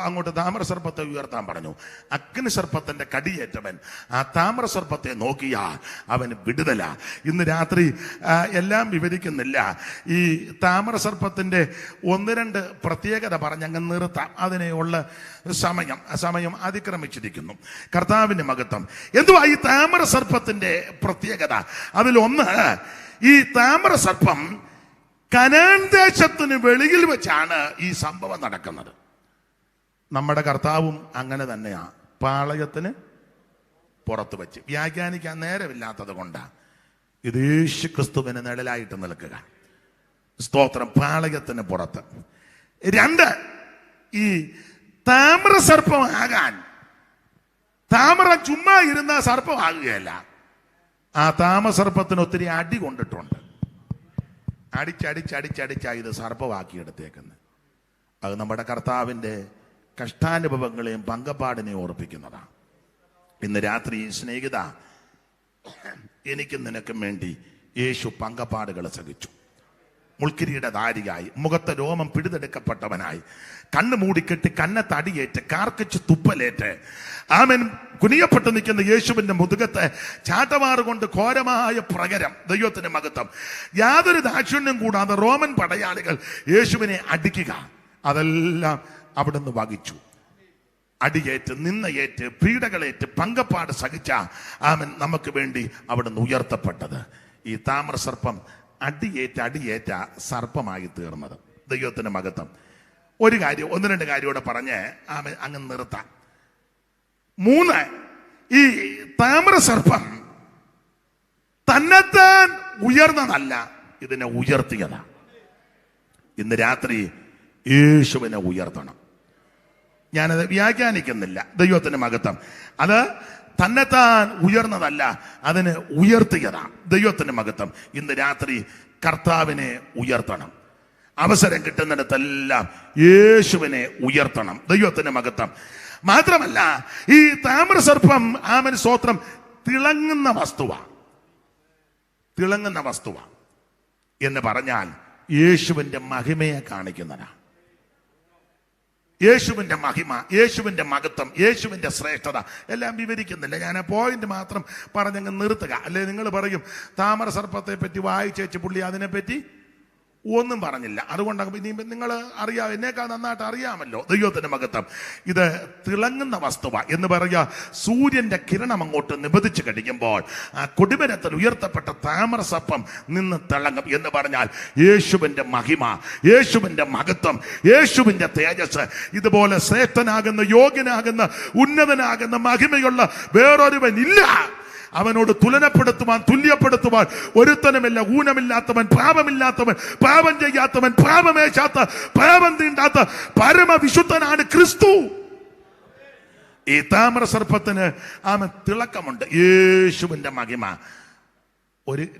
അങ്ങോട്ട് താമര സർപ്പത്തെ ഉയർത്താൻ പറഞ്ഞു. അഗ്നി സർപ്പത്തിന്റെ കടിയേറ്റവൻ ആ താമര സർപ്പത്തെ നോക്കിയാൽ അവന് വിടുതല. ഇന്ന് രാത്രി എല്ലാം വിവരിക്കുന്നില്ല. ഈ താമര സർപ്പത്തിന്റെ 1-2 പ്രത്യേകത പറഞ്ഞങ്ങ് നിർത്താം. അതിനെയുള്ള സമയം അതിക്രമിച്ചിരിക്കുന്നു. കർത്താവിന്റെ മഹത്വം. എന്തുവാ ഈ താമര സർപ്പത്തിന്റെ പ്രത്യേകത? അതിലൊന്ന്, ഈ താമര സർപ്പം കനാൻ ദേശത്തിന് വെളിയിൽ വെച്ചാണ് ഈ സംഭവം നടക്കുന്നത്. നമ്മുടെ കർത്താവും അങ്ങനെ തന്നെയാ, പാളയത്തിന് പുറത്ത് വെച്ച്. വ്യാഖ്യാനിക്കാൻ നേരമില്ലാത്തത് കൊണ്ടാണ് ഇത് യേശു ക്രിസ്തുവിന് നിഴലായിട്ട് നിൽക്കുക. സ്തോത്രം. പാളയത്തിന് പുറത്ത്. 2, ഈ താമര സർപ്പമാകാൻ, താമര ചുമ്മാ ഇരുന്ന സർപ്പമാകുകയല്ല. ആ താമര സർപ്പത്തിന് ഒത്തിരി അടി കൊണ്ടിട്ടുണ്ട്. അടിച്ചടിച്ചടിച്ചടിച്ചാ ഇത് സർപ്പമാക്കിയെടുത്തേക്കുന്നത്. അത് നമ്മുടെ കർത്താവിൻ്റെ കഷ്ടാനുഭവങ്ങളെയും പങ്കപ്പാടിനെയും ഓർപ്പിക്കുന്നതാണ്. ഇന്ന് രാത്രി സ്നേഹിത, എനിക്കും നിനക്കും വേണ്ടി യേശു പങ്കപ്പാടുകൾ സഹിച്ചു. മുൾക്കിരിയുടെ ധാരിയായി, മുഖത്തെ രോമം പിടിതെടുക്കപ്പെട്ടവനായി, കണ്ണ് മൂടിക്കെട്ടി കന്നത്തടിയേറ്റ് കാർക്കിച്ച് തുപ്പലേറ്റ് ആമൻ കുനിയപ്പെട്ട് നിൽക്കുന്ന യേശുവിന്റെ മുതുകത്തെ ചാട്ടമാറുകൊണ്ട് ഘോരമായ പ്രകരം. ദൈവത്തിന്റെ മഹത്വം. യാതൊരു ദാക്ഷിണ്യം കൂടാതെ റോമൻ പടയാളികൾ യേശുവിനെ അടിക്കുക, അതെല്ലാം അവിടുന്ന് വഹിച്ചു. അടിയേറ്റ്, നിന്നയേറ്റ്, പീഡകളേറ്റ്, പങ്കപ്പാട് സഹിച്ച ആമൻ നമുക്ക് വേണ്ടി അവിടുന്ന് ഉയർത്തപ്പെട്ടത്. ഈ താമര സർപ്പം അടിയേറ്റ സർപ്പമായി തീർന്നത്. ദൈവത്തിന്റെ മഹത്വം. ഒരു കാര്യം, 1-2 കാര്യമൂടെ പറഞ്ഞ് ആമൻ അങ്ങ് നിർത്താം. 3, ഈ താമര സർപ്പം തന്നെത്താൻ ഉയർന്നതല്ല, ഇതിനെ ഉയർത്തിയതാണ്. ഇന്ന് രാത്രി യേശുവിനെ ഉയർത്തണം. ഞാനത് വ്യാഖ്യാനിക്കുന്നില്ല. ദൈവത്തിന്റെ മഹത്വം. അത് തന്നെത്താൻ ഉയർന്നതല്ല, അതിനെ ഉയർത്തിയതാണ്. ദൈവത്തിന്റെ മഹത്വം. ഇന്ന് രാത്രി കർത്താവിനെ ഉയർത്തണം. അവസരം കിട്ടുന്നിടത്തെല്ലാം യേശുവിനെ ഉയർത്തണം. ദൈവത്തിന്റെ മഹത്വം. മാത്രമല്ല, ഈ താമര സർപ്പം ആമൻ സ്തോത്രം തിളങ്ങുന്ന വസ്തുവ എന്ന് പറഞ്ഞാൽ യേശുവിന്റെ മഹിമയെ കാണിക്കുന്നതാണ്. യേശുവിന്റെ മഹിമ, യേശുവിന്റെ മഹത്വം, യേശുവിന്റെ ശ്രേഷ്ഠത എല്ലാം വിവരിക്കുന്നില്ല. ഞാൻ ആ പോയിന്റ് മാത്രം പറഞ്ഞങ്ങ് നിർത്തുക. അല്ലെ നിങ്ങൾ പറയും, താമര സർപ്പത്തെ പറ്റി വായിച്ചേച്ച് പുള്ളി അതിനെപ്പറ്റി ഒന്നും പറഞ്ഞില്ല. അതുകൊണ്ട് ഇനി നിങ്ങൾ അറിയാം, എന്നേക്കാൾ നന്നായിട്ട് അറിയാമല്ലോ. ദൈവത്തിന്റെ മഹത്വം. ഇത് തിളങ്ങുന്ന വസ്തുവ എന്ന് പറയുക. സൂര്യന്റെ കിരണം അങ്ങോട്ട് നിബദിച്ച് കഴിയുമ്പോൾ ആ കൊടിമരത്തിൽ ഉയർത്തപ്പെട്ട താമര സർപ്പം നിന്ന് തിളങ്ങും എന്ന് പറഞ്ഞാൽ യേശുവിന്റെ മഹിമ, യേശുവിന്റെ മഹത്വം, യേശുവിന്റെ തേജസ്. ഇതുപോലെ ശ്രേഷ്ഠനാകുന്ന, യോഗ്യനാകുന്ന, ഉന്നതനാകുന്ന, മഹിമയുള്ള വേറൊരുവൻ ഇല്ല. അവനോട് തുല്യപ്പെടുത്തുവാൻ ഒരുത്തനുമില്ല. ഊനമില്ലാത്തവൻ, പാപമില്ലാത്തവൻ, പാപം ചെയ്യാത്തവൻ, പാപമേശാത്ത, പാപം തീണ്ടാത്ത പരമവിശുദ്ധനാണ് ക്രിസ്തു. ഈ താമര സർപ്പത്തിന് ആമൻ തിളക്കമുണ്ട്. യേശുവിന്റെ മഹിമ.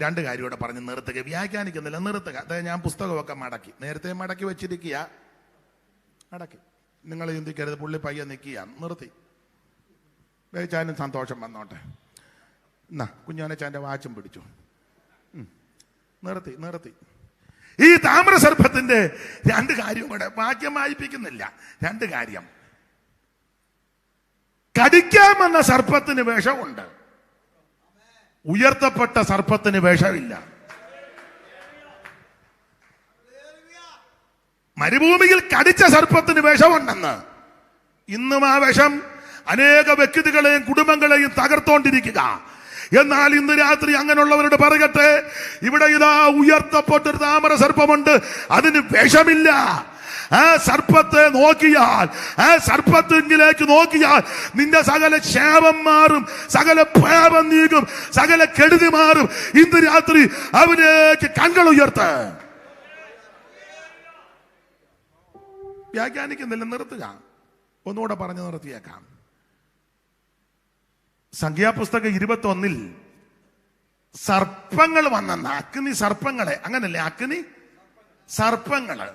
2 കാര്യം കൂടെ പറഞ്ഞ് നിർത്തുക. വ്യാഖ്യാനിക്കുന്നില്ല, നിർത്തുക. അതായത് ഞാൻ പുസ്തകമൊക്കെ നേരത്തെ മടക്കി വെച്ചിരിക്കുക. നിങ്ങൾ ചിന്തിക്കരുത് പുള്ളി പയ്യെ നിൽക്കുക. നിർത്തി വേച്ചാനും സന്തോഷം വന്നോട്ടെ. എന്നാ കുഞ്ഞോനച്ചാൻ്റെ വാച്ചും പിടിച്ചു. നിർത്തി. ഈ താമര സർപ്പത്തിന്റെ 2 കാര്യം കൂടെ വാക്യം വായിപ്പിക്കുന്നില്ല. 2 കാര്യം. കടിക്കാമെന്ന സർപ്പത്തിന് വിഷമുണ്ട്, ഉയർത്തപ്പെട്ട സർപ്പത്തിന് വിഷമില്ല. മരുഭൂമിയിൽ കടിച്ച സർപ്പത്തിന് വിഷമുണ്ടെന്ന്. ഇന്നും ആ വിഷം അനേക വ്യക്തികളെയും കുടുംബങ്ങളെയും തകർത്തോണ്ടിരിക്കുക. എന്നാൽ ഇന്ന് രാത്രി അങ്ങനെയുള്ളവരോട് പറയട്ടെ, ഇവിടെ ഇതാ ഉയർത്തപ്പെട്ടൊരു താമര സർപ്പമുണ്ട്, അതിന് വിഷമില്ല. ആ സർപ്പത്തെ നോക്കിയാൽ, ആ സർപ്പത്തിലേക്ക് നോക്കിയാൽ നിന്റെ സകല ശാപം മാറും, സകല പാപം നീങ്ങും, സകല കെടുതി മാറും. ഇന്ന് രാത്രി അവനേക്ക് കണ്ണുകൾ ഉയർത്ത്. വ്യാഖ്യാനിക്കുന്നില്ല, നിർത്തുക. ഒന്നുകൂടെ പറഞ്ഞു നിർത്തിയേക്കാം. സംഖ്യാപുസ്തകം 21 സർപ്പങ്ങൾ വന്നെന്ന അഗ്നി സർപ്പങ്ങളെ, അങ്ങനല്ലേ, അഗ്നി സർപ്പങ്ങള്.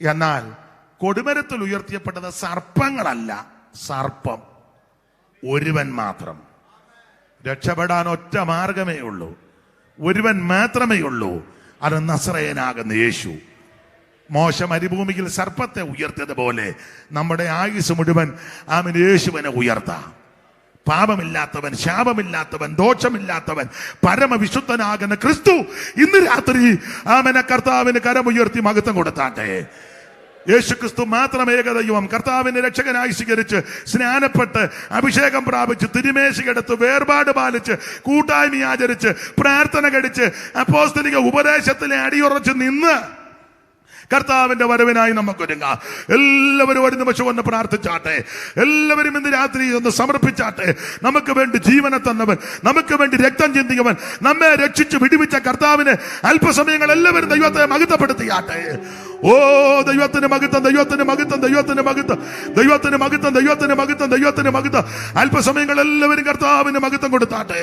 എന്നാൽ കൊടിമരത്തിൽ ഉയർത്തിയപ്പെട്ടത് സർപ്പങ്ങളല്ല, സർപ്പം ഒരുവൻ മാത്രം. രക്ഷപ്പെടാൻ ഒറ്റ മാർഗമേ ഉള്ളൂ, ഒരുവൻ മാത്രമേ ഉള്ളൂ, അത് നസറേയനാകുന്ന യേശു. മോശ മരുഭൂമിയിൽ സർപ്പത്തെ ഉയർത്തിയതുപോലെ നമ്മുടെ ആയുസ് മുഴുവൻ ആമൻ യേശുവിനെ ഉയർത്താം. പാപമില്ലാത്തവൻ, ശാപമില്ലാത്തവൻ, ദോഷമില്ലാത്തവൻ, പരമവിശുദ്ധനാകുന്ന ക്രിസ്തു ഇന്ന് രാത്രി ആമന കർത്താവിന് കരമുയർത്തി മഹത്വം കൊടുത്താട്ടെ. യേശു ക്രിസ്തു മാത്രം ഏകദൈവം, കർത്താവിനെ രക്ഷകനായി സ്വീകരിച്ച് സ്നാനപ്പെട്ട് അഭിഷേകം പ്രാപിച്ച് തിരുമേശികെടുത്ത് വേർപാട് പാലിച്ച് കൂട്ടായ്മ ആചരിച്ച് പ്രാർത്ഥന കഴിച്ച് അപ്പോസ്തലിക ഉപദേശത്തിലെ അടിയുറച്ച് നിന്ന് കർത്താവിന്റെ വരവിനായി നമുക്കൊരുങ്ങാം. എല്ലാവരും ഒരു നിമിഷം ഒന്ന് പ്രാർത്ഥിച്ചാട്ടെ. എല്ലാവരും ഇന്ന് രാത്രി ഒന്ന് സമർപ്പിച്ചാട്ടെ. നമുക്ക് വേണ്ടി ജീവനെ തന്നവൻ, നമുക്ക് വേണ്ടി രക്തം ചിന്തിയവൻ, നമ്മെ രക്ഷിച്ച് വിടുവിച്ച കർത്താവിനെ അല്പസമയങ്ങൾ എല്ലാവരും ദൈവത്തെ മഹത്വപ്പെടുത്തിയാട്ടെ. ഓ ദൈവത്തിന് മഹത്വം, ദൈവത്തിന് മഹത്വം, ദൈവത്തിന് മഹത്വം, ദൈവത്തിന് മഹത്വം, ദൈവത്തിന് മഹത്വം, ദൈവത്തിന് മഹത്വം. അല്പസമയങ്ങൾ എല്ലാവരും കർത്താവിന് മഹത്വം കൊടുത്താട്ടെ.